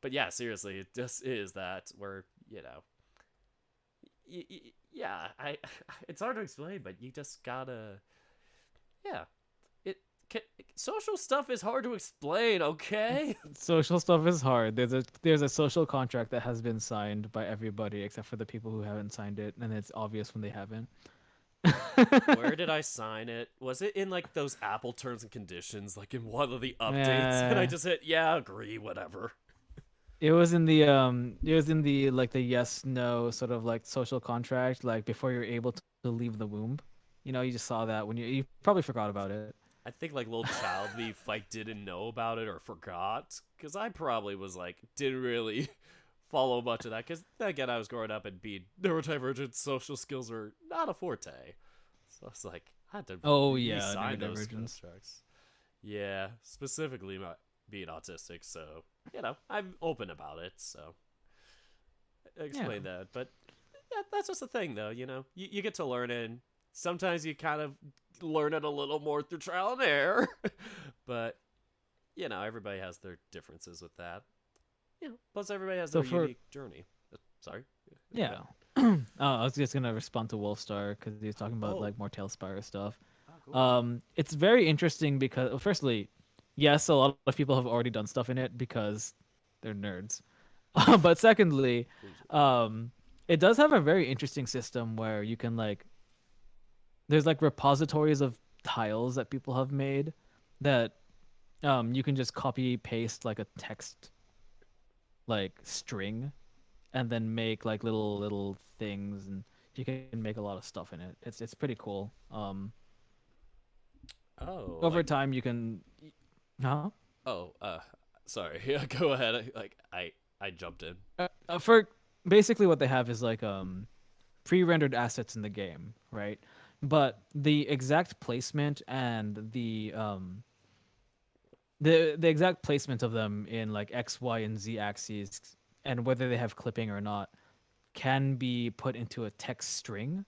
But yeah, seriously, it just is that where yeah, it's hard to explain, but you just gotta, yeah, social stuff is hard to explain, okay? Social stuff is hard. There's a social contract that has been signed by everybody except for the people who haven't signed it, and it's obvious when they haven't. Where did I sign it? Was it in like those Apple terms and conditions, like in one of the updates? And I Yeah. just hit, yeah, agree, whatever. It was in the like the yes no sort of like social contract, like before you're able to leave the womb. You just saw that when you probably forgot about it. I think like little child me if I didn't know about it or forgot, because I probably was like didn't really follow much of that. Because again, I was growing up and being neurodivergent, social skills were not a forte. So I was like, I had to sign those neurodivergence. contracts. Yeah, specifically being autistic, so I'm open about it. So I explained that, but that's just the thing, though. You get to learn it. And sometimes you kind of learn it a little more through trial and error, but everybody has their differences with that. Plus everybody has So their unique journey. Sorry. Yeah. I was just gonna respond to Wolfstar because he was talking about Oh. like more Tailspire stuff. Oh, cool. It's very interesting because, well, firstly, yes, a lot of people have already done stuff in it because they're nerds. But secondly, it does have a very interesting system where you can like, there's like repositories of tiles that people have made that you can just copy paste like a text like string and then make like little things, and you can make a lot of stuff in it. It's pretty cool. Over like- time you can huh? Oh, sorry. Yeah, go ahead. I jumped in. For basically what they have is like pre-rendered assets in the game, right? But the exact placement and the exact placement of them in like X, Y, and Z axes, and whether they have clipping or not, can be put into a text string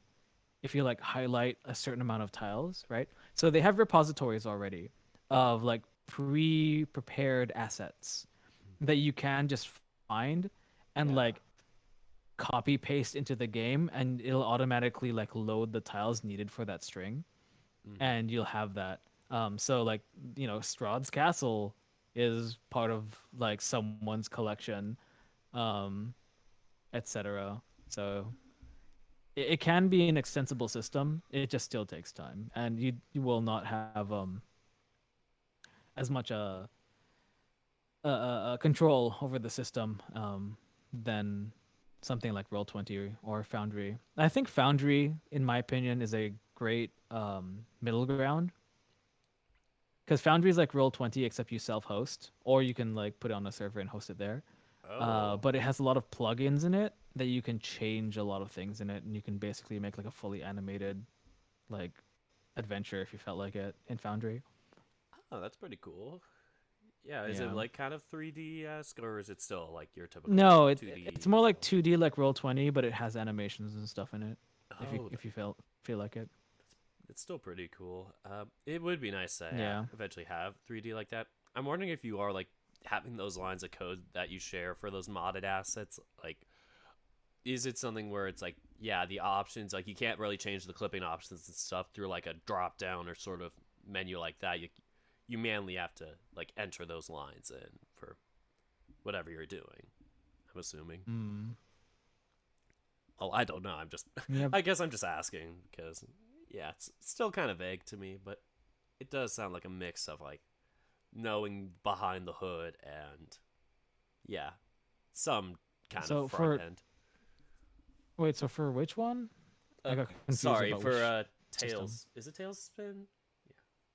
if you like highlight a certain amount of tiles, right? So they have repositories already of like pre-prepared assets that you can just find and Yeah. like copy paste into the game, and it'll automatically like load the tiles needed for that string, and you'll have that. So like, Strahd's Castle is part of like someone's collection, um, etc. So it can be an extensible system. It just still takes time, and you will not have as much control over the system than something like Roll20 or Foundry. I think Foundry, in my opinion, is a great middle ground, because Foundry is like Roll20 except you self-host, or you can like put it on a server and host it there. Oh. But it has a lot of plugins in it that you can change a lot of things in it, and you can basically make like a fully animated like adventure if you felt like it in Foundry. Oh, that's pretty cool. Yeah, is it Yeah. like kind of 3D-esque, or is it still like your typical No, 2D? it's more like 2D like Roll20, but it has animations and stuff in it. Oh, If you feel like it. it's still pretty cool. It would be nice to Yeah. eventually have 3D like that. I'm wondering if you are like having those lines of code that you share for those modded assets. Like, is it something where it's like, yeah, the options, like you can't really change the clipping options and stuff through like a drop down or sort of menu like that. You manually have to like enter those lines in for whatever you're doing. I'm assuming. Mm. Oh, I don't know. I'm just. Yep. I guess I'm just asking because, yeah, it's still kind of vague to me, but it does sound like a mix of like knowing behind the hood and, yeah, some kind So of for- front end. Wait, so for which one? I got confused Sorry about for which Tails. system. Is it Tailspin? Yeah,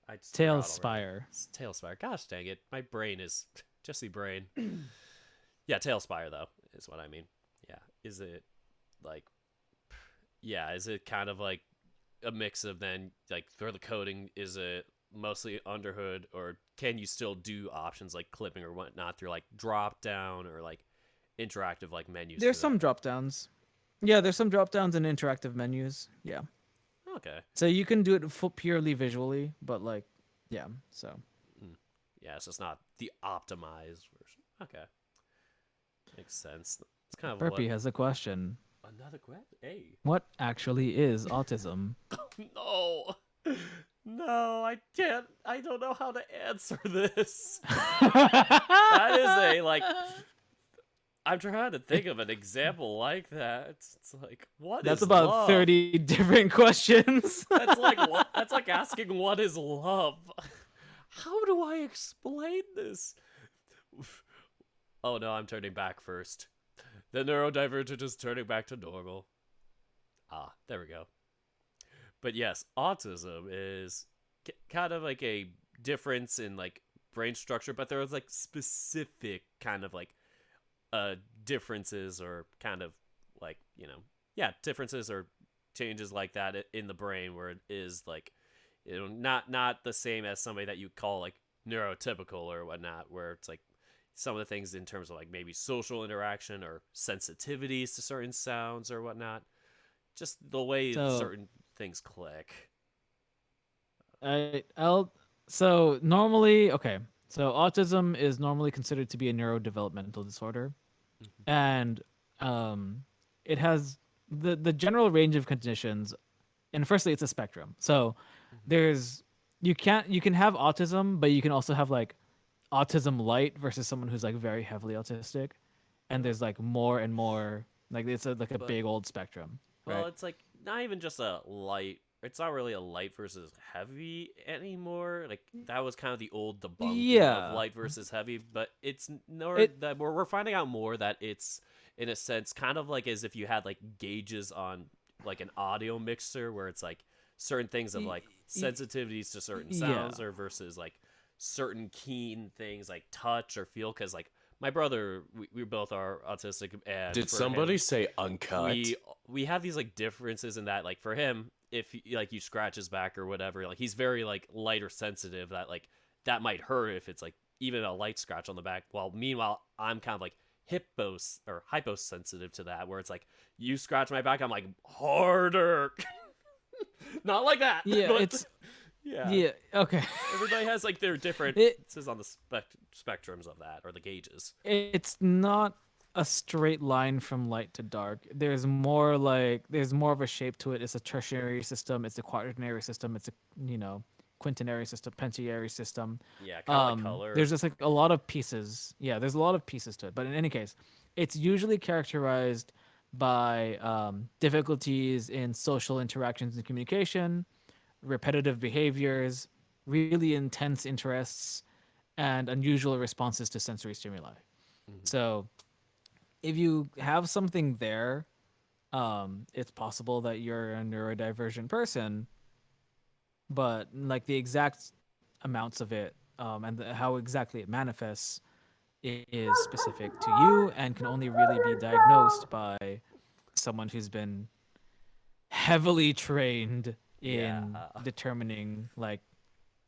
I just forgot already. Tailspire. It's Tailspire. Gosh dang it, my brain is Jesse brain. Yeah, Tailspire though is what I mean. Yeah, is it like? Yeah, is it kind of like a mix of then like for the coding? Is it mostly underhood, or can you still do options like clipping or whatnot through like drop down or like interactive like menus? There's through some drop downs. Yeah, there's some drop downs and interactive menus. Yeah. that? Okay. So you can do it purely visually, but like, yeah. So Yeah, so it's not the optimized version. Okay. Makes sense. It's kind of Burpee has a question. another question. Hey. What actually is autism? No. No, I can't. I don't know how to answer this. That is a like I'm trying to think of an example like that. It's like what That's is about love? 30 different questions. That's like that's like asking what is love. How do I explain this? Oh no, I'm turning back first. The neurodivergent is turning back to normal. Ah, there we go. But yes, autism is kind of like a difference in like brain structure, but there's like specific kind of like differences or kind of like, differences or changes like that in the brain where it is like, not the same as somebody that you call like neurotypical or whatnot, where it's like some of the things in terms of like maybe social interaction or sensitivities to certain sounds or whatnot, just the way So- certain things click. So normally, okay. So autism is normally considered to be a neurodevelopmental disorder, and it has the general range of conditions. And firstly, it's a spectrum. So there's you can have autism, but you can also have like autism light versus someone who's like very heavily autistic, and there's like more and more like it's like a But- big old spectrum. Well, Right. it's like not even just a light. It's not really a light versus heavy anymore. Like that was kind of the old debunking Yeah. of light versus heavy, but it's more It- that we're finding out more that it's in a sense kind of like as if you had like gauges on like an audio mixer where it's like certain things of like sensitivities to certain sounds or versus like certain keen things like touch or feel, because like my brother, we both are autistic, and Did for somebody him, say uncut? we have these like differences in that, like for him, if like you scratch his back or whatever, like he's very like light or sensitive, that like that might hurt if it's like even a light scratch on the back, while meanwhile I'm kind of like hyposensitive to that, where it's like you scratch my back, I'm like harder. Not like that. Yeah, but- it's yeah. yeah. Okay. Everybody has like their different. It- This is on the spectrums of that or the gauges. It's not a straight line from light to dark. There's more of a shape to it. It's a tertiary system. It's a quaternary system. It's a quintenary system, pentenary system. Yeah, kind of like color. There's just like a lot of pieces. Yeah, there's a lot of pieces to it. But in any case, it's usually characterized by difficulties in social interactions and communication, repetitive behaviors, really intense interests, and unusual responses to sensory stimuli. So if you have something there, it's possible that you're a neurodivergent person, but like the exact amounts of it and how exactly it manifests is specific to you and can only really be diagnosed by someone who's been heavily trained in Yeah. determining like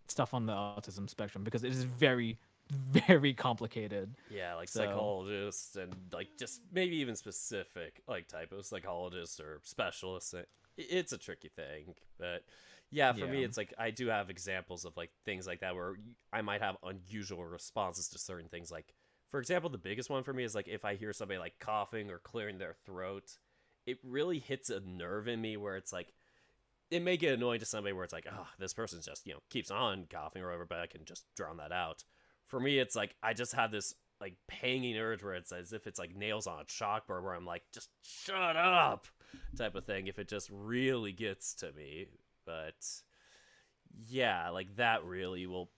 stuff on the autism spectrum, because it is very, very complicated. Yeah, like So- psychologists and like just maybe even specific like type of psychologists or specialists. It's a tricky thing, but yeah, for me, Yeah. it's like I do have examples of like things like that where I might have unusual responses to certain things. Like, for example, the biggest one for me is like if I hear somebody like coughing or clearing their throat, it really hits a nerve in me where it's like it may get annoying to somebody where it's like, oh, this person's just keeps on coughing or whatever, but I can just drown that out. For me, it's like I just have this like panging urge where it's as if it's like nails on a chalkboard where I'm like, just shut up type of thing if it just really gets to me. But yeah, like that really will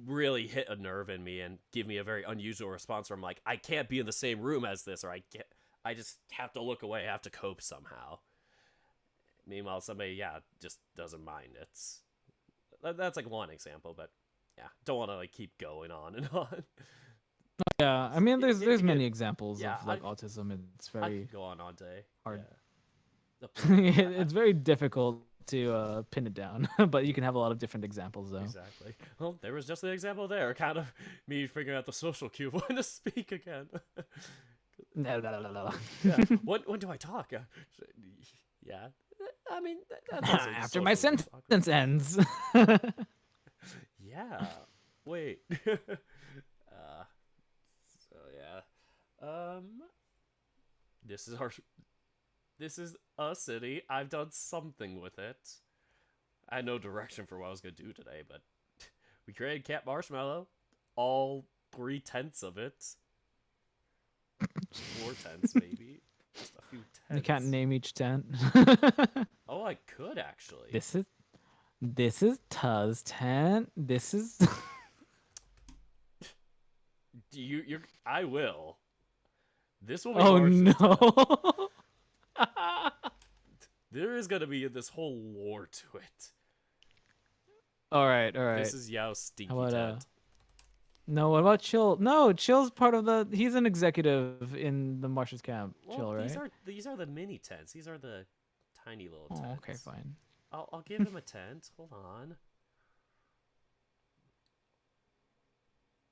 really hit a nerve in me and give me a very unusual response where I'm like, I can't be in the same room as this, or I just have to look away, I have to cope somehow. Meanwhile, somebody, just doesn't mind. That's like one example, but yeah, don't want to like keep going on and on. Yeah, I mean, there's it many could- examples yeah, of like I- autism. It's I very could go on all day. hard. Yeah. it's very difficult to pin it down, but you can have a lot of different examples though. Exactly. Well, there was just an example there, kind of me figuring out the social cue of when to speak again. Yeah. When do I talk? Yeah. I mean, that's also After my socially awkward. sentence ends. Yeah. Wait. So yeah. This is a city. I've done something with it. I had no direction for what I was gonna do today, but we created Camp Marshmallow. All 3/10 of it. 4/10 maybe. Just a few You tenths. can't name each tent. Oh, I could actually. This is Tuz tent. This is I will. This will be oh Marsh's tent. no. There is gonna be this whole lore to it. all right. This is Yao's stinky How about, tent. No, what about Chill? No, Chill's part of the. He's an executive in the Marshes camp. Well, Chill, right? these are the mini tents. These are the tiny little tents. Oh, okay, fine. I'll give him a tent. Hold on.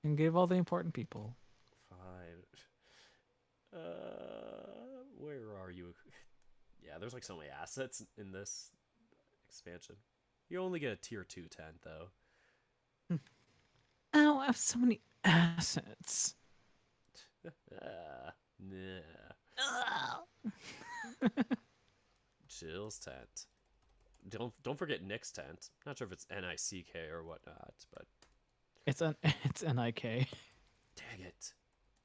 And give all the important people. Fine. Where are you? Yeah, there's like so many assets in this expansion. You only get a tier 2 tent though. Oh, I have so many assets. Nah. Chill's tent. Don't forget Nick's tent. Not sure if it's NICK or whatnot, but It's NIK. dang it.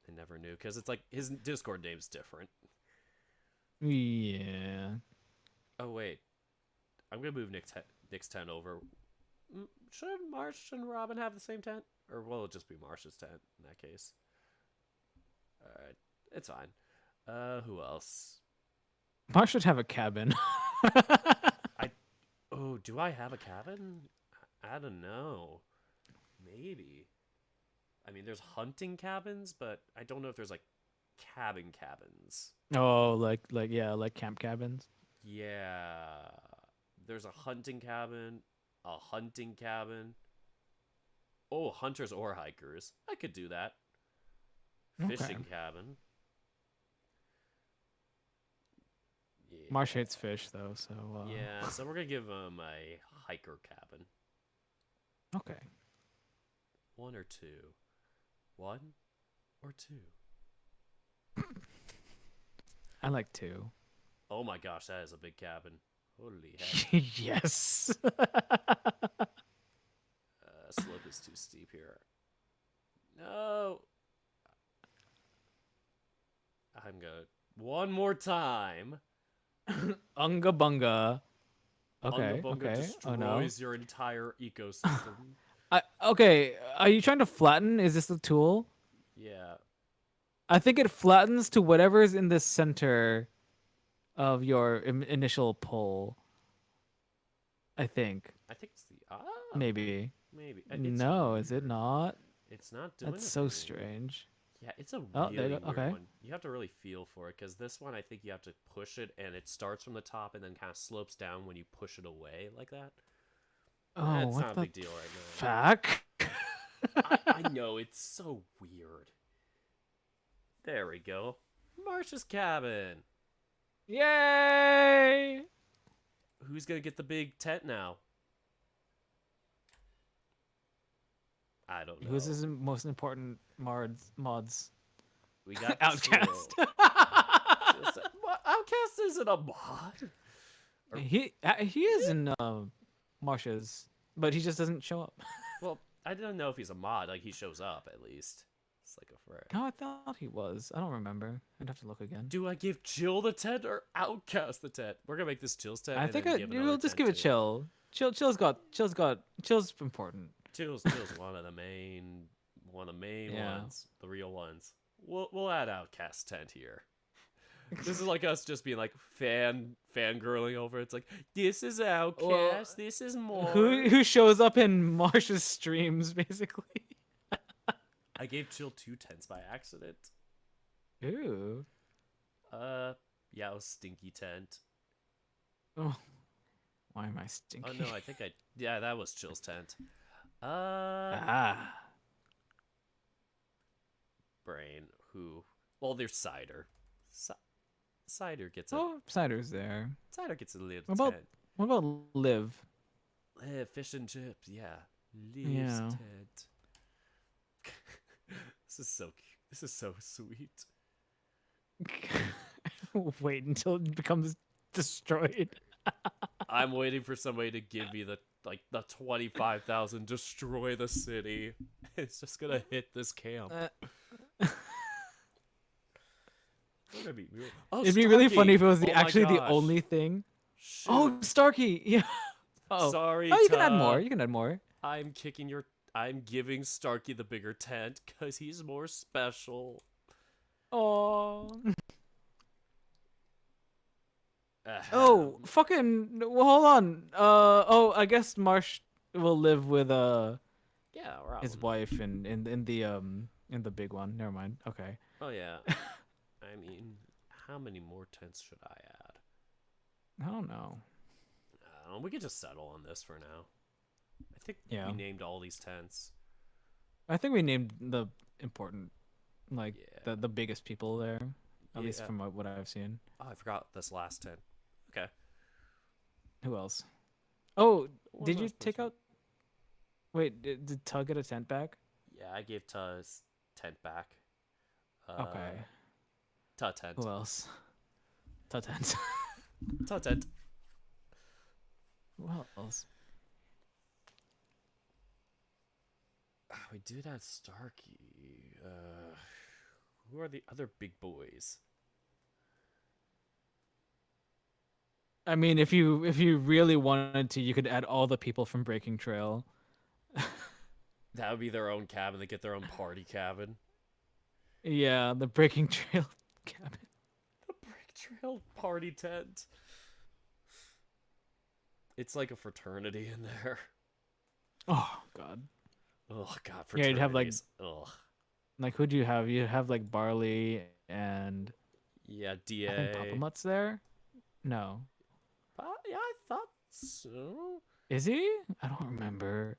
I never knew because it's like his Discord name's different. Yeah. Oh wait, I'm gonna move Nick's tent over. Should Marsh and Robin have the same tent, or will it just be Marsh's tent in that case? All right, it's fine. Who else? Marsh should have a cabin. Oh, do I have a cabin? I don't know. Maybe. I mean, there's hunting cabins, but I don't know if there's like cabins. Oh, like camp cabins. Yeah. There's a hunting cabin, Oh, hunters or hikers. I could do that. Okay. Fishing cabin. Marsh hates fish though, so Yeah, so we're gonna give him a hiker cabin. Okay. 1 or 2? 1 or 2? I like 2. Oh my gosh, that is a big cabin. Holy heck. Yes. Slope is too steep here. No. I'm gonna one more time. Unga bunga. Okay. Ungabunga Okay. Oh no. destroys your entire ecosystem. Okay. Are you trying to flatten? Is this the tool? Yeah. I think it flattens to whatever is in the center of your initial pull. I think. I think it's the Maybe. maybe. No, is it not? It's not doing That's it so for me. strange. Yeah, it's a Oh, really there you weird go. Okay. one. You have to really feel for it because this one, I think you have to push it, and it starts from the top and then kind of slopes down when you push it away like that. Oh, That's what not a the big deal right fuck? I know it's so weird. There we go. Marsh's cabin. Yay! Who's gonna get the big tent now? I don't know. Who's his most important mods? We got Outcast. Chill. What? Outcast isn't a mod. Or- he is in Marsha's, but he just doesn't show up. Well, I don't know if he's a mod. Like he shows up at least. It's like a friend. No, I thought he was. I don't remember. I'd have to look again. Do I give Chill the tent or Outcast the tent? We're gonna make this Chill's tent. I and think then give we'll another just tent give it to- chill. Chill's important. Chill's one of the main Yeah. ones, the real ones. We'll add Outcast tent here. This is like us just being like fangirling over. It's like this is Outcast, Well, this is more. Who shows up in Marsha's streams basically? I gave Chill 2 tents by accident. Ooh. Yeah, it was Stinky tent. Oh. Why am I stinky? Oh no, I think yeah, that was Chill's tent. Ah. Brain who? Well, there's Cider. Cider gets a Oh, Cider's there. Cider gets a live What about- tent. What about Liv? Fish and chips, yeah. Lives Yeah. tent. This is so cute. This is so sweet. Wait until it becomes destroyed. I'm waiting for somebody to give me the 25,000 destroy the city. It's just gonna hit this camp. It'd be It'd be really funny if it was Oh my actually the gosh. only thing. Shit. Oh, Starkey. Yeah. Oh. Sorry. Oh, you can add Tuh. more. You can add more. I'm giving Starkey the bigger tent because he's more special. Oh. Oh, fucking. Well, hold on. Oh, I guess Marsh will live with yeah, his Robin. wife in the big one. Never mind. Okay. Oh yeah. I mean, how many more tents should I add? I don't know. We could just settle on this for now. I think Yeah. we named all these tents. I think we named the important, like Yeah. the biggest people there, at least Yeah. from what I've seen. Oh, I forgot this last tent. Okay. Who else? Oh, One did you last take person. out? Wait, did Tug get a tent back? Yeah, I gave Tuh's tent back. Okay. Tuh tent. Who else? Tug tent. Tuh tent. Who else? We did add Starkey. Who are the other big boys? I mean, if you really wanted to, you could add all the people from Breaking Trail. That would be their own cabin. They get their own party cabin. Yeah, the Breaking Trail cabin. The Break Trail party tent. It's like a fraternity in there. Oh God. Oh God, Yeah, you'd have, like- fraternities. Ugh. Like, who do you have? You have like Barley and Yeah, I DA. think Papa Mutt's there. No, Yeah, I thought so. is he? I don't remember.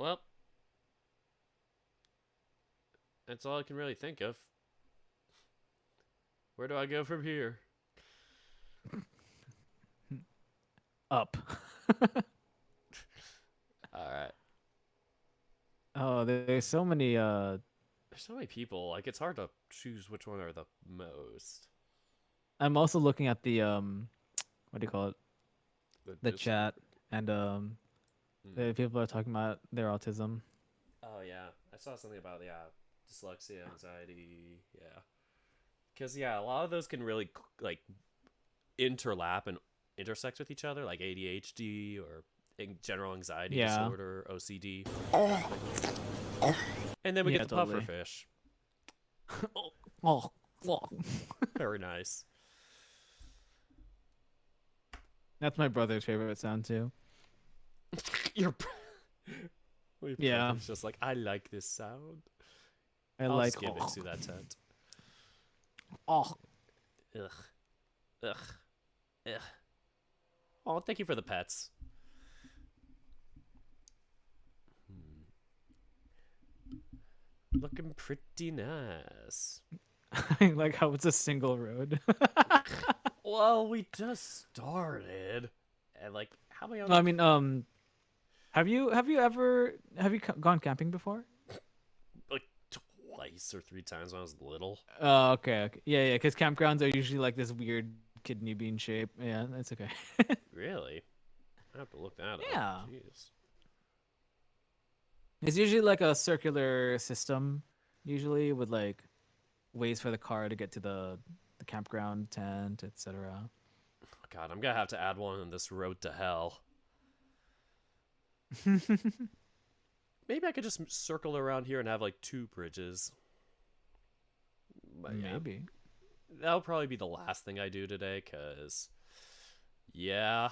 Well, that's all I can really think of. Where do I go from here? Up. Alright. Oh, there's so many. There's so many people, like, it's hard to choose which one are the most. I'm also looking at the what do you call it? The Dis- chat, and Mm. the people are talking about their autism. Oh, yeah. I saw something about, dyslexia, anxiety, yeah. Because, yeah, a lot of those can really, like, interlap and intersect with each other, like ADHD or general anxiety Yeah. disorder, OCD. And then we Yeah, get the totally. pufferfish. Oh, Very nice. that's my brother's favorite sound too. Your Yeah. It's just like, I like this sound. I I'll like. skip it to that tent. Oh, Ugh. Ugh. Ugh. Oh, thank you for the pets. Looking pretty nice. I like how it's a single road. Well, we just started. And like, how many No, I mean, have you gone camping before? like twice or three times when I was little? Oh, okay. Yeah, because campgrounds are usually like this weird kidney bean shape. Yeah, that's okay. Really? I have to look that up. Yeah. Jeez. It's usually like a circular system, usually with like ways for the car to get to the campground tent, etc. God, I'm gonna have to add one on this road to hell. Maybe I could just circle around here and have like two bridges. But yeah, Maybe. that'll probably be the last thing I do today, because, yeah,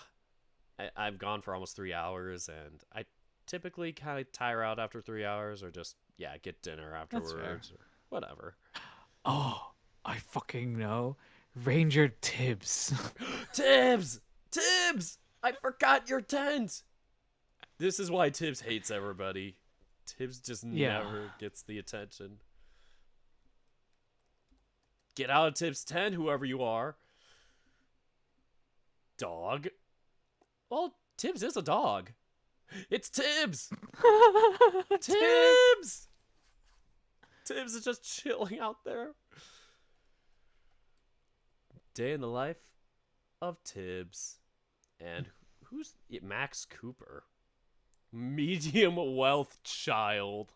I've gone for almost 3 hours, and I typically kind of tire out after 3 hours, or just, yeah, get dinner That's fair. afterwards, or whatever. Oh, I fucking know. Ranger Tibbs. Tibbs! Tibbs! I forgot your tent! This is why Tibbs hates everybody. Tibbs just Yeah. never gets the attention. Get out of Tibbs' tent, whoever you are. Dog. Well, Tibbs is a dog. It's Tibbs! Tibbs! Tibbs is just chilling out there. Day in the life of Tibbs. And who's Max Cooper? Medium wealth child.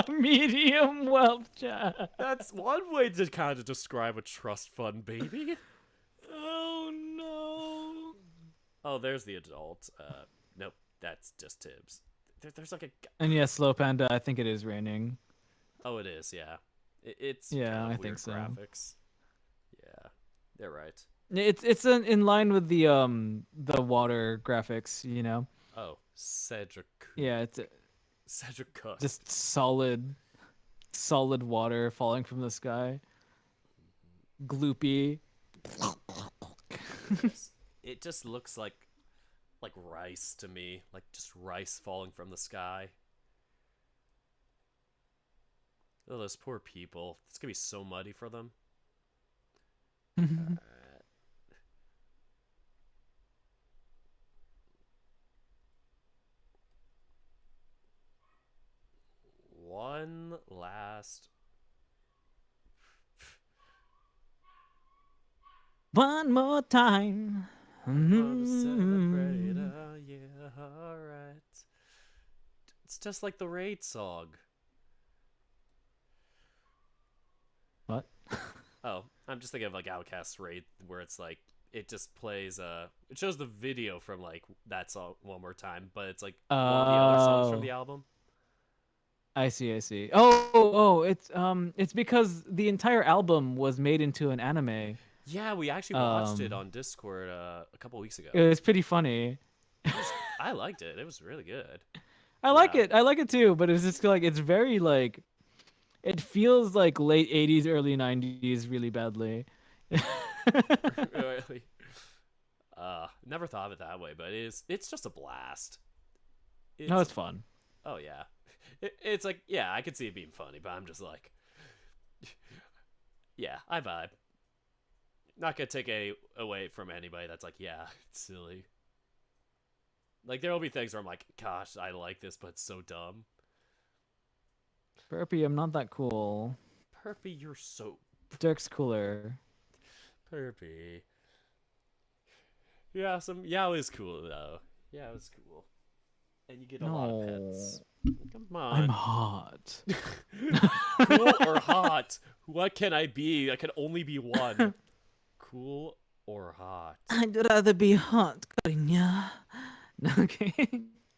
Medium wealth chat. That's one way to kind of describe a trust fund baby. Oh no. Oh, there's the adult. Nope, that's just Tibbs. There's like a. And yes, Slow Panda, I think it is raining. Oh, it is. Yeah, it's Yeah, kind of I weird think so. graphics. Yeah, they're right. It's in line with the water graphics, you know. Oh, Cedric. Yeah, it's Cedric Cook. just solid water falling from the sky. Gloopy. It just looks like rice to me, like just rice falling from the sky. Oh, those poor people. It's gonna be so muddy for them. One last. One more time. Want to Mm-hmm. celebrate, yeah, alright. It's just like the Raid song. What? Oh, I'm just thinking of like Outcast Raid, where it's like it just plays it shows the video from like that song one more time, but it's like one of the other songs from Oh. the album. I see. Oh, it's because the entire album was made into an anime. Yeah, we actually watched it Um, on Discord a couple weeks ago. It was pretty funny. I liked it. It was really good. I like Yeah. it. I like it too, but it's just like it's very like it feels like late 80s, early 90s really badly. Really. Never thought of it that way, but it's just a blast. No, it's fun. Oh yeah, it's like yeah, I could see it being funny, but I'm just like, yeah, I vibe. Not gonna take away from anybody that's like, yeah, it's silly. Like there will be things where I'm like, gosh, I like this, but it's so dumb. Burpee, I'm not that cool. Perpy, you're so Dirk's cooler. perpy. Yeah, Yao is cool though. Yao is cool, and you get a lot of pets. Come I'm on, hot. cool or hot? What can I be? I can only be one. Cool or hot? I'd rather be hot, Cariña. Okay.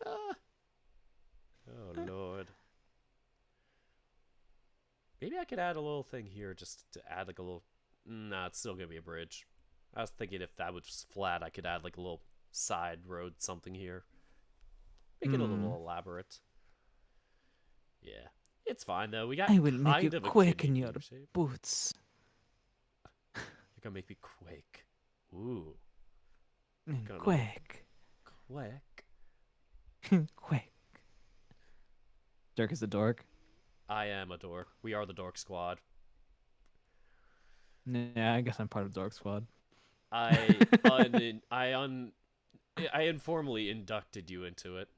Ah. Oh lord. Maybe I could add a little thing here just to add like a little. Nah, it's still gonna be a bridge. I was thinking if that was flat, I could add like a little side road something here. Make it a little elaborate. Yeah, it's fine though. We got. I will make you kind of a quake kidney in your bean shape. boots. You're gonna make me quake. Ooh, Gonna- Quake. quake. Quake. Dirk is a dork. I am a dork. We are the Dork Squad. Yeah, I guess I'm part of Dork Squad. I informally inducted you into it.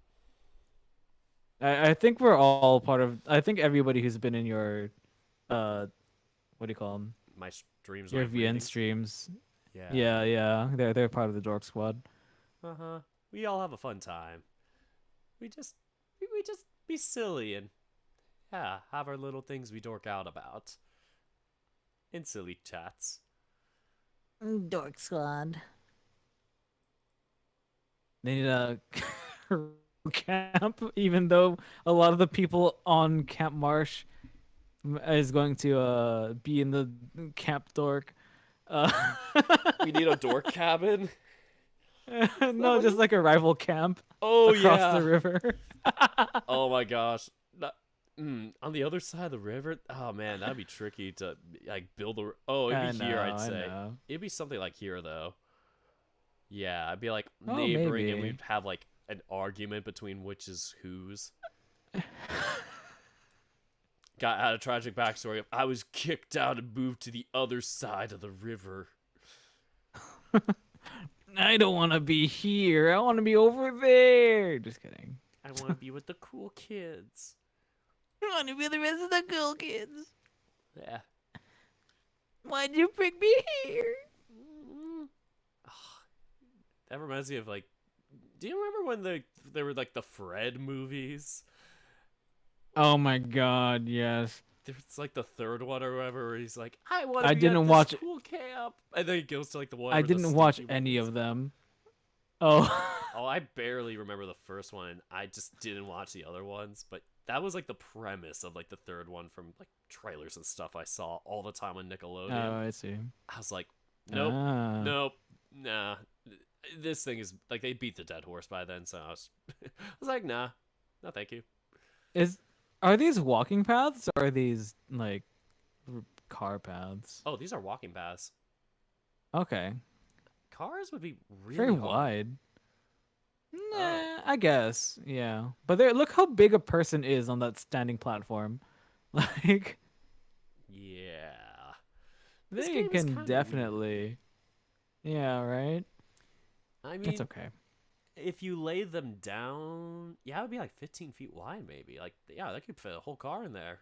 I think we're all part of. I think everybody who's been in your, what do you call them? My streams. Your my VN readings. streams. Yeah. Yeah. They're part of the Dork Squad. Uh-huh. We all have a fun time. We just be silly and yeah, have our little things we dork out about. In silly chats. Dork Squad. They need a camp, even though a lot of the people on Camp Marsh is going to be in the Camp Dork. We need a dork cabin. No, just like a rival camp Oh across yeah. the river. Oh my gosh. On the other side of the river? Oh man, that'd be tricky to like build a. Oh, it'd be here, I'd I say. know. It'd be something like here though. Yeah, I'd be like Oh, neighboring, and maybe. we'd have like an argument between which is whose. Got had a tragic backstory. I was kicked out and moved to the other side of the river. I don't want to be here. I want to be over there. Just kidding. I want to be with the cool kids. I want to be the rest of the cool kids. Yeah. Why'd you bring me here? That reminds me of like. Do you remember when there were like the Fred movies? Oh my god, yes. It's like the third one or whatever, where he's like, "I want to I be didn't at this watch- cool camp," and then he goes to like the one. I where the didn't watch stinky any one is. of them. Oh. Oh, I barely remember the first one. I just didn't watch the other ones, but that was like the premise of like the third one from like trailers and stuff I saw all the time on Nickelodeon. Oh, I see. I was like, nope, Ah. nope, nah. This thing is like they beat the dead horse by then, so I was like, nah, no, thank you. Are these walking paths or are these like car paths? Oh, these are walking paths. Okay. Cars would be really Very hard. wide. Oh. Nah, I guess. Yeah. But there, look how big a person is on that standing platform. Like Yeah. This they game is can kinda weird. definitely. Yeah, right? I mean, It's okay. if you lay them down, yeah, it would be like 15 feet wide, maybe. Like, yeah, that could fit a whole car in there.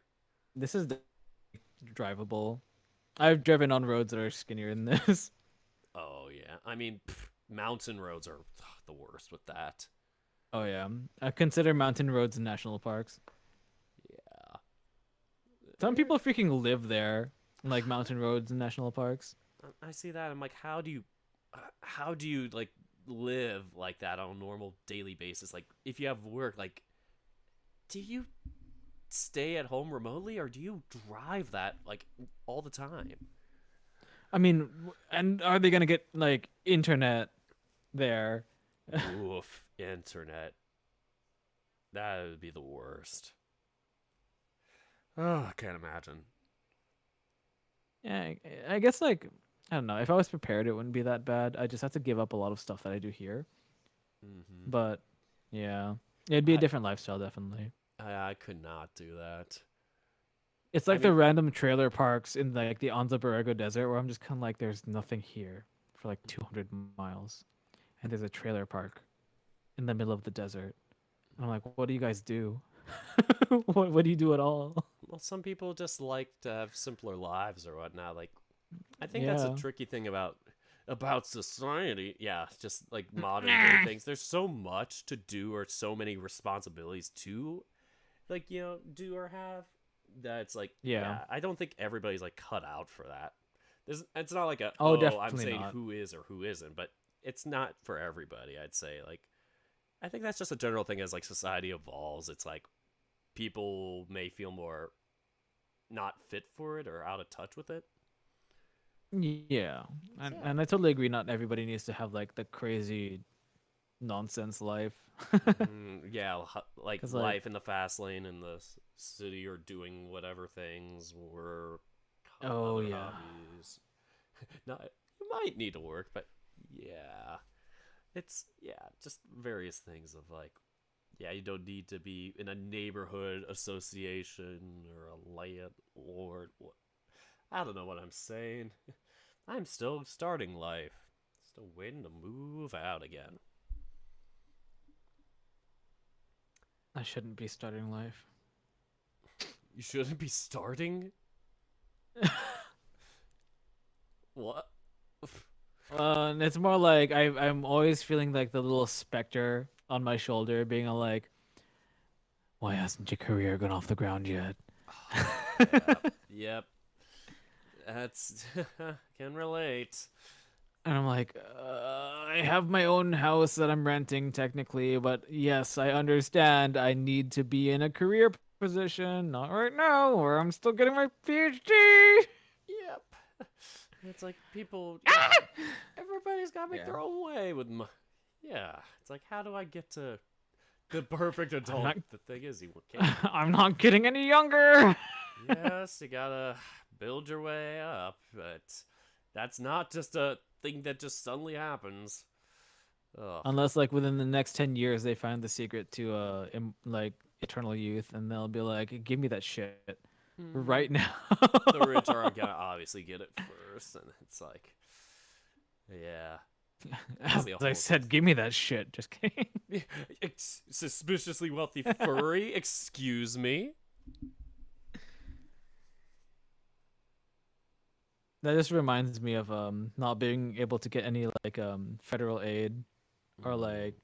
This is drivable. I've driven on roads that are skinnier than this. Oh yeah, I mean, mountain roads are the worst with that. Oh yeah. I consider mountain roads national parks. Yeah. Some people freaking live there, like mountain roads and national parks. I see that. I'm like, how do you like live like that on a normal daily basis? Like, if you have work, like, do you stay at home remotely or do you drive that like all the time? I mean, and are they gonna get like internet there? Oof, internet. That would be the worst. Oh, I can't imagine. Yeah, I guess like I don't know. If I was prepared, it wouldn't be that bad. I just have to give up a lot of stuff that I do here. Mm-hmm. But yeah, It'd be a I- different lifestyle, definitely. I could not do that. It's I like the mean, random trailer parks in like the Anza Borrego Desert where I'm just kind of like, there's nothing here for like 200 miles, and there's a trailer park in the middle of the desert. And I'm like, what do you guys do? What do you do at all? well, some people just like to have simpler lives or whatnot. Like, I think that's a Yeah. tricky thing about society. Yeah, just like modern day things. There's so much to do or so many responsibilities to, like, do or have, that it's like, Yeah. I don't think everybody's like cut out for that. It's not like Oh, I'm definitely saying not. who is or who isn't, but it's not for everybody. I'd say, like, I think that's just a general thing as like society evolves. It's like people may feel more not fit for it or out of touch with it. Yeah. And Yeah. and I totally agree. Not everybody needs to have like the crazy nonsense life. Yeah, like 'Cause, like- life in the fast lane in the city or doing whatever things or Oh, other yeah. hobbies. Not you might need to work, but yeah, it's just various things of like, you don't need to be in a neighborhood association or a landlord. I don't know what I'm saying. I'm still starting life, still waiting to move out again. I shouldn't be starting life. You shouldn't be starting. What? And it's more like I'm always feeling like the little specter on my shoulder, being all like, "Why hasn't your career gone off the ground yet?" Yep. That's can relate. And I'm like, I have my own house that I'm renting technically, but yes, I understand I need to be in a career position, not right now, where I'm still getting my PhD. Yep. It's like people. Ah! Everybody's got to make their own way with. Yeah. It's like, how do I get to the perfect adult? not- The thing is, you can't. I'm not getting any younger. Yes, you gotta build your way up, but that's not just a thing that just suddenly happens. Ugh. Unless like within the next 10 years they find the secret to like eternal youth, and they'll be like, give me that shit right now. The rich are gonna obviously get it first, and it's like, yeah. As be a I whole said, give me that shit. Just kidding. Suspiciously wealthy furry, excuse me. That just reminds me of not being able to get any like federal aid or like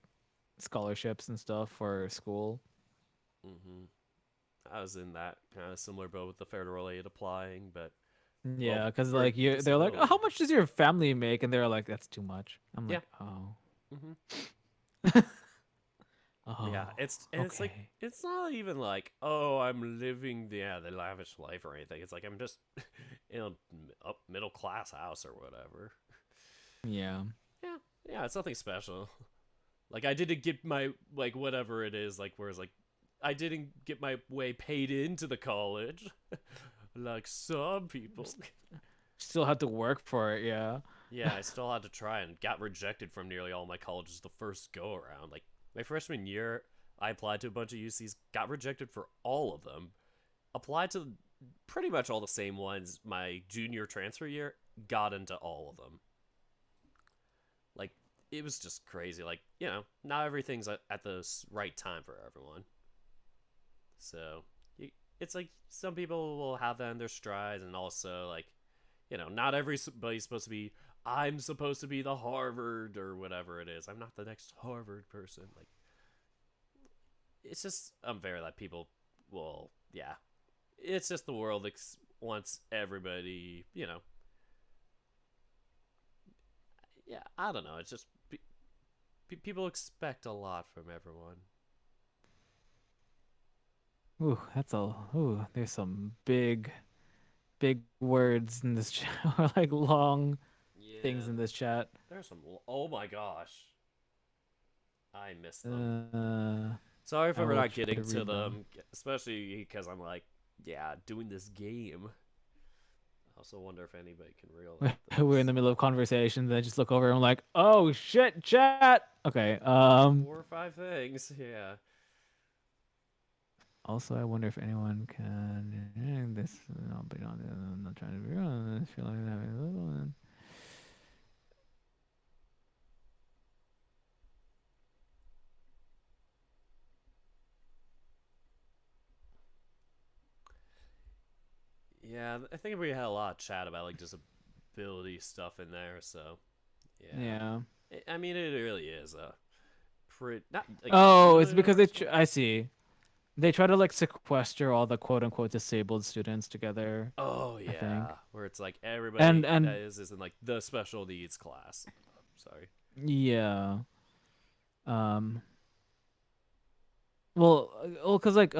scholarships and stuff for school. Mm-hmm. I was in that kind of similar boat with the federal aid applying, but Yeah, because for like they're like, oh, how disability. much does your family make? And they're like, that's too much. I'm like, oh, Mm-hmm. oh, Yeah, it's like okay. it's not even like, oh, I'm living the lavish life or anything. It's like I'm just in a middle class house or whatever. Yeah. Yeah, it's nothing special. Like I didn't get my like whatever it is, like whereas like I didn't get my way paid into the college like some people. Still had to work for it. Yeah. Yeah, I still had to try and got rejected from nearly all my colleges the first go around. Like my freshman year, I applied to a bunch of UCs, got rejected for all of them. Applied to pretty much all the same ones my junior transfer year, got into all of them. Like it was just crazy. Like, not everything's at the right time for everyone. So, it's like some people will have that in their strides, and also like, not everybody's supposed to be. I'm supposed to be the Harvard or whatever it is. I'm not the next Harvard person. Like, it's just unfair that people will. Yeah, it's just the world wants everybody. Yeah, I don't know. It's just people expect a lot from everyone. Ooh, ooh. There's some big words in this chat, or like long things Yeah. in this chat. There's some. Oh my gosh. I missed them. Uh, Sorry if I we're will not try to getting to read them. them, especially because I'm like, doing this game. I also wonder if anybody can realize we're in the middle of conversation, then I just look over and I'm like, oh shit, chat. Okay. 4 or 5 things. Yeah. Also, I wonder if anyone can this. Not, but not, I'm not trying to be wrong. I feel like having a little. And Yeah, I think we had a lot of chat about like disability stuff in there, so yeah. yeah. I mean, it really is a pretty not like Oh, it's because universal. I see. They try to like sequester all the quote unquote disabled students together, Oh I think. yeah, where it's like And everybody that and is in like the special needs class. Sorry. yeah. Um well, cuz like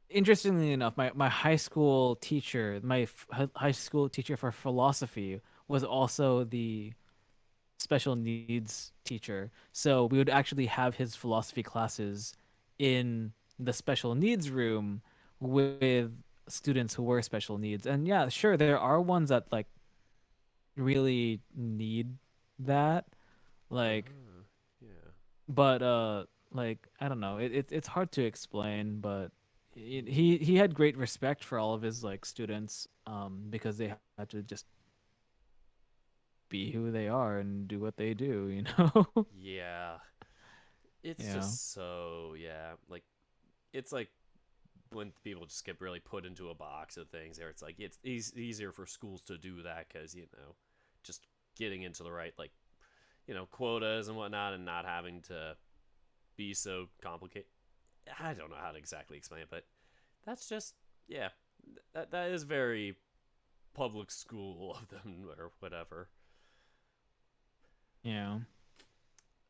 interestingly enough, my high school teacher, high school teacher for philosophy was also the special needs teacher. So we would actually have his philosophy classes in the special needs room with students who were special needs. And yeah, sure, there are ones that like really need that. Like, Uh-huh. Yeah. but like I don't know. It's hard to explain, but he had great respect for all of his like students because they had to just be who they are and do what they do, you know? Yeah. It's Yeah. just so yeah, like it's like when people just get really put into a box of things there it's like it's easier for schools to do that because just getting into the right like quotas and whatnot and not having to be so complicated. I don't know how to exactly explain it, but that's just yeah, that is very public school of them or whatever. Yeah.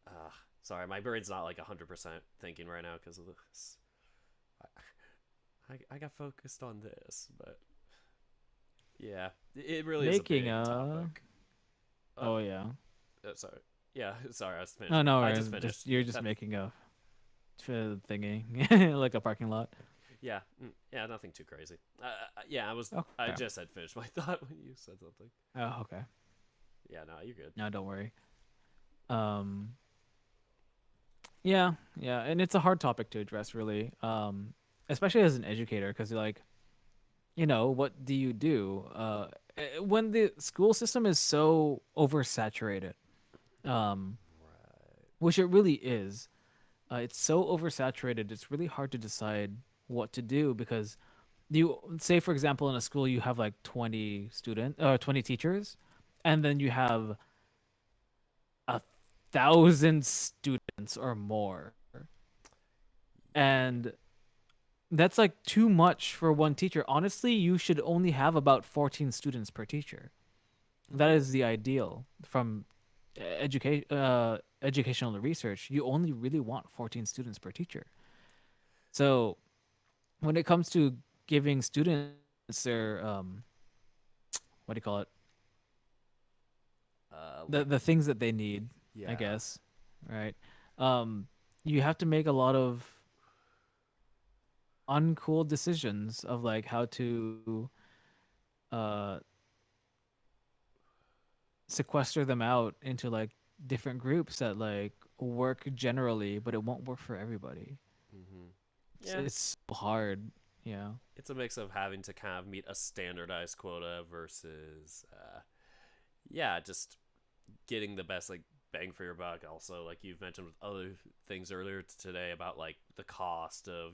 uh Sorry, my brain's not like 100% thinking right now because of this. I got focused on this, but yeah, it really is a Making big a. topic. uh, Oh yeah. Sorry. Yeah, sorry, I was No, finished. no I worries. just Just finished. you're just That, making a thingy like a parking lot. yeah, yeah, nothing too crazy. Yeah, I Okay. just had finished my thought when you said something. Oh, okay. Yeah, no, you're good. No, don't worry. Um. Yeah, yeah, and it's a hard topic to address, really. Especially as an educator, because like, what do you do? When the school system is so oversaturated, um, Right. which it really is. It's so oversaturated. It's really hard to decide what to do because you say, for example, in a school you have like 20 teachers, and then you have 1,000 students or more, and that's like too much for one teacher. Honestly, you should only have about 14 students per teacher. That is the ideal from educational research. You only really want 14 students per teacher. So when it comes to giving students their what do you call it, Like, the things that they need, I yeah. guess, right? um you have to make a lot of uncool decisions of like how to uh sequester them out into like different groups that like work generally, but it won't work for everybody. Hmm. it's, Yeah, it's so hard. Yeah. it's a mix of having to kind of meet a standardized quota versus, yeah, just getting the best like bang for your buck. Also, like you've mentioned with other things earlier today about like the cost of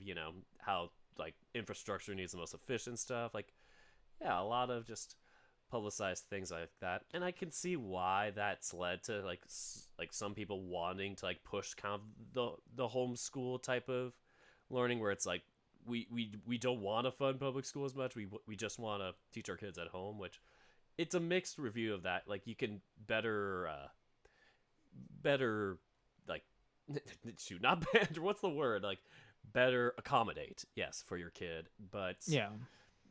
how like infrastructure needs the most efficient stuff. Like, yeah, a lot of just publicized things like that, and I can see why that's led to like like some people wanting to like push kind of the homeschool type of learning, where it's like we don't want to fund public school as much. We just want to teach our kids at home, which it's a mixed review of that. Like you can better like shoot, not better, what's the word, like better accommodate, yes, for your kid, but Yeah.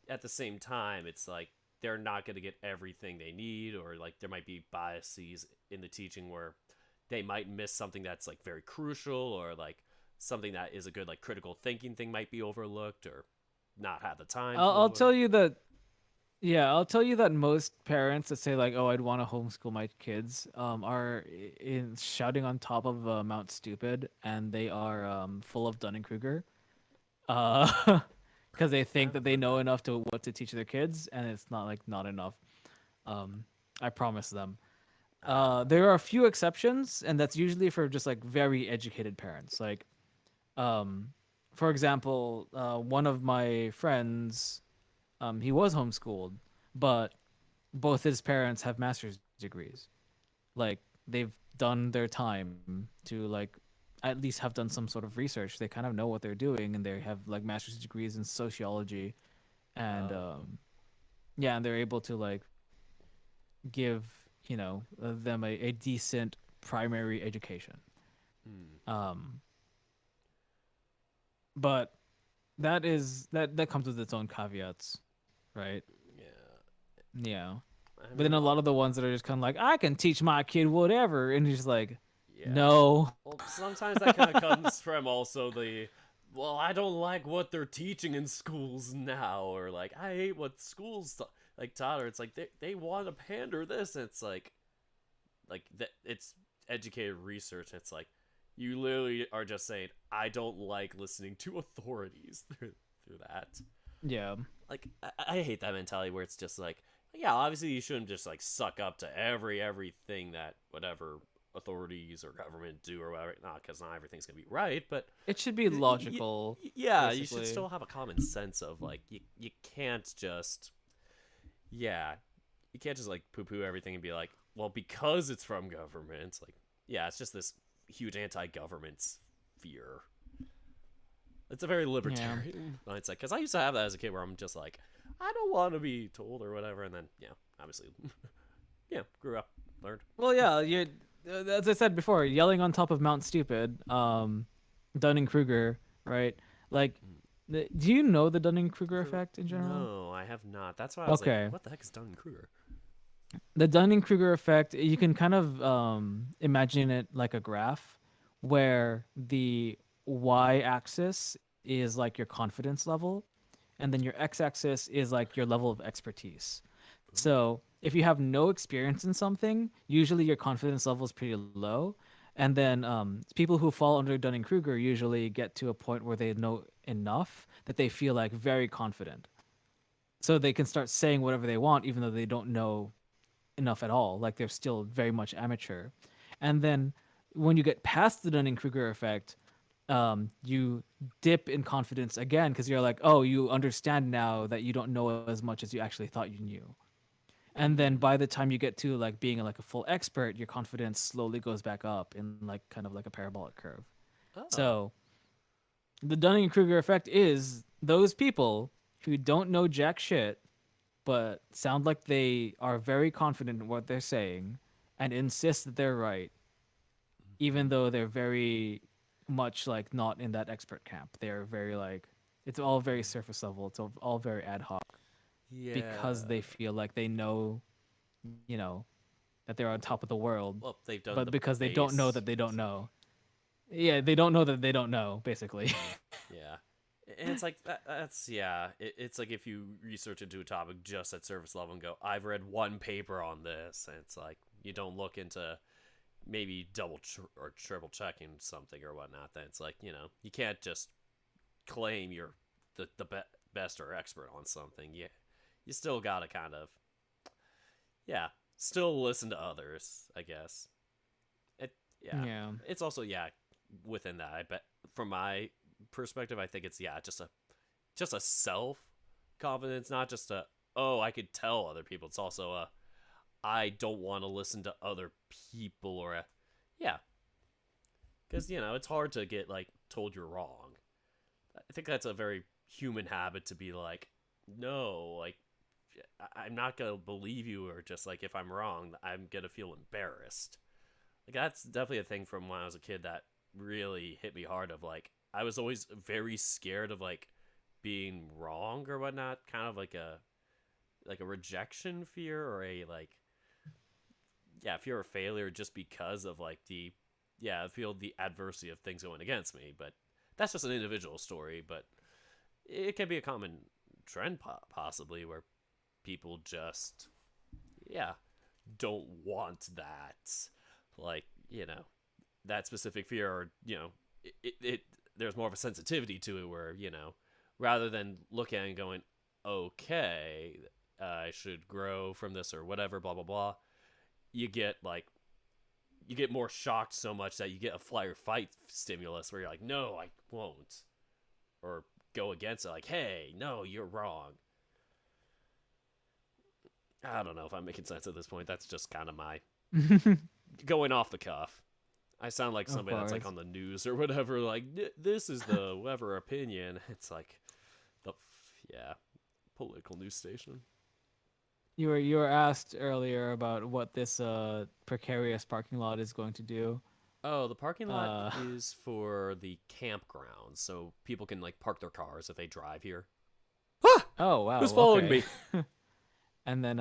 at the same time it's like they're not going to get everything they need, or like there might be biases in the teaching where they might miss something that's like very crucial, or like something that is a good like critical thinking thing might be overlooked or not have the time I'll for. tell you that Yeah, I'll tell you that most parents that say like, "Oh, I'd want to homeschool my kids," are in shouting on top of Mount Stupid, and they are full of Dunning Kruger, uh, because they I think that haven't they heard know that. enough to what to teach their kids, and it's not like not enough. I promise them. There are a few exceptions, and that's usually for just like very educated parents. Like, um, for example, one of my friends, he was homeschooled, but both his parents have master's degrees. Like they've done their time to like at least have done some sort of research. They kind of know what they're doing, and they have like master's degrees in sociology, and Oh. yeah, and they're able to like give them a decent primary education. Hmm. Um, but that comes with its own caveats, right? Yeah. Yeah. I But then mean, a lot of the ones that are just kind of like, I can teach my kid whatever, and he's just like, yeah. no. Well, sometimes that kind of comes from also well, I don't like what they're teaching in schools now, or like, I hate what schools like taught her. It's like they want to pander this, and it's like that it's educated research. It's like you literally are just saying, I don't like listening to authorities through that. Yeah. Like I hate that mentality where it's just like, yeah, obviously you shouldn't just like suck up to everything that whatever authorities or government do or whatever. Not because not everything's gonna be right, but It should be logical, yeah, you should basically. still have a common sense of like you can't just yeah you can't just like poo poo everything and be like, well, because it's from government. It's like, yeah, it's just this huge anti-government fear. It's a very Yeah. libertarian mindset because I used to have that as a kid where I'm just like, I don't want to be told or whatever, and then obviously, grew up, learned. Well, yeah, you as I said before, yelling on top of Mount Stupid, Dunning-Kruger, right? Like, do you know the Dunning-Kruger effect in general? No, I have not. That's why I was like, Okay. what the heck is Dunning Kruger? The Dunning-Kruger effect, you can kind of imagine it like a graph where the y-axis is like your confidence level, and then your x-axis is like your level of expertise. So if you have no experience in something, usually your confidence level is pretty low. And then people who fall under Dunning Kruger usually get to a point where they know enough that they feel like very confident. So they can start saying whatever they want, even though they don't know enough at all. Like they're still very much amateur. And then when you get past the Dunning Kruger effect, you dip in confidence again because you're like, oh, you understand now that you don't know as much as you actually thought you knew. And then by the time you get to like being like a full expert, your confidence slowly goes back up in like kind of like a parabolic curve. Oh, So the Dunning Kruger effect is those people who don't know jack shit but sound like they are very confident in what they're saying and insist that they're right, even though they're very much like not in that expert camp. They're very like it's all very surface level. It's all very ad hoc because yeah. they feel like they know, you know, that they're on top of the world, Well, they've done but the because they don't know base. that they don't know. Yeah, they don't know that they don't know, basically. Yeah. And it's like that's yeah. It's like if you research into a topic just at surface level and go, I've read one paper on this, and it's like you don't look into maybe or triple checking something or whatnot. Then it's like you can't just claim you're the best or expert on something. You still gotta kind of yeah, still listen to others. I guess it yeah. Yeah. It's also within that. I bet from my perspective, I think it's just a self confidence, not just a oh I could tell other people. It's also a I don't want to listen to other people or a yeah because it's hard to get like told you're wrong. I think that's a very human habit to be like no like I'm not gonna believe you or just like if I'm wrong I'm gonna feel embarrassed. Like that's definitely a thing from when I was a kid that really hit me hard of like I was always very scared of like being wrong or whatnot, kind of like a rejection fear or a like fear of failure just because of like I feel the adversity of things going against me. But that's just an individual story, but it can be a common trend possibly where people just, yeah, don't want that. Like, that specific fear, or, there's more of a sensitivity to it where, rather than looking at it and going, okay, I should grow from this or whatever, blah, blah, blah, you get more shocked so much that you get a flight or fight stimulus where you're like, no, I won't. Or go against it, like, hey, no, you're wrong. I don't know if I'm making sense at this point. That's just kind of my going off the cuff. I sound like somebody that's like on the news or whatever, like, this is the whatever opinion. It's like political news station. You were asked earlier about what this precarious parking lot is going to do. Oh, the parking lot is for the campground, so people can like park their cars if they drive here. Oh wow! Who's following okay. me? And then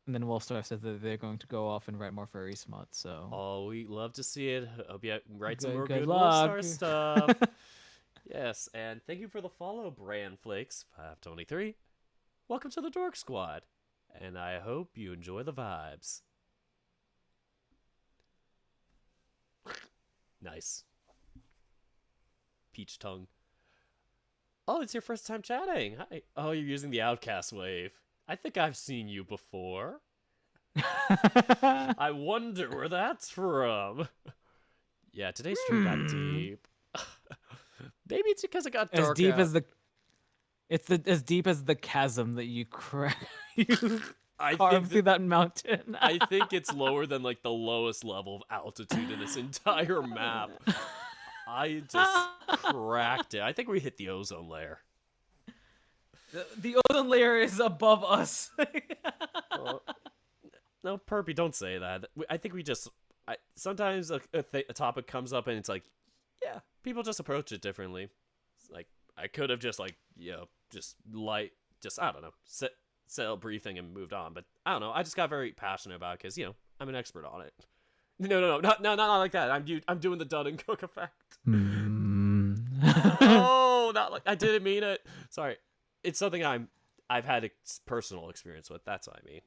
Wolfstar says that they're going to go off and write more furry smut. So Oh, we love to see it. Hope you write some more good good luck. Wolfstar stuff. Yes, and thank you for the follow, Bran Flakes 523. Welcome to the Dork Squad, and I hope you enjoy the vibes. Nice. Peach tongue. Oh, it's your first time chatting. Hi. Oh, you're using the Outcast wave. I think I've seen you before. I wonder where that's from. Yeah, today's stream got deep. Maybe it's because it got dark. as deep out. as the as deep as the chasm that you you carved through that mountain. I think it's lower than like the lowest level of altitude in this entire map. I just cracked it. I think we hit the ozone layer. The ozone layer is above us. No, Perpy, don't say that. I think we just... sometimes a topic comes up and it's like, yeah, people just approach it differently. It's like, I could have just like, I don't know, said a brief thing and moved on. But I don't know. I just got very passionate about it because, I'm an expert on it. No, not like that. I'm doing the Dunning-Cook effect. Oh, not like I didn't mean it. Sorry. It's something I've had personal experience with. That's what I mean.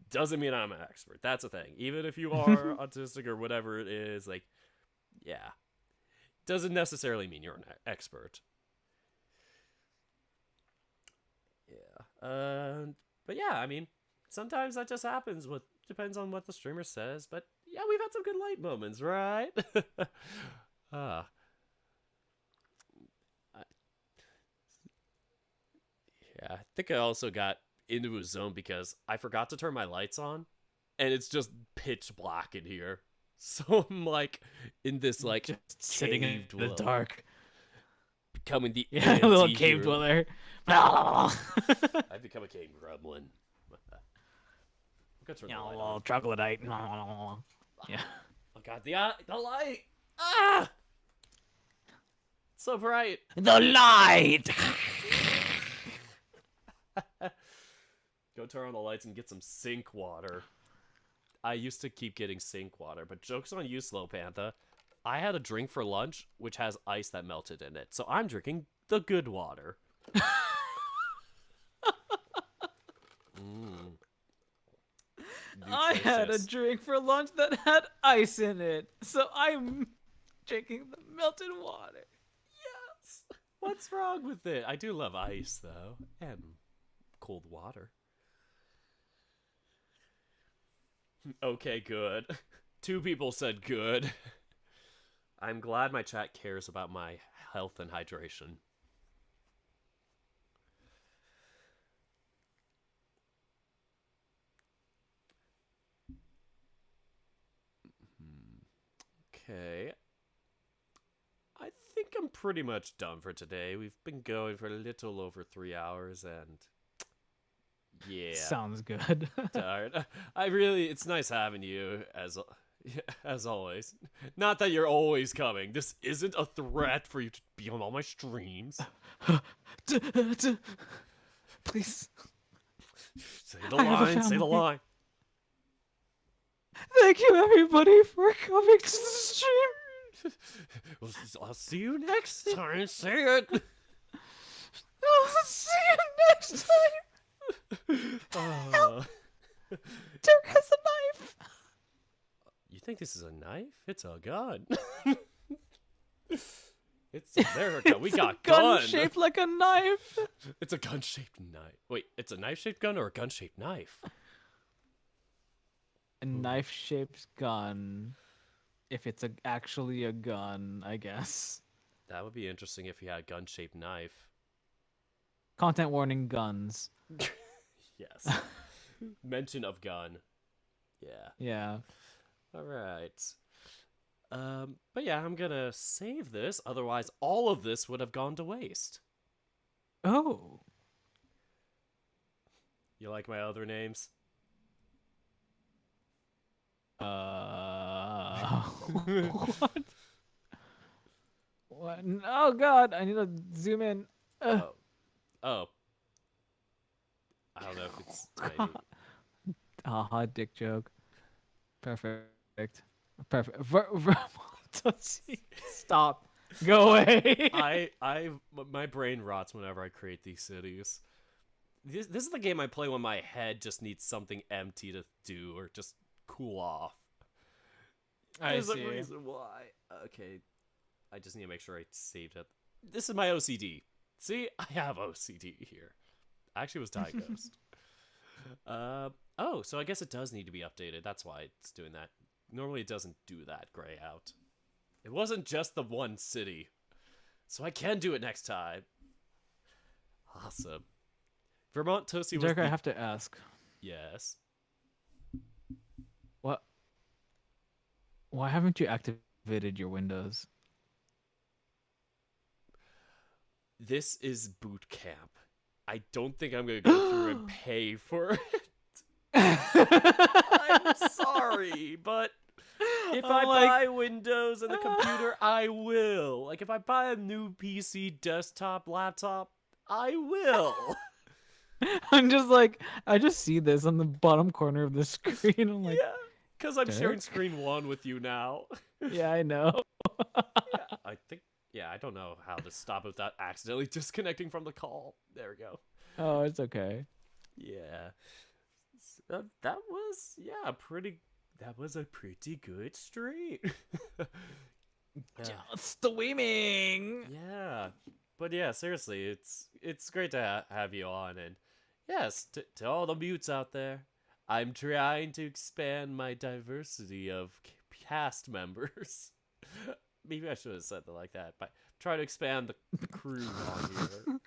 Doesn't mean I'm an expert. That's the thing. Even if you are autistic or whatever it is, like, yeah, doesn't necessarily mean you're an expert. Yeah. But yeah, I mean, sometimes that just happens. Depends on what the streamer says. But yeah, we've had some good light moments, right? Yeah, I think I also got into a zone because I forgot to turn my lights on, and it's just pitch black in here. So I'm like in this like Just sitting in the dark, becoming the a little cave anti-hero. dweller. I've become a cave gremlin. I'm gonna turn the light on. Troglodyte. Yeah. Oh god, the light! Ah! It's so bright. The light. Go turn on the lights and get some sink water. I used to keep getting sink water, but joke's on you, Slow Panther. I had a drink for lunch which has ice that melted in it, so I'm drinking the good water. I had a Nutritious. drink for lunch that had ice in it, so I'm drinking the melted water. Yes. What's wrong with it? I do love ice though, and cold water. Okay, good. 2 people said good. I'm glad my chat cares about my health and hydration. Okay. I think I'm pretty much done for today. We've been going for a little over 3 hours, and yeah, Sounds good. tired. It's nice having you as always. Not that you're always coming. This isn't a threat for you to be on all my streams. Please. Say the I have a line. Say the family. line. Thank you, everybody, for coming to the stream. I'll see you next time. Say it. I'll see you next time. Uh, Dirk has a knife. you think this is a knife? It's a gun. It's America. We It's a got gun gun. shaped like a knife. It's a gun-shaped knife. Wait, it's a knife-shaped gun or a gun-shaped knife? A knife-shaped gun. If it's actually a gun, I guess. That would be interesting if you had a gun-shaped knife. Content warning: guns. Yes. Mention of gun. Yeah. Yeah. All right. But yeah, I'm gonna save this. Otherwise, all of this would have gone to waste. Oh. You like my other names? What? What? Oh God! I need to zoom in. Oh. Oh. I don't know if it's maybe. Haha, dick joke. Perfect. Perfect. Stop. Go away. My brain rots whenever I create these cities. This is the game I play when my head just needs something empty to do or just cool off. There's a reason why. Okay, I just need to make sure I saved it. This is my OCD. See, I have OCD here. I actually was diagnosed. Oh, so I guess it does need to be updated. That's why it's doing that. Normally it doesn't do that gray out. It wasn't just the one city. So I can do it next time. Awesome. Vermont Toasty was Dirk, I the- have to ask. Yes. What? Why haven't you activated your Windows? This is boot camp. I don't think I'm going to go through and pay for it. I'm sorry, but if I buy Windows and the computer, I will. Like, if I buy a new PC, desktop, laptop, I will. I'm just like, I just see this on the bottom corner of the screen. I'm like, Yeah, because I'm sharing Dirk? screen one with you now. yeah, I know. I think, yeah, I don't know how to stop it without accidentally disconnecting from the call. There we go. Oh, it's okay. Yeah. That was, yeah, that was a pretty good stream. Streaming. Yeah. But yeah, seriously, it's great to have you on. And yes, to all the mutes out there, I'm trying to expand my diversity of cast members. Maybe I should have said it like that, but try to expand the crew on here.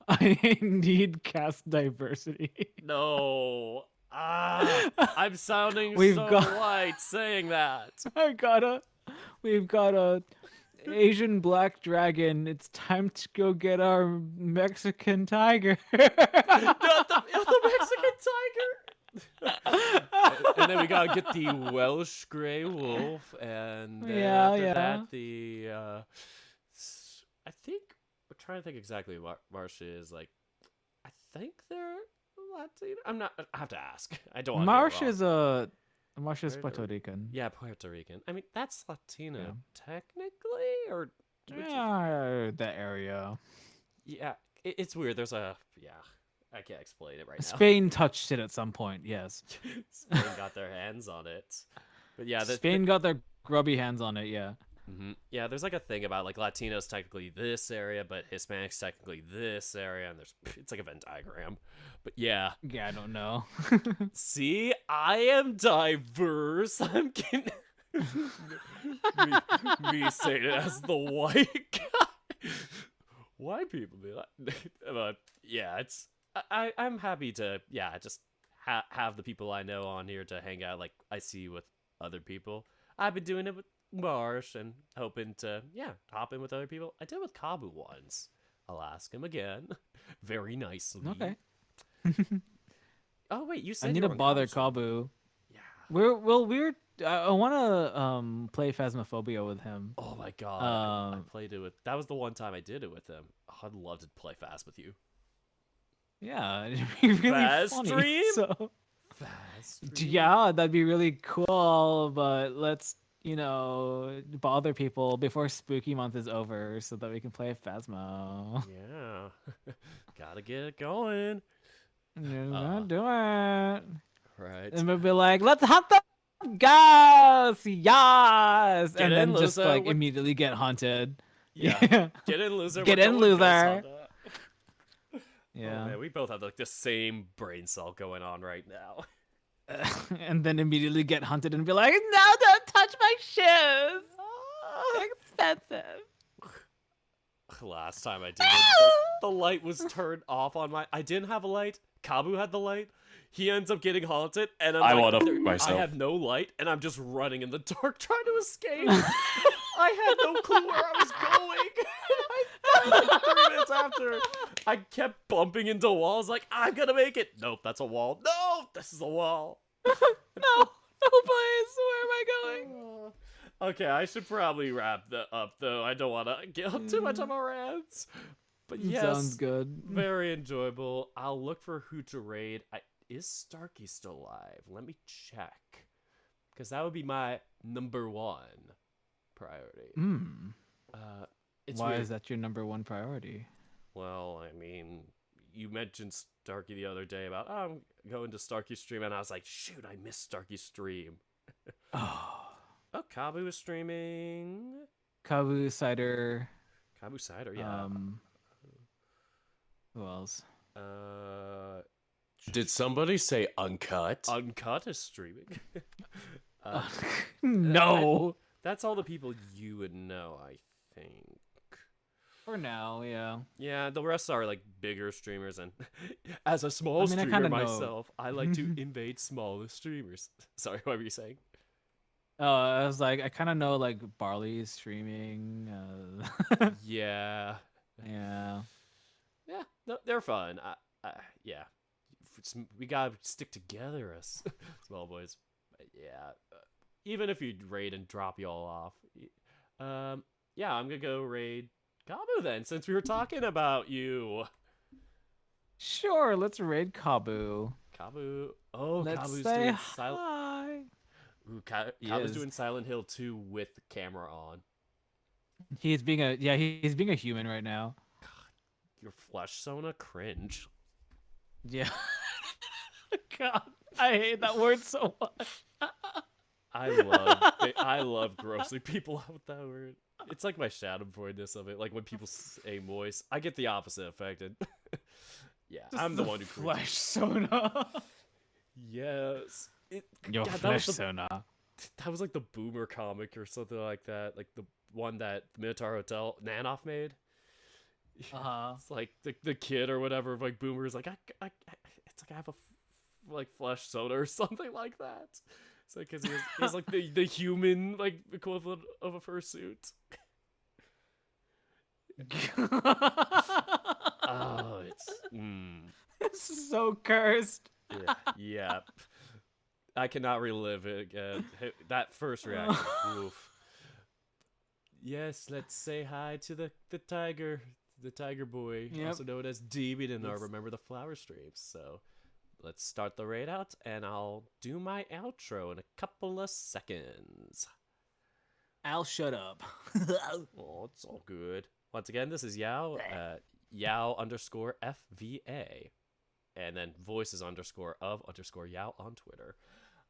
I need cast diversity. No. I'm sounding We've so got- white saying that. We've got a Asian black dragon. It's time to go get our Mexican tiger. Not the Mexican tiger. And then we gotta get the Welsh gray wolf, and then Yeah, after yeah. that the I think I'm trying to think exactly what Marsh is like. I think they're Latino. I'm not. I have to ask. I don't. wanna get it wrong. Marsh is Puerto Puerto Rican. Yeah, Puerto Rican. I mean, that's Latino Yeah. technically, or which is- Yeah, that area. yeah. It's weird. There's a I can't explain it right now. Spain touched it at some point. Yes, Spain got their hands on it. But yeah, Spain got their grubby hands on it. Yeah. Yeah, there's like a thing about like Latinos technically this area, but Hispanics technically this area, and it's like a Venn diagram. But yeah, Yeah, I don't know. see, I am diverse. I'm kidding. me saying it as the white guy. White people be like, but yeah, I'm happy to just have the people I know on here to hang out. Like I see with other people. I've been doing it with Marsh and hoping to hop in with other people. I did with Kabu once. I'll ask him again, very nicely. Okay. Oh wait, you said I need you to were on bother Kabu. Kabu. Yeah. I want to play Phasmophobia with him. Oh my god. I Um, played it with. That was the one time I did it with him. Oh, I'd love to play fast with you. Yeah, it'd be really Fast funny. stream? So Fast. yeah, that'd be really cool. But let's bother people before Spooky Month is over so that we can play Phasmo. Yeah. Gotta get it going. You're not do it. Right. And we'll be like, let's hunt the ghosts, yes, Get and in, then just loser. like What- immediately get hunted. Yeah. Get in, loser. Get We're in, going loser. ghost hunter. Oh, Yeah. man, we both have like the same brain cell going on right now. And then immediately get hunted and be like, no, don't touch my shoes. They're expensive. Last time I did it, the light was turned off on my. I didn't have a light. Kabu had the light. He ends up getting haunted, and I I'm wanna like, fuck myself. I have no light, and I'm just running in the dark trying to escape. I had no clue where I was going. I died like 3 minutes after. I kept bumping into walls, like I'm gonna make it. Nope, that's a wall. No, this is a wall. No, please. Where am I going? Okay, I should probably wrap that up, though. I don't want to get up too much on our rants. But yes, Sounds good. very enjoyable. I'll look for who to raid. Is Starkey still alive? Let me check. Because that would be my number 1 priority. Mm. It's Why weird. is that your number 1 priority? Well, I mean, you mentioned Starkey the other day about, I'm going to Starkey's stream, and I was like, shoot, I missed Starkey's stream. Oh. Oh, Kabu is streaming. Kabu Cider. Kabu Cider, yeah. Who else? Did somebody say uncut? Uncut is streaming. No. That's all the people you would know, I think. For now, yeah. Yeah, the rest are like bigger streamers, and as a small I mean, I streamer kinda know. myself, I like to invade smaller streamers. Sorry, what were you saying? I was like, I kind of know like Barley's streaming. Yeah, Yeah. yeah, no, they're fun. Yeah, we gotta stick together as small boys. But yeah, even if you raid and drop y'all off, yeah, I'm gonna go raid Kabu then, since we were talking about you. Sure, let's raid Kabu. Kabu. Oh, Let's Kabu's say doing Silent. hi. Ooh, He Kabu's is. doing Silent Hill 2 with the camera on. He's being a human right now. Your flesh Sona cringe. Yeah. God, I hate that word so much. I love grossing people out with that word. It's like my Shadowboy-ness of it. Like when people say moist, I get the opposite affected. Yeah, I'm the one who cringes. flesh Sona. Yes. Your God, flesh Sona. that was like the Boomer comic or something like that. Like the one that the Minotaur Hotel Nanoff made. It's like the kid or whatever, like Boomer is like, it's like I have a like flesh soda or something like that. It's like because he has like the human like equivalent of a fursuit. Oh, it's This is so cursed. yeah, yeah. I cannot relive it again. That first reaction. Oof. Yes, let's say hi to the tiger. The tiger boy, Yep. also known as Demon in our Let's- Remember the Flower streams. So let's start the raid out, and I'll do my outro in a couple of seconds. Al, shut up. Oh, it's all good. Once again, this is Yao, Yao_FVA, and then voices _of_Yao on Twitter.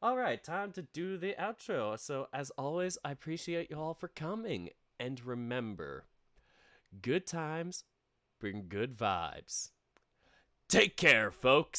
All right, time to do the outro. So as always, I appreciate you all for coming, and remember, good times bring good vibes. Take care, folks.